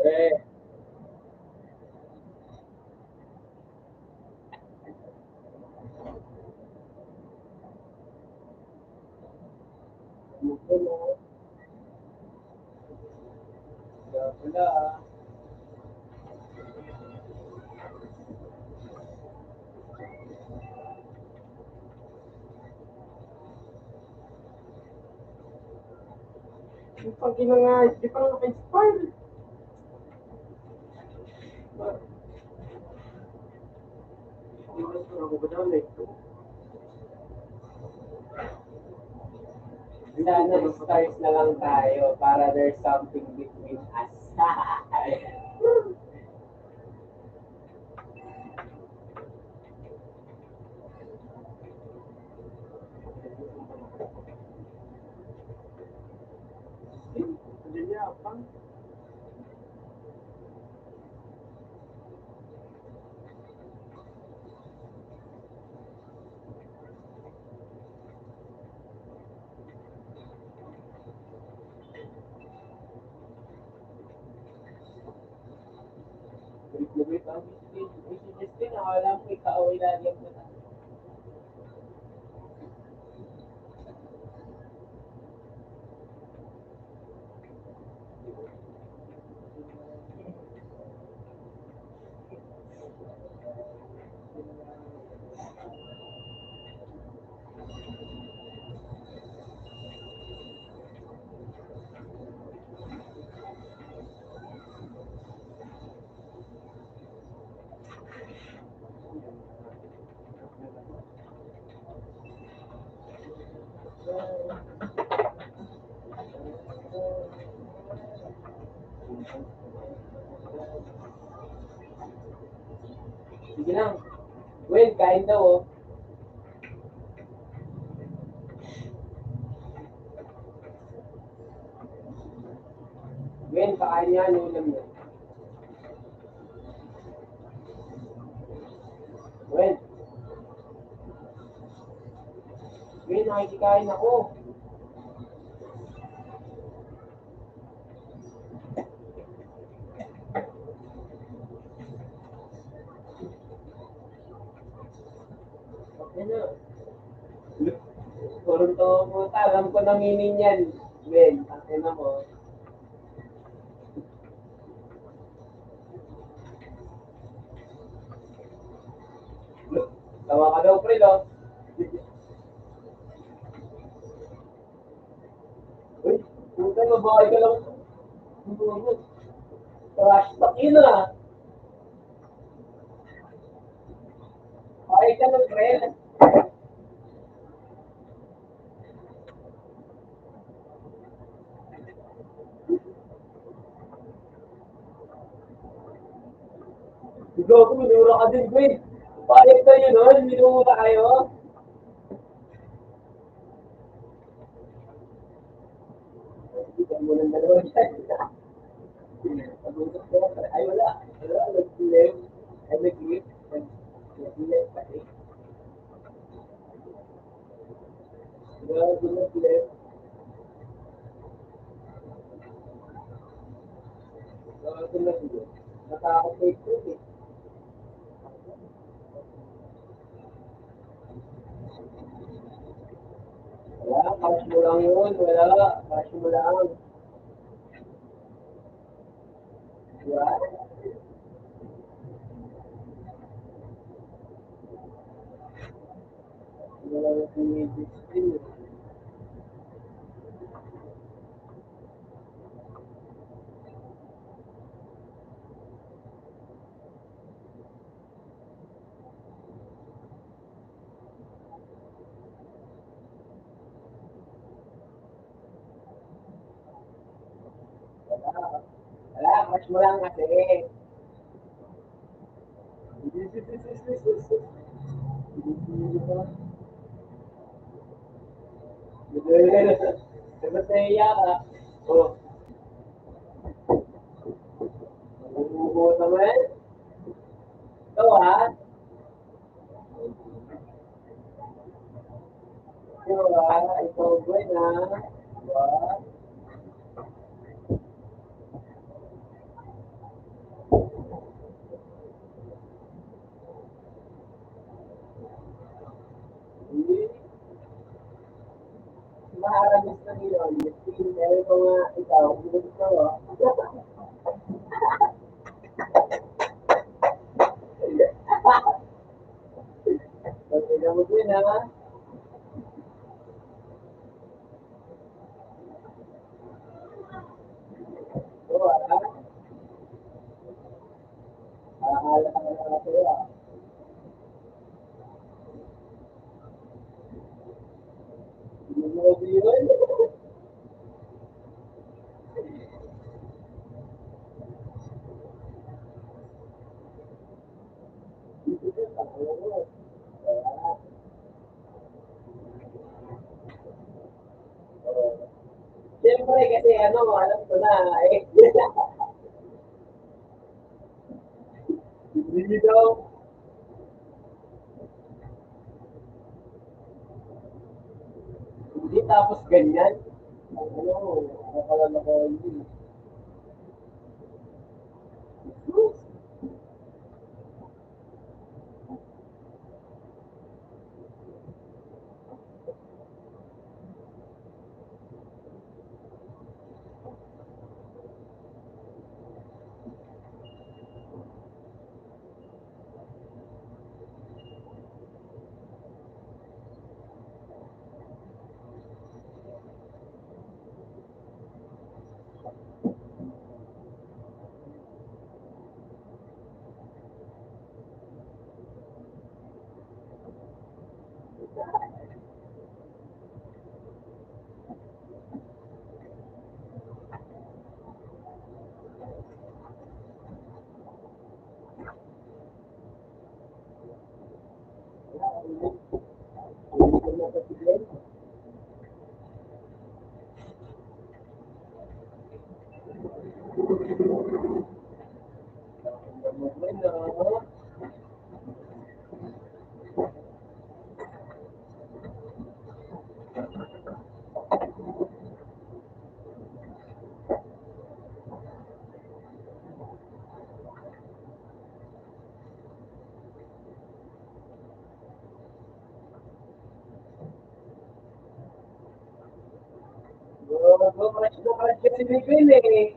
Eh, Wala. Yung pag nga, di pa naka-inspire. Hindi ko sure ako ba dami. Sana stars na lang tayo para there's something between us. Hindi niya pa. Wait, ang isip na wala mo ikaaway lagi ang mata. Sige lang. Well, kain daw oh. Gwen, pakain niya ang ulam niya. Gwen. Gwen, nakikikain ako. Okay na. Purong to po. Alam ko na meaning yan. Gwen, akin ako. Tawa ka daw, pre, no? Uy, puta, mabahay ka lang. Trash talk yun ah. Bahay ka lang, pre. Ikaw ako, minura ka din, Gwen. Payag kayo nun, minura kayo. Hindi mo lang dalawa dyan. Ay, wala. Wala, nag-live. Ay, nag-live. Nag-live pati. Wala, nag-live. Wala, nag-live. Natakot ko ito eh. Wala, crush mo lang yun. Wala, crush mo lang. Diba? Wala na si Wala, crush mo lang kasi. Dapat naiya ka. Oh. Mabubuot naman. Ikaw ha? Ikaw ha? Ikaw Gwen ha? Diba? Maharabis na yun. Meron pa nga ikaw. Ikaw ha? Siyempre, kasi alam ko na, eh. Hindi daw. Hindi tapos ganyan. Nakalala ko yun. Crush na crush ka si Miguel eh.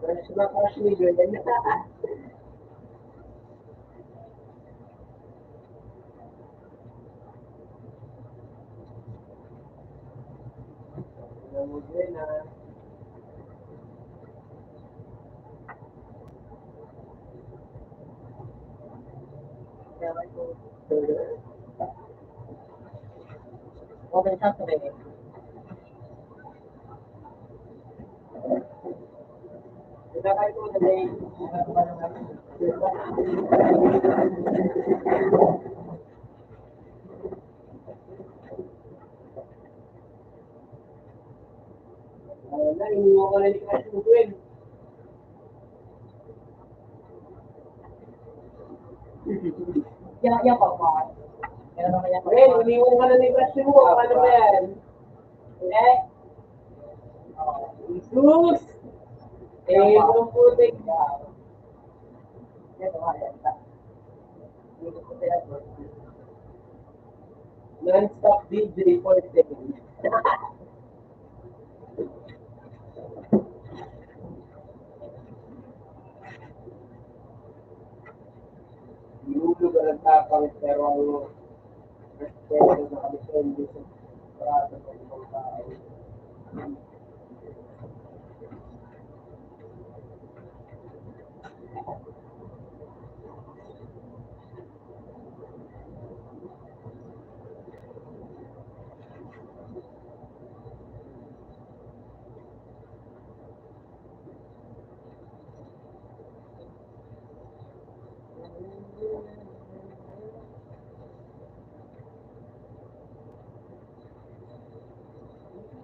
Crush na crush ni Miguel. Alam mo din ah. Okay, Saturday. Pinakain ko na day. Wala, iniwan ko na ni crush mo Gwen. Yan pa ba? Meron naman yan. Gwen, iniwan ka na ni crush mo. Paano ba yan? Eh? Jesus! Eh, kung putik ka. Ito nga yan. Hindi ko sila to. Non-stop DJ for 10. Lulog ka ng tapang pero respeto na kami sa hindi sa parado ng ibang tao.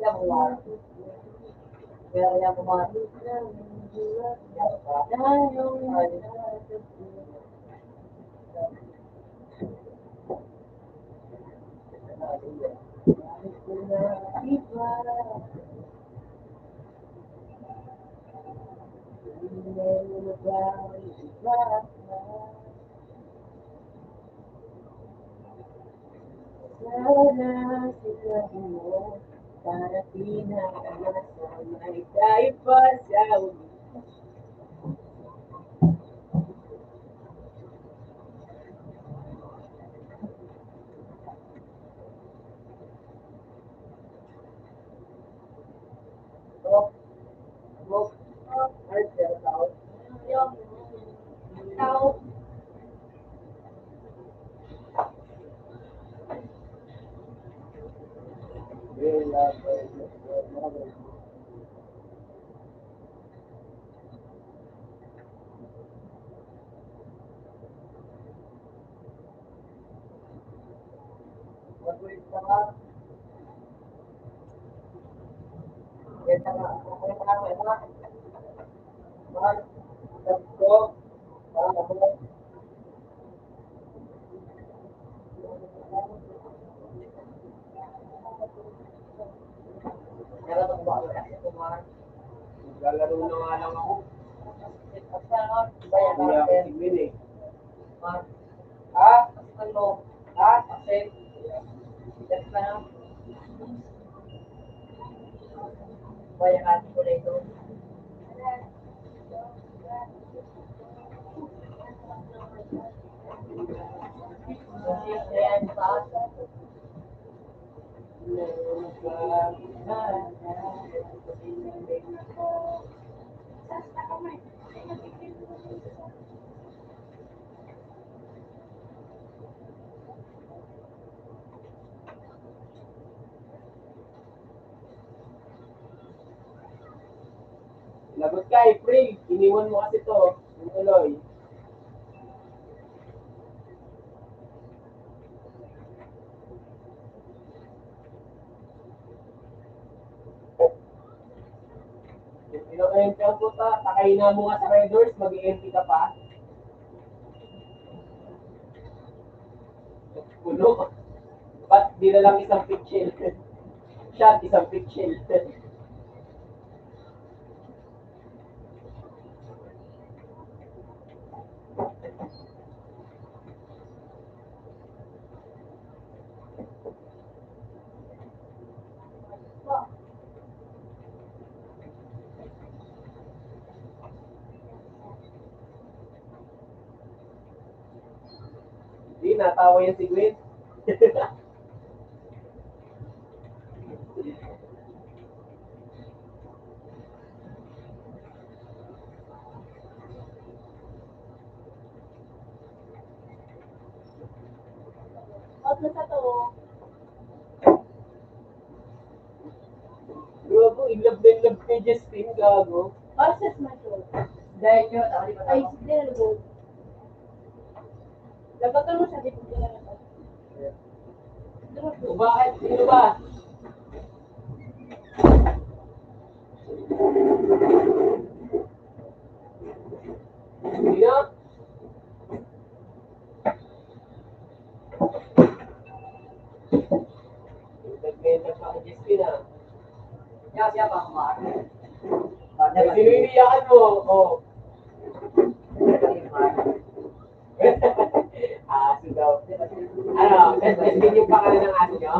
Yan mo lang. Meron yan kumain. Sana sinabi mo para pinakamasama ay tayo pa sa uli. Ay, pero tao. Tao. Lalaro na nga lang ako. Hindi ako tigmin eh. Lagot ka, April. Iniwan mo kasi to. Yung tuloy. Ino-empty ang puta. Takayin na mo nga sa Red Doors, mag-empty ka pa. Puno. Ba't di na lang isang pitchel? Shot, isang pitchel. Di, natawa yan si Gwen. Out na sa to. Gago, in love kay Justin, gago. Versus my show. Dahil yun, Ay, there go. Labatan mo siya dito. O bakit? Sino ba? Sino? Nagbenta pa kay Justin ah. siapa Mar? Sino iniyakan mo? Oh. Aso daw. Ano, Justin yung pangalan ng aso nyo?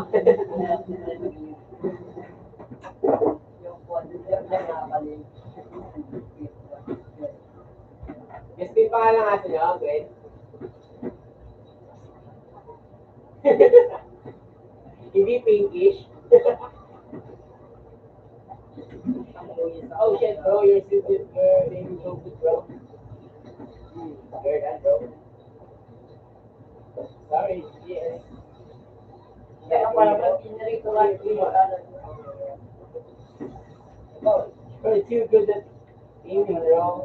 Justin pangalan ng aso nyo, Gwen? Hindi pinkish. Oh shit, bro, you're name is so good, bro. You're that, bro. Sorry, yes. Kaya parang pinarito lang Oh, you're too good at aiming, bro.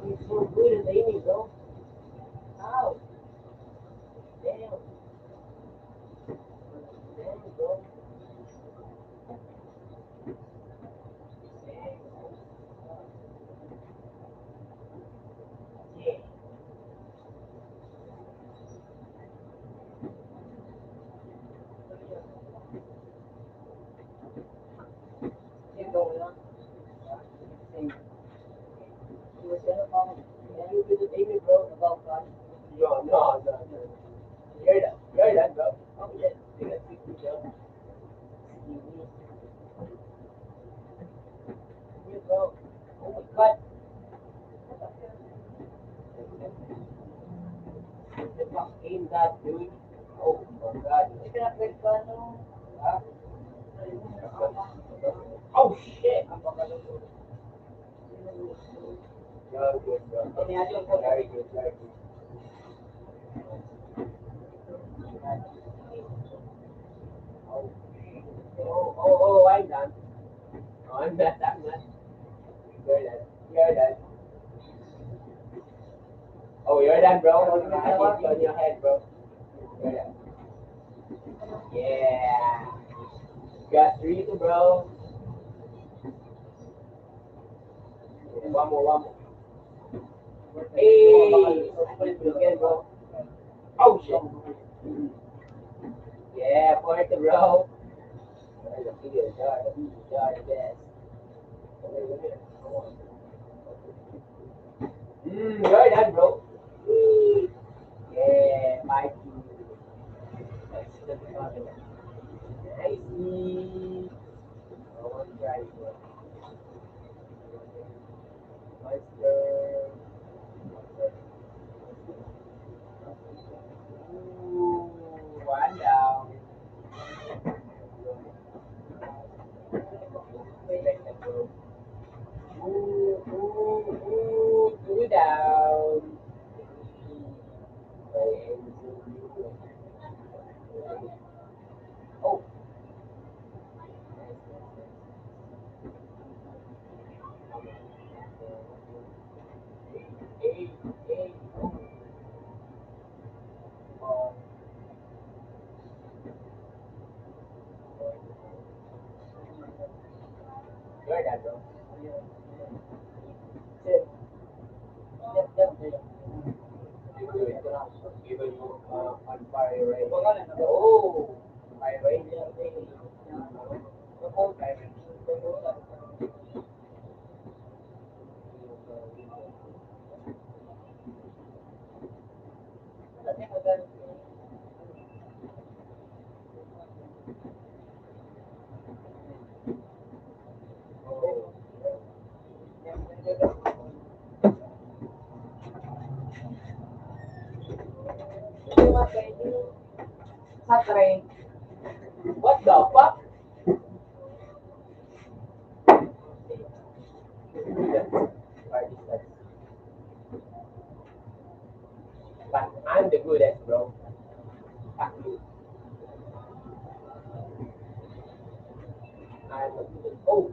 You're so good at aiming, bro. Ow. Damn. Damn, bro. Yeah. You're good at aiming, bro. No. You're that, bro. Oh, yeah. You got 60, bro. You, bro. Oh, my God. The fuck aim that, dude. Oh, my God. Huh? Oh, shit. Very good, bro. Very good, very good. I'm done. Oh, I'm done. You're done. Oh, you're done. Jordan, bro. On your head, bro. Jordan. Yeah. Got 3 2, bro. One more. Hey. Again, bro. Oh, shit. Yeah, point, bro. Yes. Jordan, bro. Yeah, Mikey. That's nice. One try, bro. Monster. Ooh, one down. Ooh, 2 down. Oh, eight, eight. Oh, you're that, bro. Sit. Yep. Even on fire rate. Oh, fire rate. Sakray. What the fuck? But I'm the goodest, bro. Fuck you. I'm the goodest. Oh,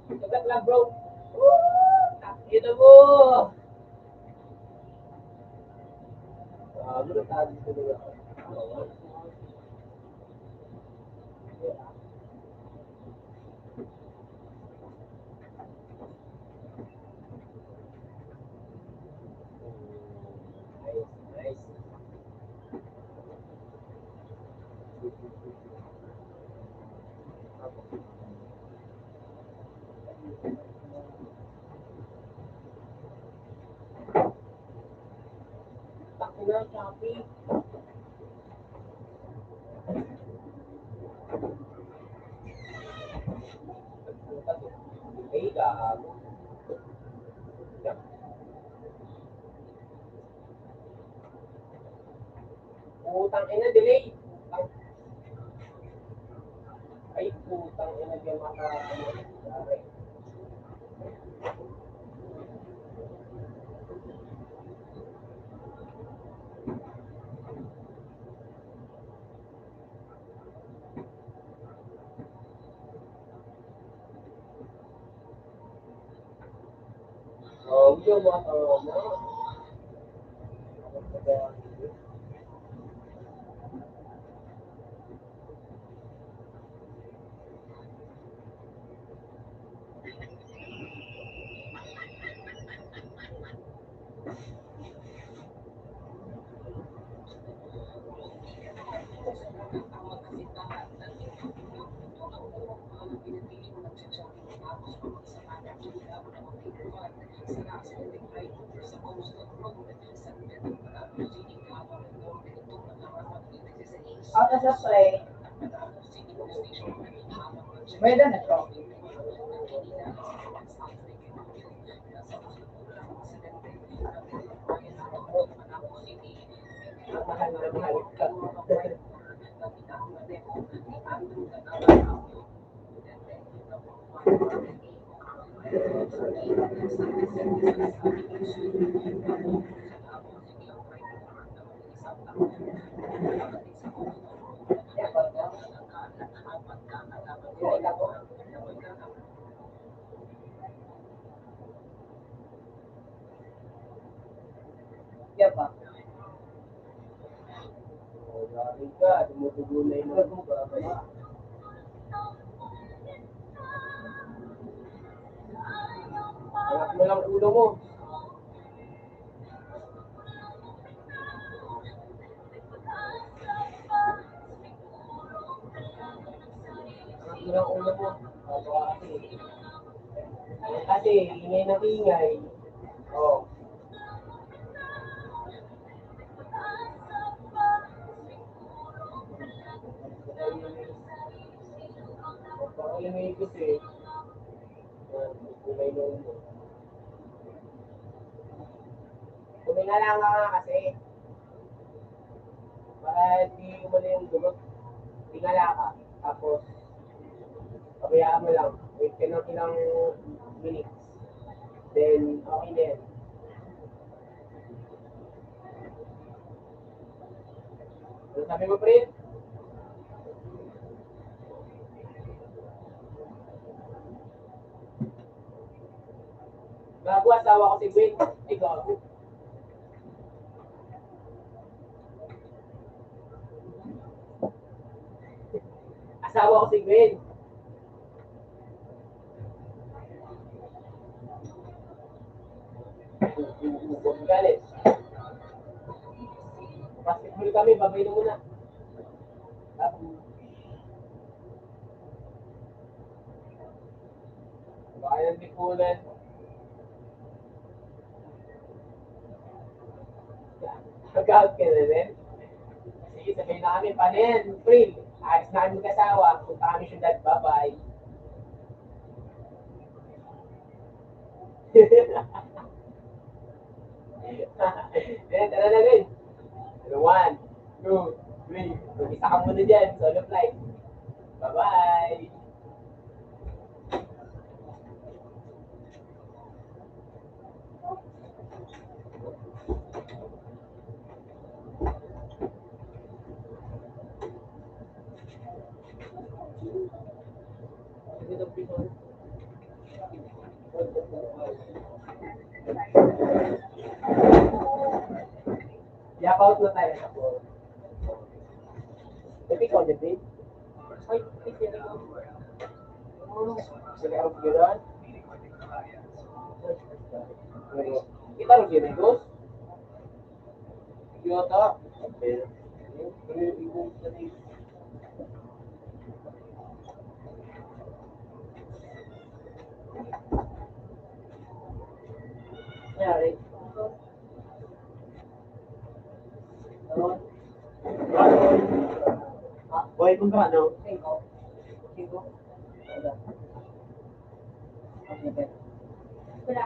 agad lang, bro. Ito mo. Ano tayo dito? Nice. Takbo na, Shopee. Hey, gago. Putang ina, delay. Ay, putang ina, di maka... Oh, yung mga... Out of the play. Pwede na to. Grabe ka, tumutugo na yung mga mo, babaya. Hanap mo lang ulo mo. Hanap mo lang ulo mo. Babawa kasi ingay na ingay. Oh. Pag-ingay kasi, ingay na ulo. Kuminga lang nga kasi. Para di umano yung dugot. Tingala ka. Tapos, pabayaan mo lang. Wait ka ng ilang minutes. Then, okay na yan. Ano sabi mo, Prit? Gago, asawa ko si Gwen. Ay, gago. Asawa ko si Gwen. Huwag galit. Basketball kami, babay na muna. Tapos, baka yung tipunan. Mag-out ka na rin. Sige, sabihin na kami, paano yan? Free. Ayos na kami mag-asawa. Punta kami syudad, bye-bye. Yan, tara na rin. 1, 2, 3. Mag-isa ka muna dyan. Solo flight. Bye-bye. Yap out na tayo sa pool. Tapi ikaw, David? Ay, sila ka. Sila ka gano'n? Kita rin ginagos? Yota? Nangyari? Boy, kung ka, no? 5. 5? Okay. Wala.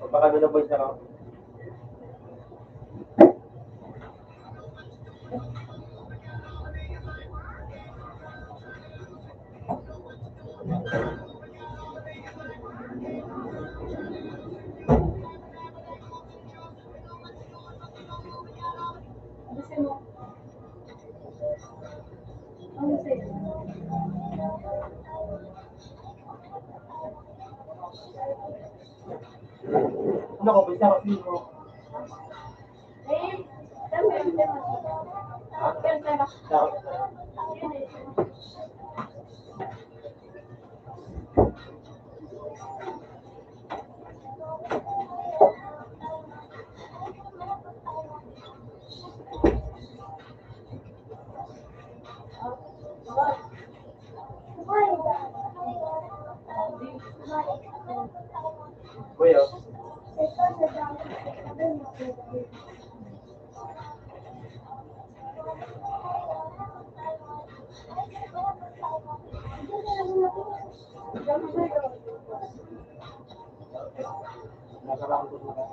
Baka na boys na ako. Gusto mo? Ano sa'yo? Ano ko, boys na ako. Eh, dami ang tema. Pero tema. Yun eh. Kuya, nasarang ko na.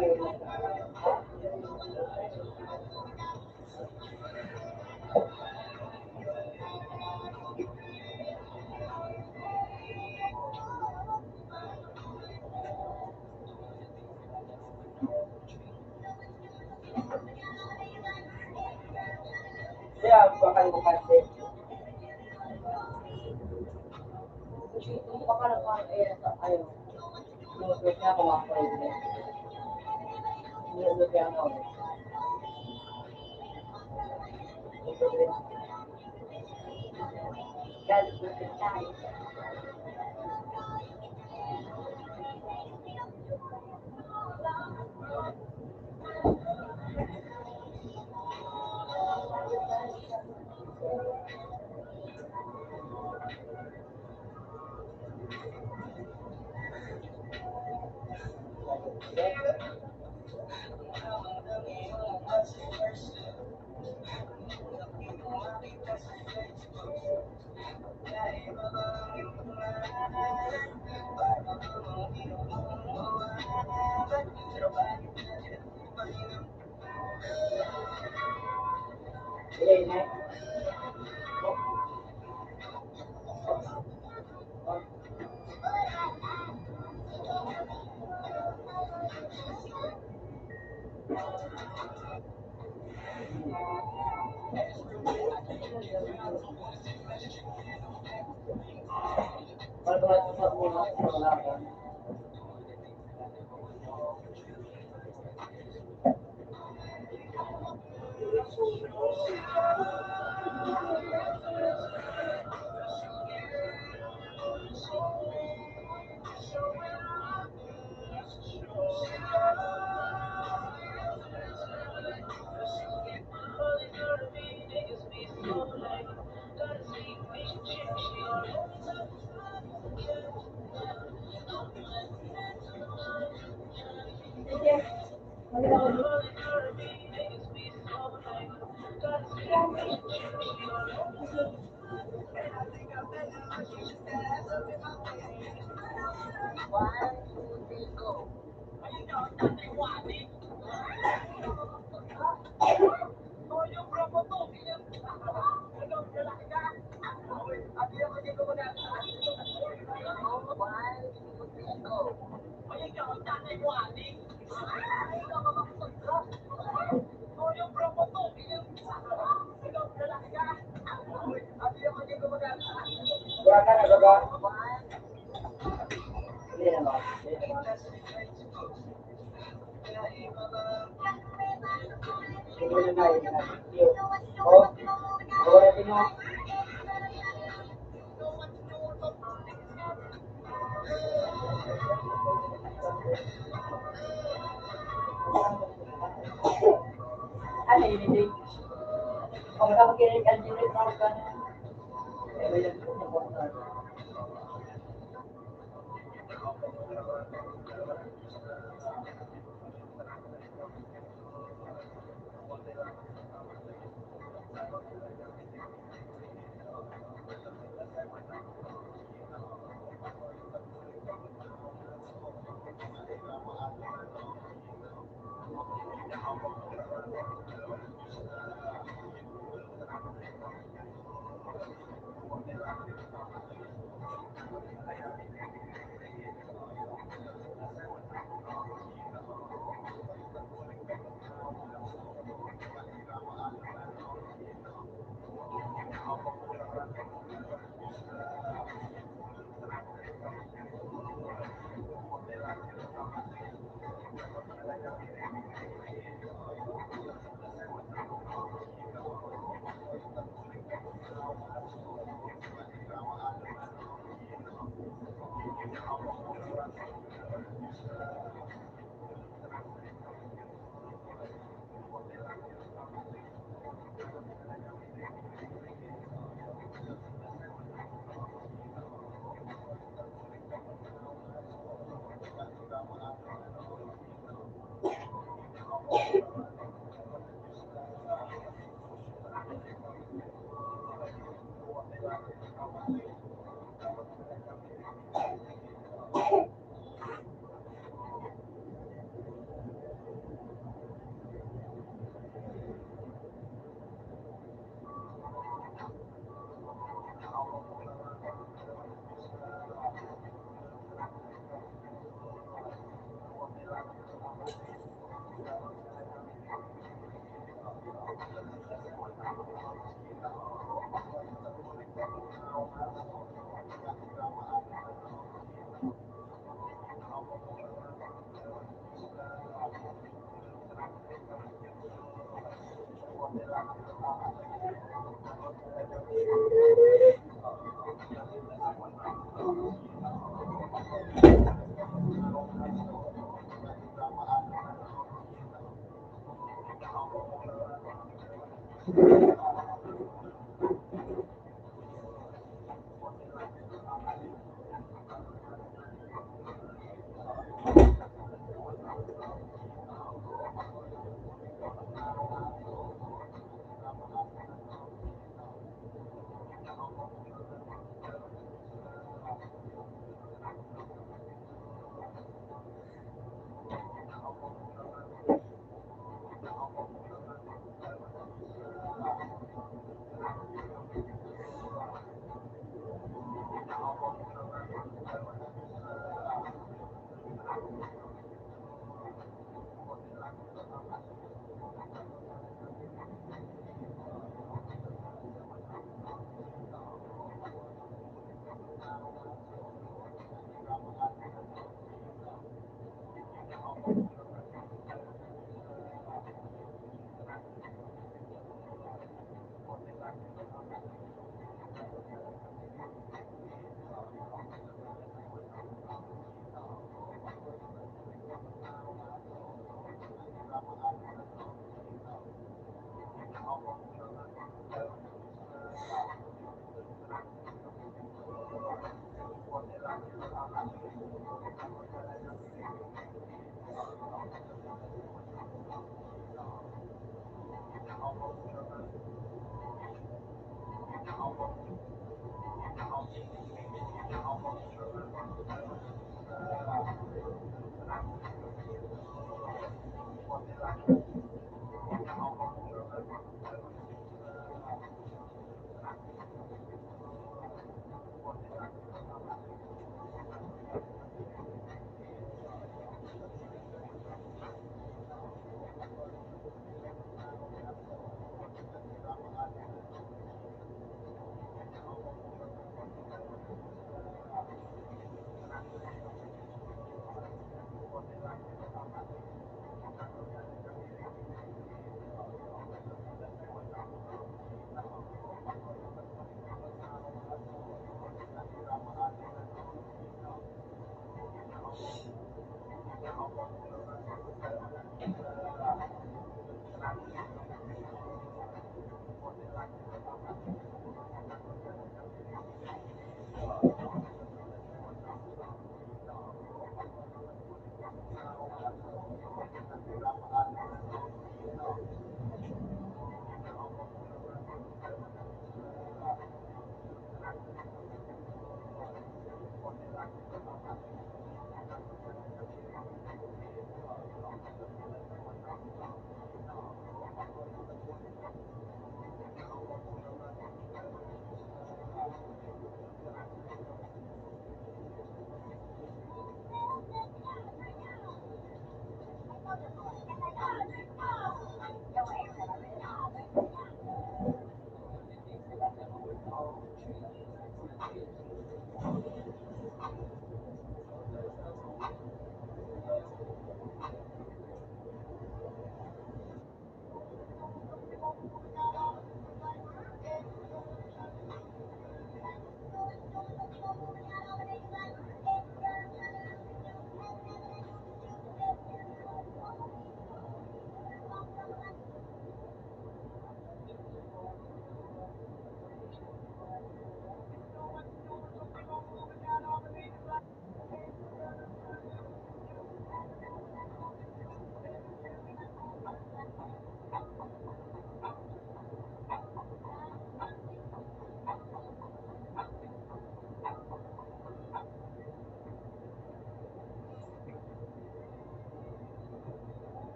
Kaya, bakal mo kasi. Bakal mo sa ayaw. Nung niya kumakaroon niya. Nung niya ako. Galit mo siya tayo. Ilay na. Para sa muna sa laban. Wala ka na ba? Hindi na ba? Hindi na tayo. Oh, wala din mo. Ano yun, hindi? Kung nakakinig ang dinit mo ka na. Eh, may nagpunta ko na.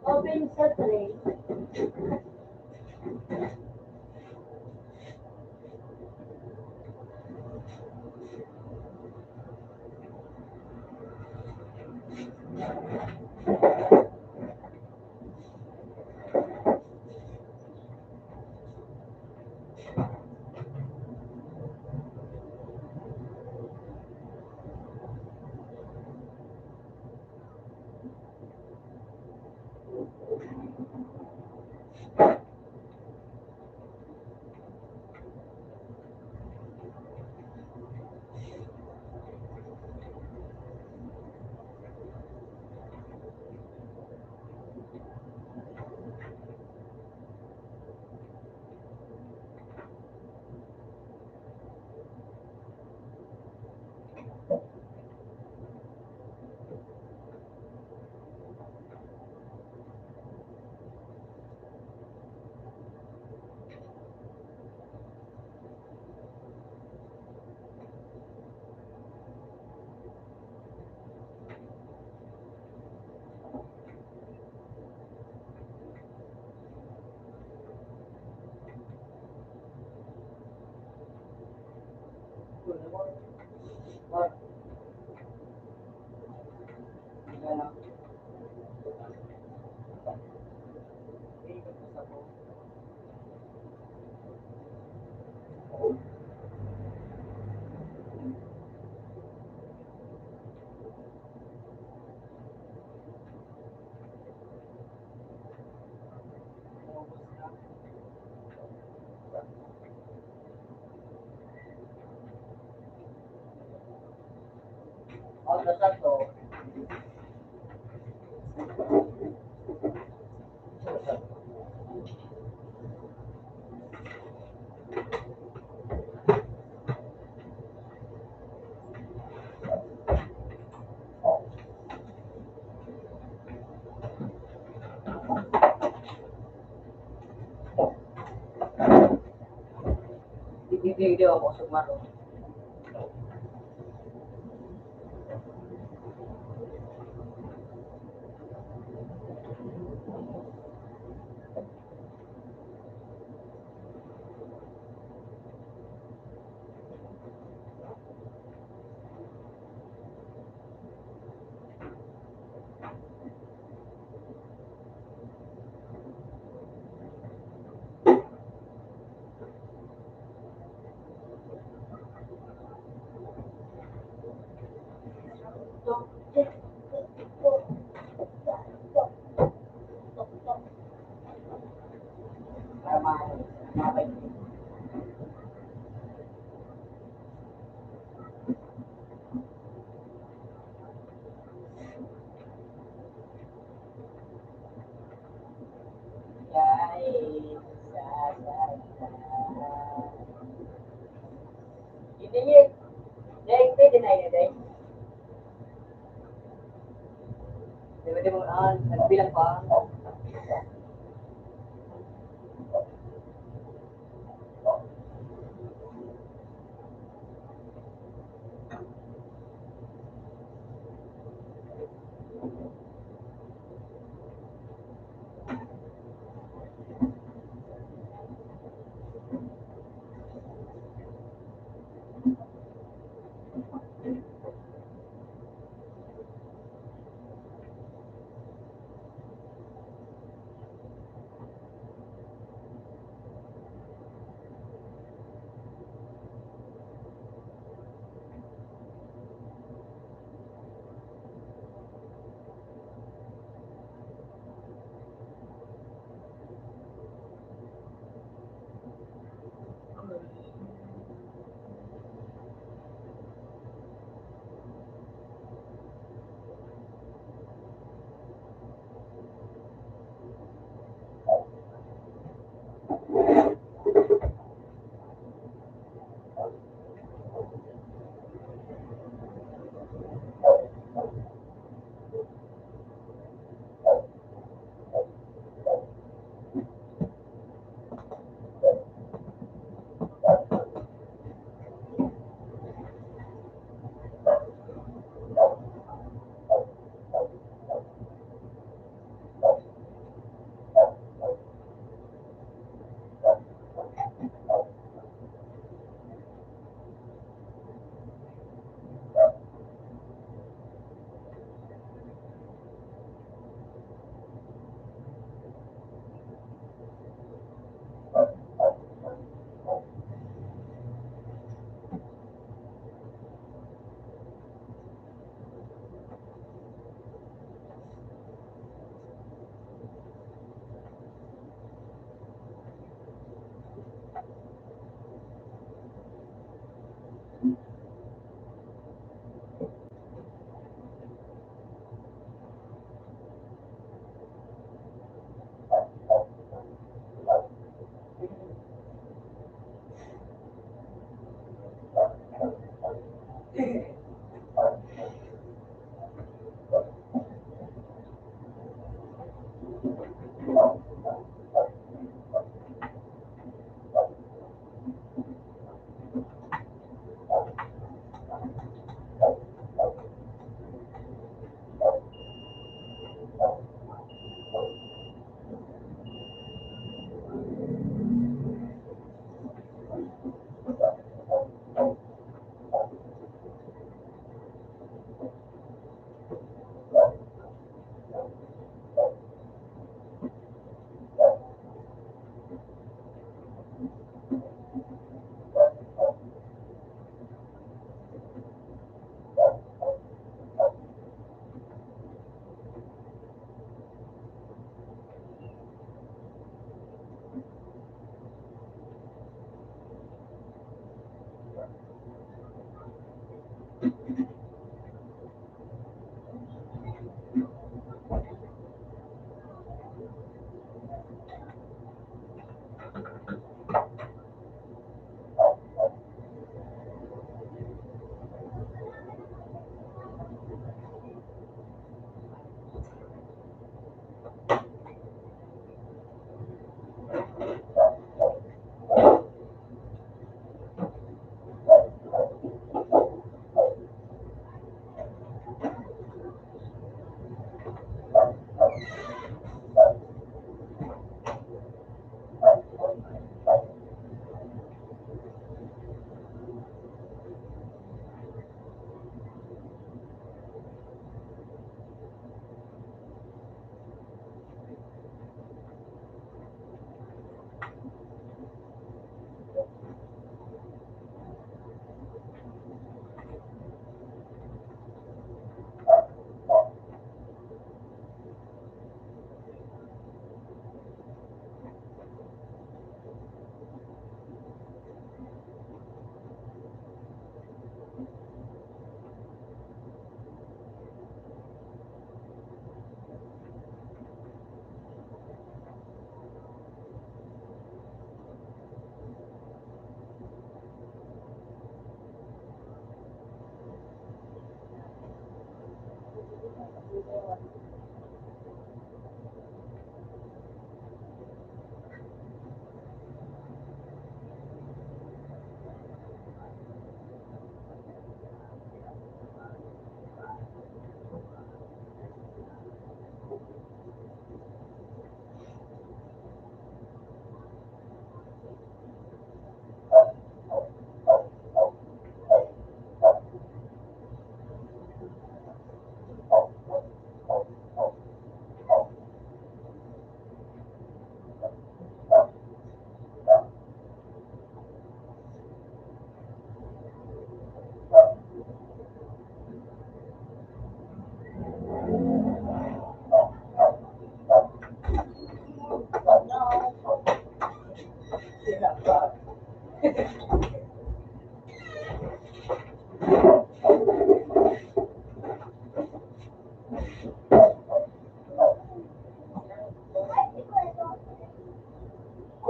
Open sa tray. All the tato. Hindi ako sumaro. Para makapag. Hindi niya. Dahil pwede na yun, dahil. Di mo, nagbilang pa.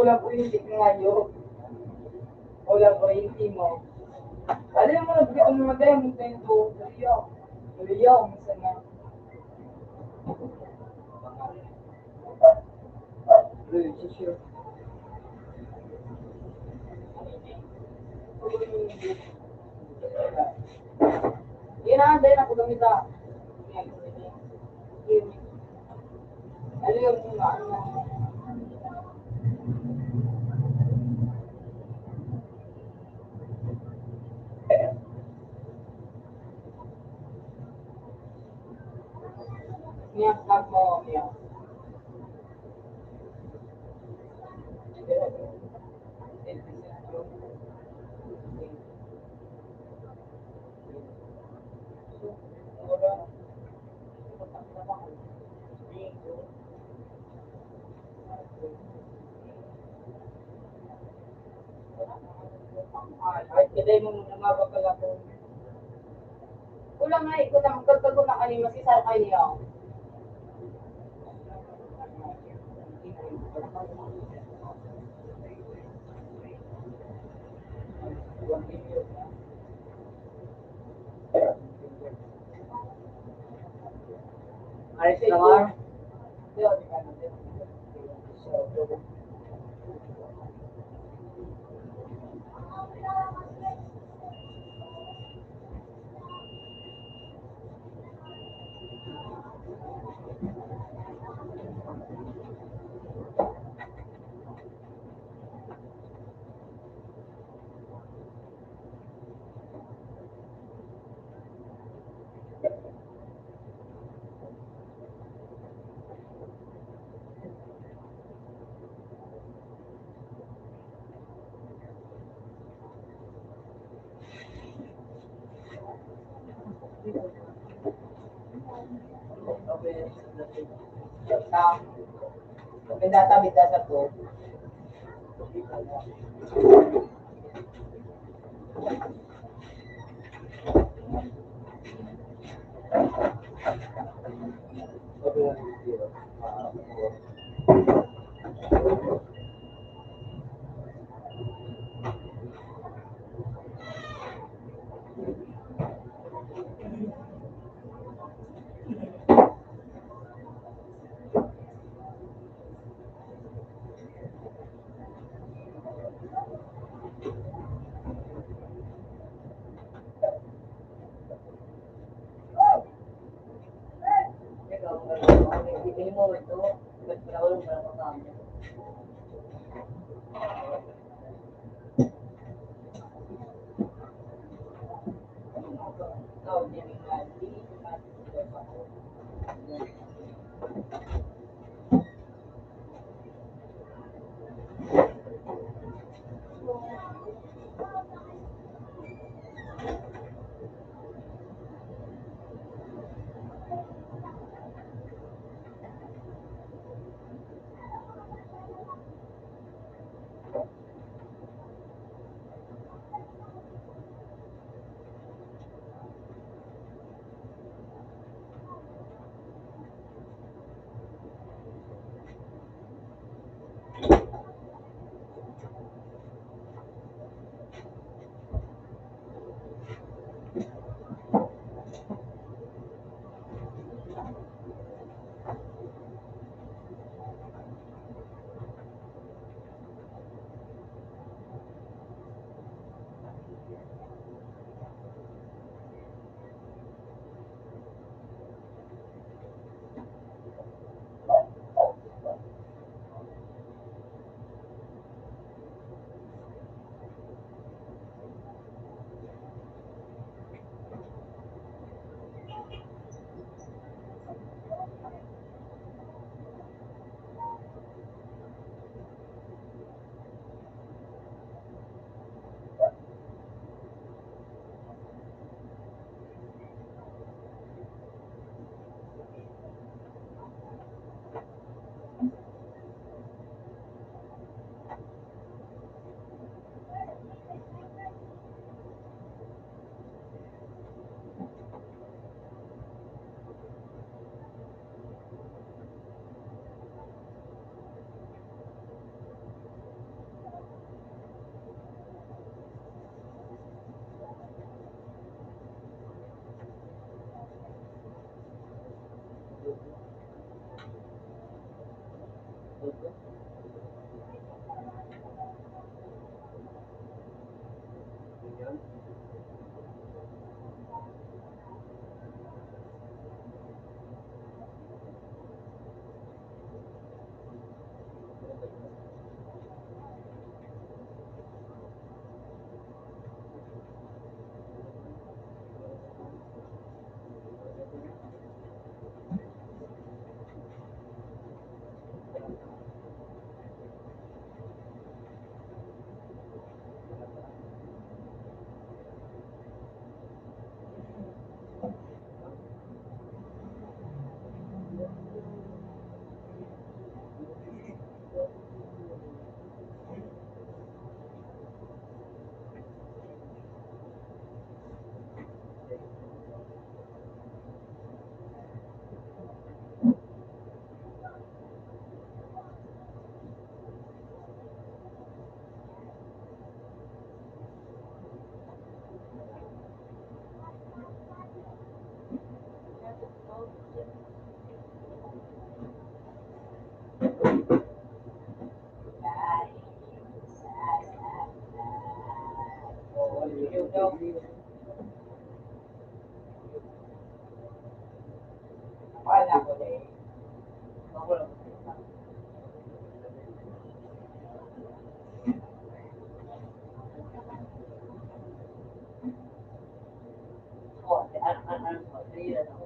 Kulang po yung tik ngayo. Kulang po yung timo. Alam mo, nabigyan mo naman tayo. Minsan ito. Tuliyaw. Minsan nga. Sure. Yun na, dahil ako gamita. Ano yung mga ano? Niya, kag mo, niya. Ay, kada mo namabag ka lang po. Kulang nga, kulang. Kagkago na kanina, masisar kayo niya. Aris Lamar. Data with data to. Ibili mo ito, ba't pinawalong ka ng kasama? Oh, hindi nga. Ganyan. Yung daw. Akala ko na eh. Ako lang. Oh, ano, 3 years ako.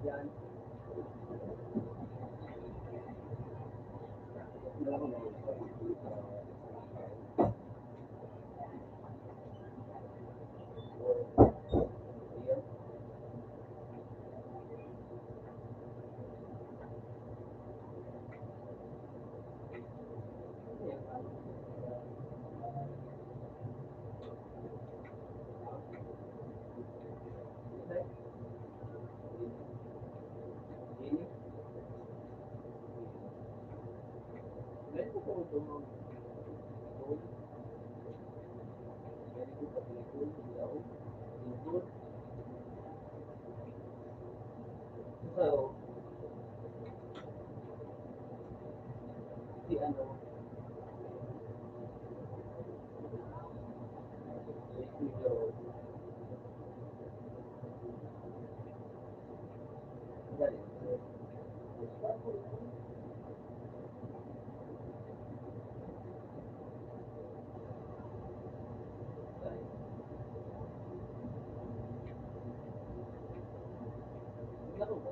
Yan. So, si ano, medyo, dali. Laro ba?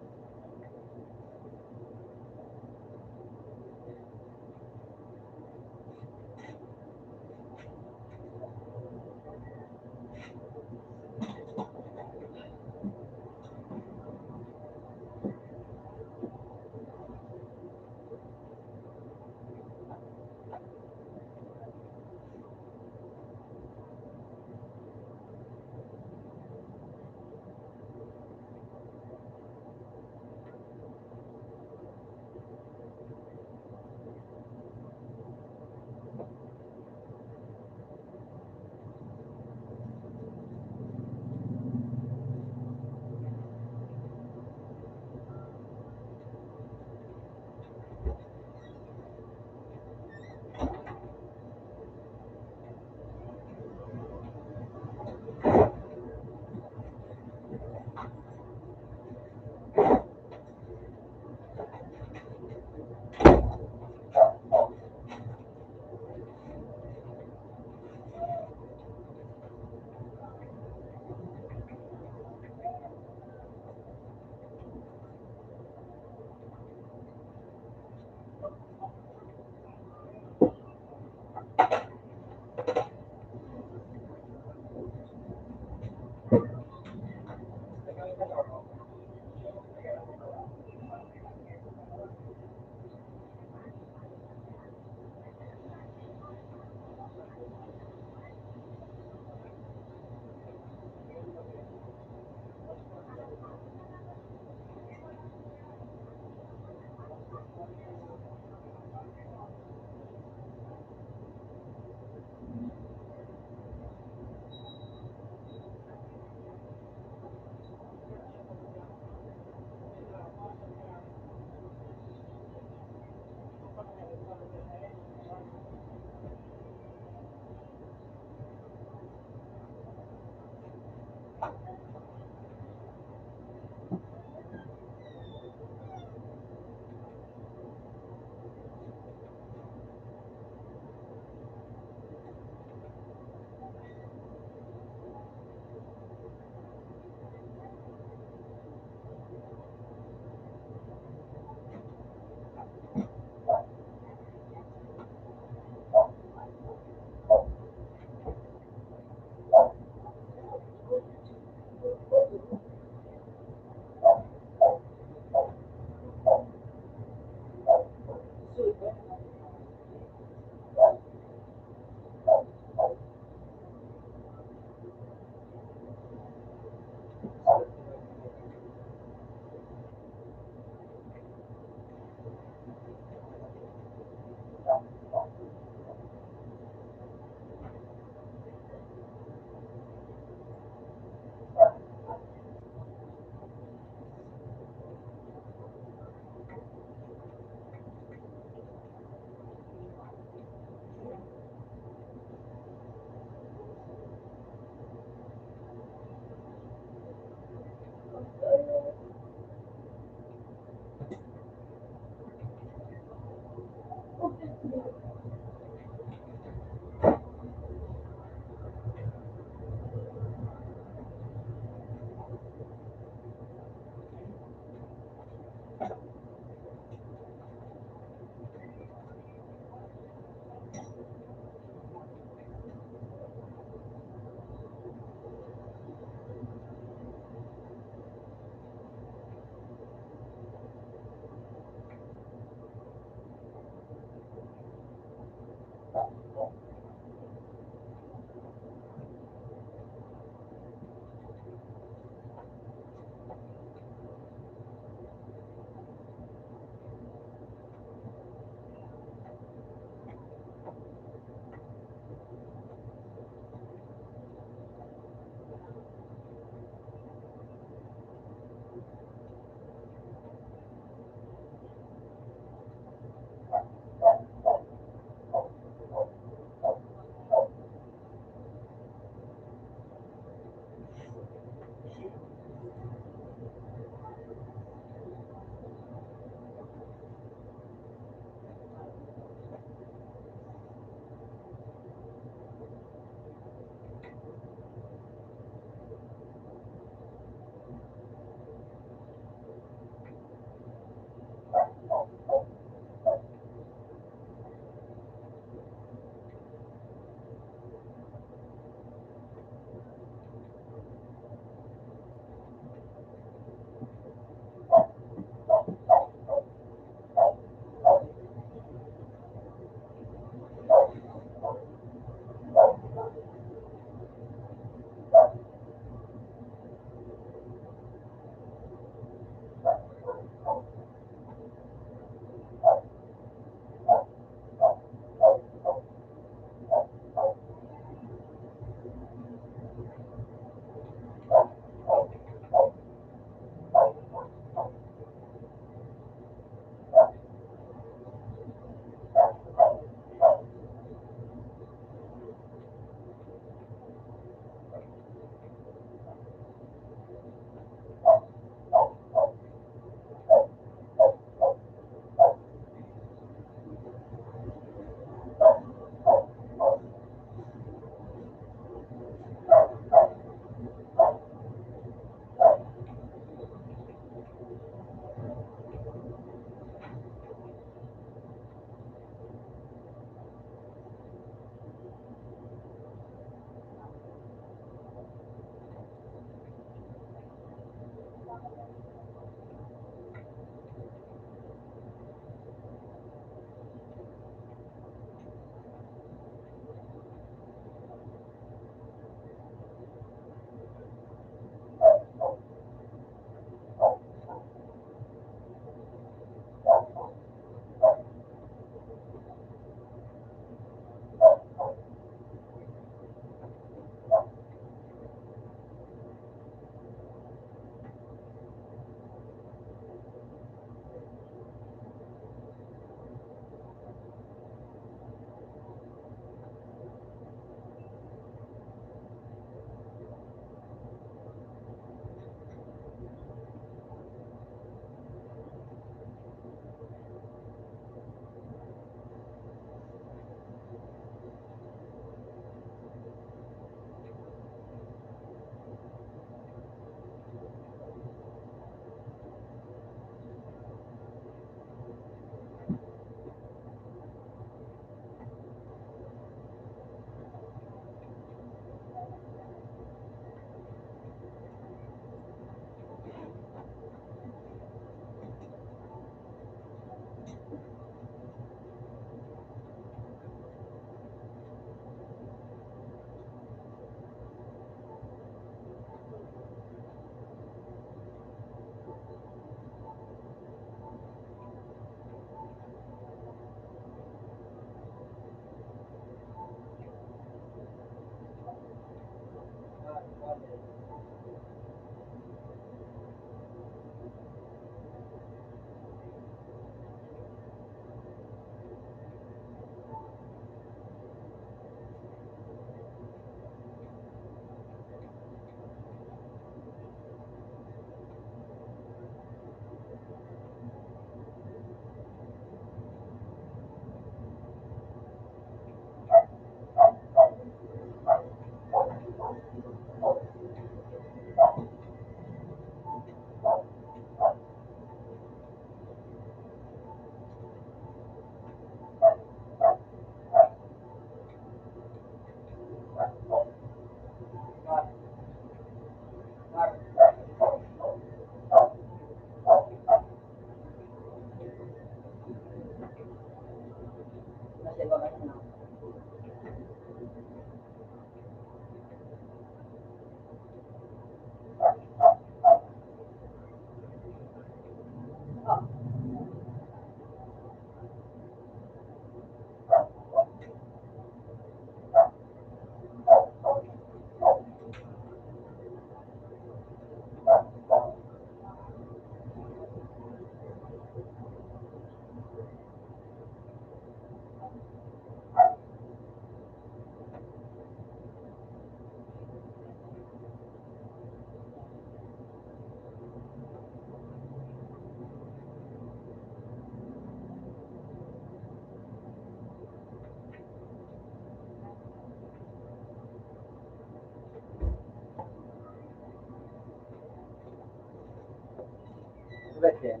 Bigat yan.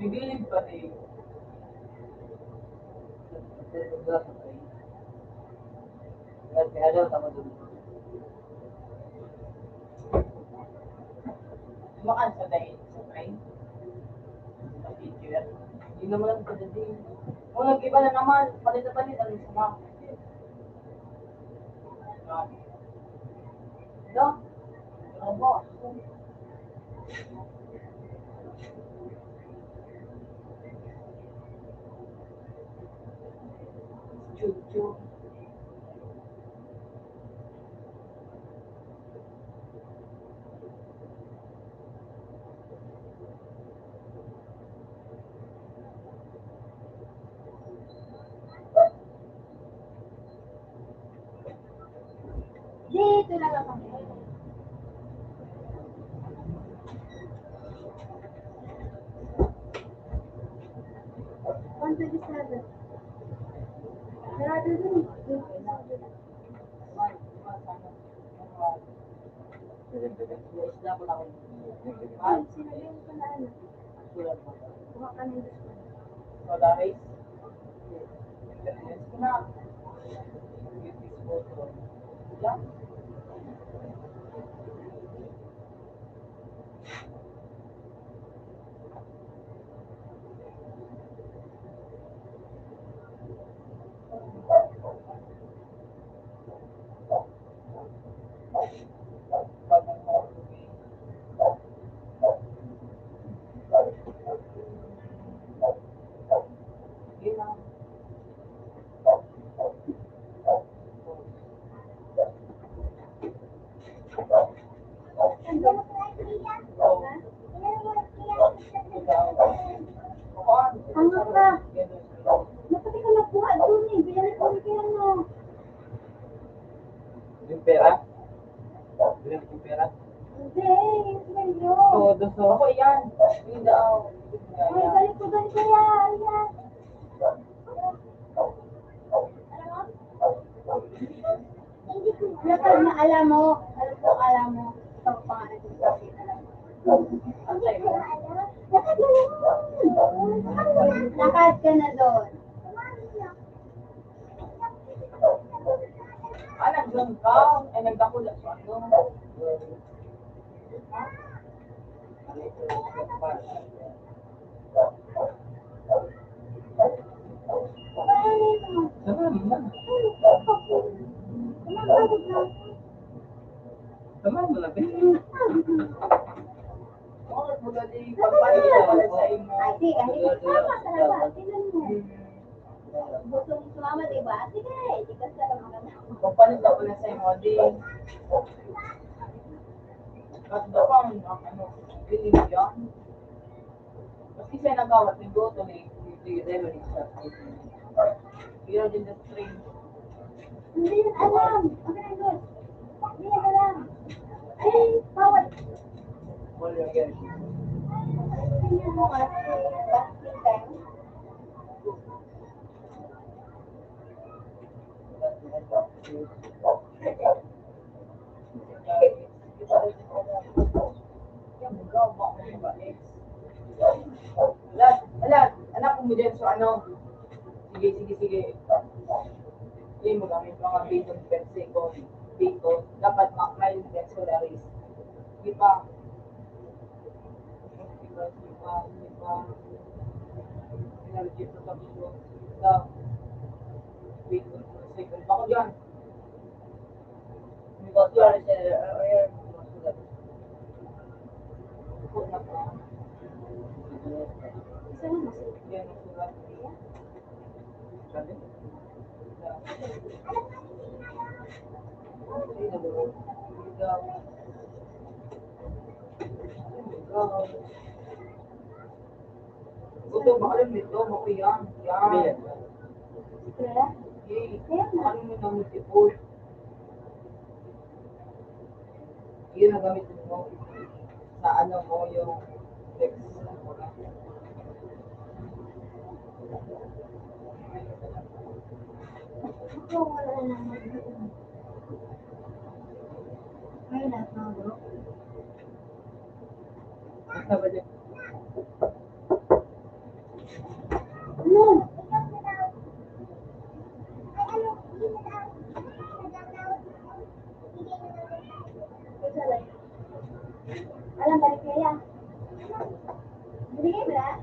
Bigilid pa rin. Kaya daw, tama doon. Sumakan sa dahil sa train. Sa teacher. Hindi naman ang pagdating. Kung nag-iba na naman, palit-palit, ano sumakan. Ito? Ano ba? Chuchu. Dito lang ako. 127. Sarado dun. Isda ko lang. Ay, sinabihan ko na ano. Sulat mo. Kuha ka ng gusto. Soda rice. Yes na. With this photo. Lang. Ano ka? Napati ka nakuha dun eh. Binalik ko rin kaya no. Yung pera? Bilang yung pera? Hindi, yung sa'yo. Oo, doso. Ako yan. Yun daw. Ay, balik ko yan. Yan. Kapag na alam mo, ito pa nga natin sabi, alam mo. Lakad ka na doon. Nag-doon ka. Ay, nagdakulat ka. Doon. Sama naman. Sama mo na, Ben. magaling pagpalit ka pala sa imo. Ay, sige, hindi ko sama talaga. Tingnan mo. Gusto mo sumama, di ba? Sige, hindi ka sa maganda. Pagpalit ka pala sa imo, di. At daw ang ano, piling yan. Kasi siya nagawat ng goto ni Reverie sa Hero din the string. Hindi yan alam. Okay na good. Hindi yan alam. Ay, bawal. Wala yan. Tingnan mo nga si Baskin Time. Anak mo dyan, so ano? Sige. Hindi mo gamit mga bacon per second. Bacon. Dapat mild and solaris. Di pa. Pinalagyan sa pagsulo. Bacon per second. Bako dyan. Hindi ko sure sa air. Kung na pa. Isa na mas. Yan ang sulat. Sabi? Ito, bakalan nito, makiyan. Yan. Kaya? Yay. Ano mo na multiple? Yun ang gamit mo sa ano mo yung text. Ako wala naman. May lahat na bro. Basta ba dyan? Ano? Alam, balik kaya. Binigay mo na?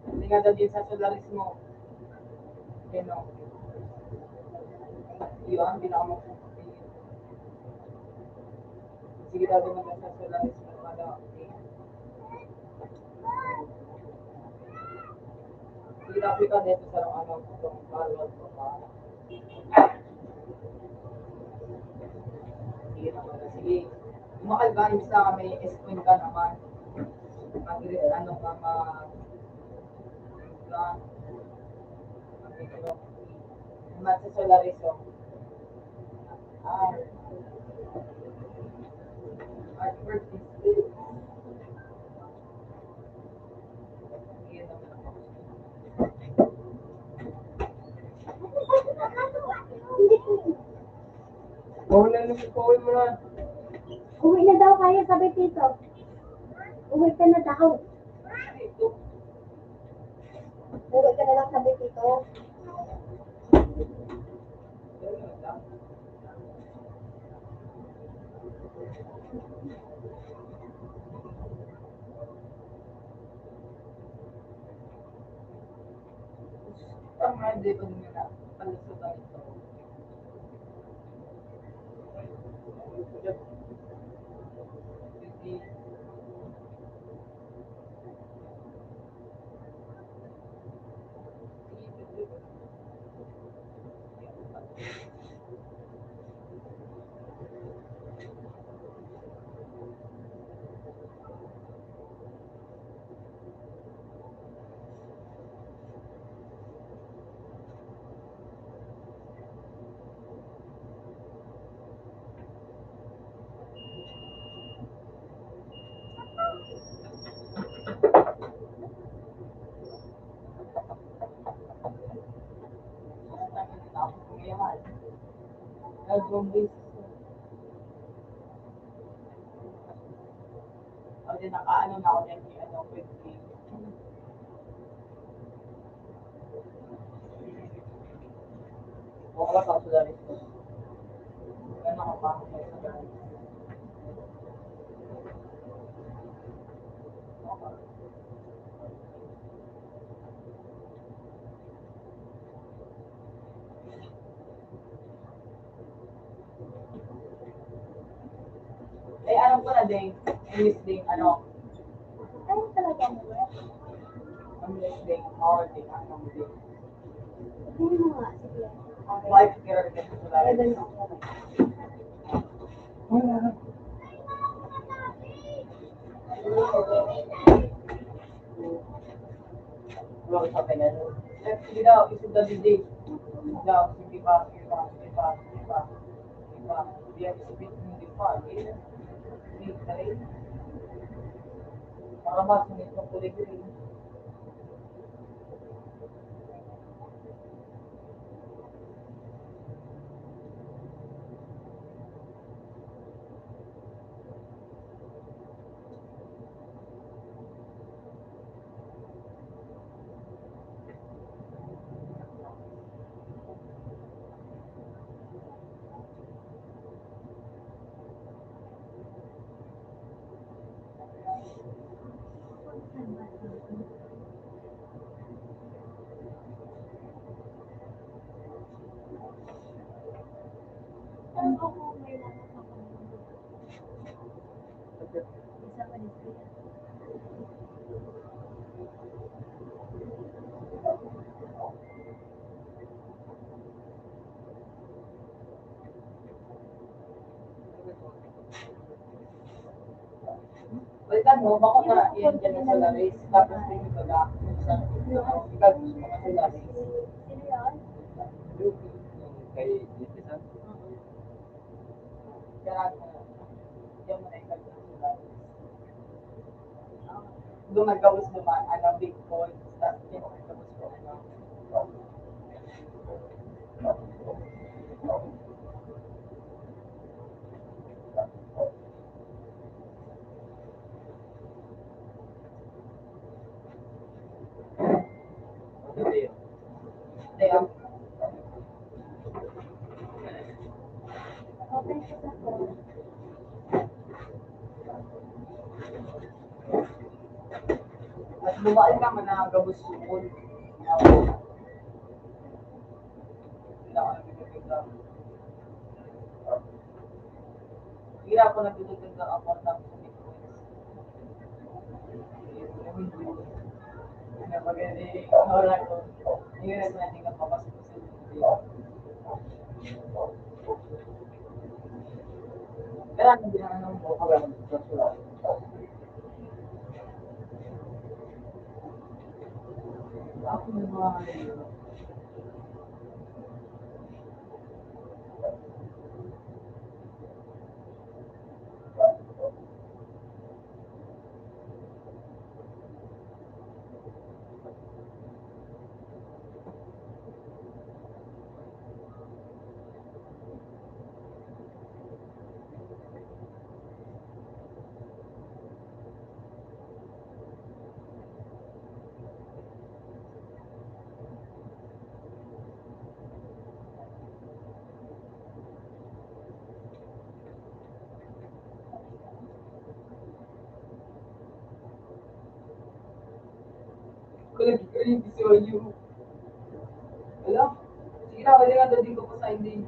Hindi nga daw din sa solaris mo. Ano? Yun, pinaka sige daw din naman sa solaris mo. Ano? Sige daw ka dito sa ano, itong parallel ko pa. Sige naman. Sige. Umakalbanis na may S-point ka naman. Mag-grid ano ka naman sa Solaris oh. Artwork is Pauwi mo na. Uwi na daw kayo, sabi tito. Uwi ka na daw. Uwi ka na lang, sabi tito. Tama, hindi ko nila palusutan ito. Nag-home base. Kasi nakaano na ako yan, yung ano, quick game. Wala ka sa dalis ko. Ano ka pa? Sa dalis. Eh, alam ko na din, English din, ano, Ano talaga mo? English din, or din, ano din. Hindi mo nga, sige. Life care din sa Kaya dalis. ganun ako. Wala ko sa kanya. Eh, sige daw, isip daw din din. Sige daw, sige pa, sige pa, sige pa, sige pa. Sige pa. Hindi yan isipin, hindi pa. Hindi, kaya. Para mas, hindi ko kulit-kulit. Ano ako may lakas ako. Isa pa din siya. Balikan mo, bako na yan dyan sa laris. Tapos din yung baga. Ikaw gusto mo kasi laris. Sino yun? Kay Jessica. Kaya ano, yan mo na ikaw sa laris. Doon nagkawis naman, ano, big points. Tapos yun, nagkawis ko, ano. Hindi. Kaya, Open siya sa phone. at bumail ka man na gabos sukol. Hirap ko nagtututun ng account ng big points. Ano, maganda yung oras ko. Yun na natin ang papasok ko sa video. Pero hindi na anong buka ba ng sulat. Ako yung mga kulit si Oyu. Wala? Sige na, wala nga doon ko pa sa hindi.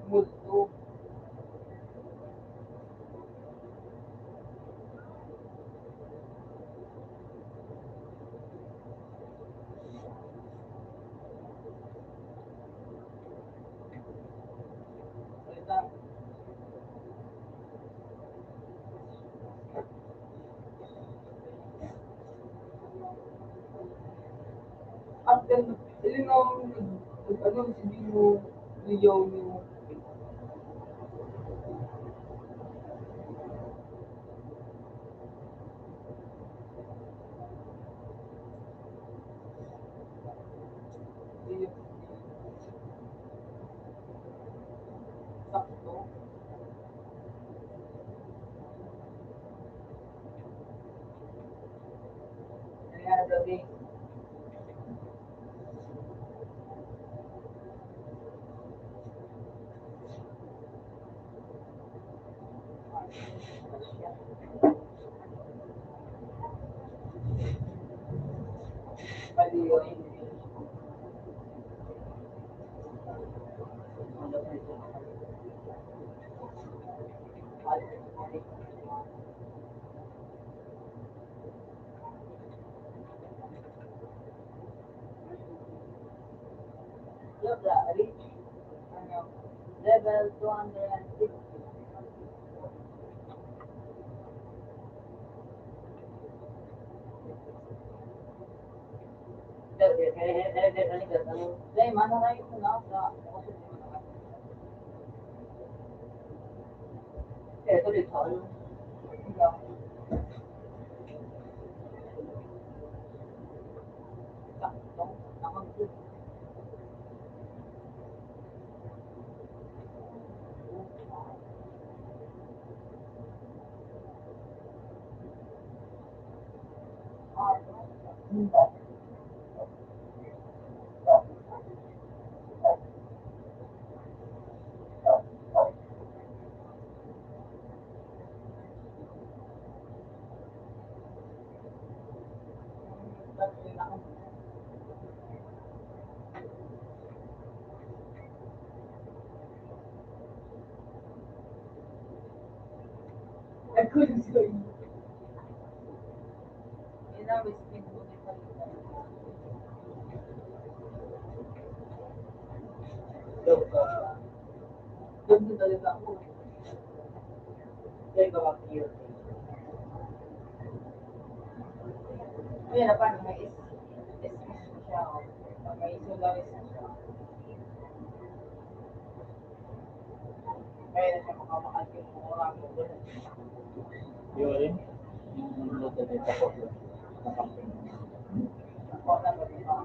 multo. Salita. At then, ilin ang ano, hindi mo liyaw mo. Sakto. Nangyari gabi. Mali yun. Look, reach ano, level 250. Dahil mana na yun na sa ito dito. Sakto. Nakag-good. I couldn't say. Ina, may speed mo din pala. Doon talaga ako. Kaya gawa clear. Kaya na paano may is siya. May solaris na siya. Kaya na siya makamakal yung oras mo. Yun rin. Yung luto dito ko. Nakamping. Ako na ba diba?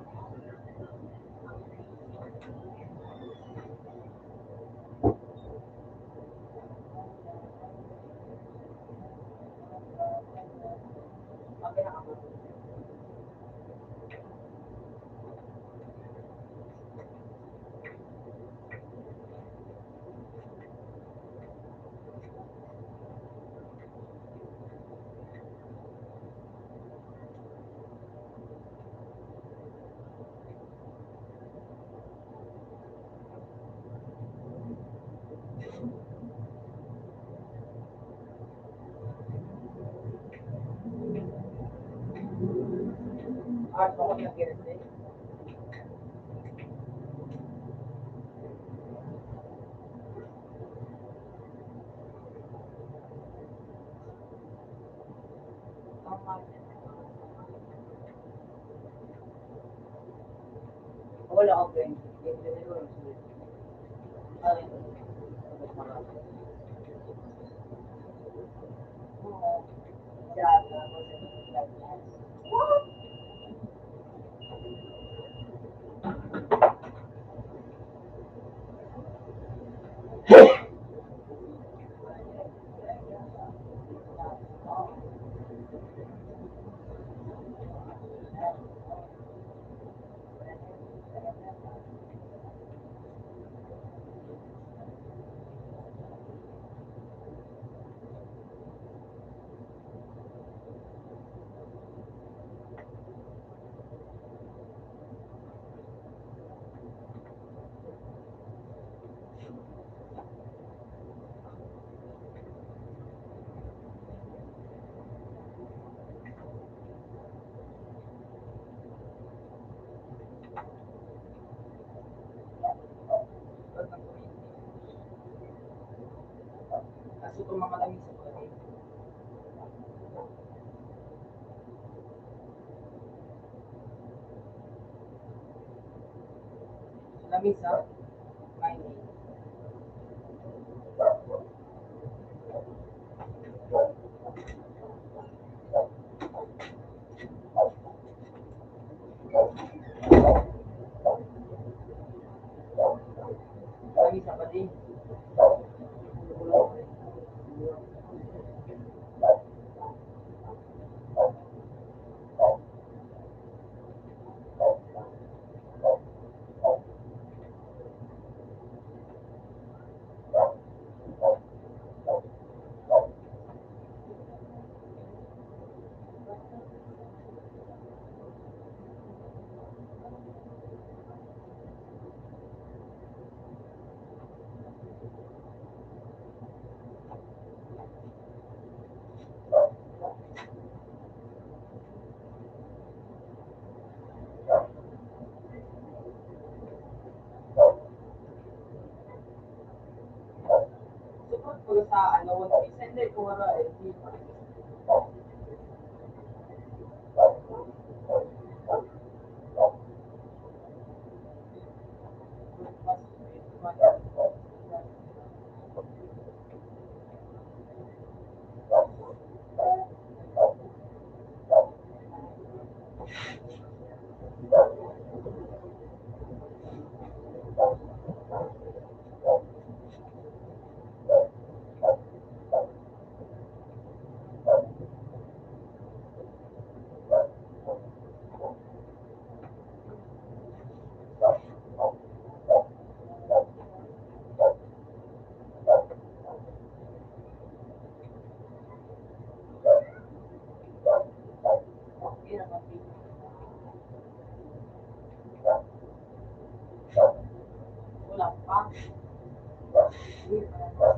Ang pinakamal. Art ako yung Thursday. Wala ako 20. mga lamisa ko rin. Lamisa, kainin. Lamisa pa din. Support ko sa ano, 1 piece. Hindi ko wala eh. Hindi pa. Hirap ang pili. Wala pa. Hindi pa.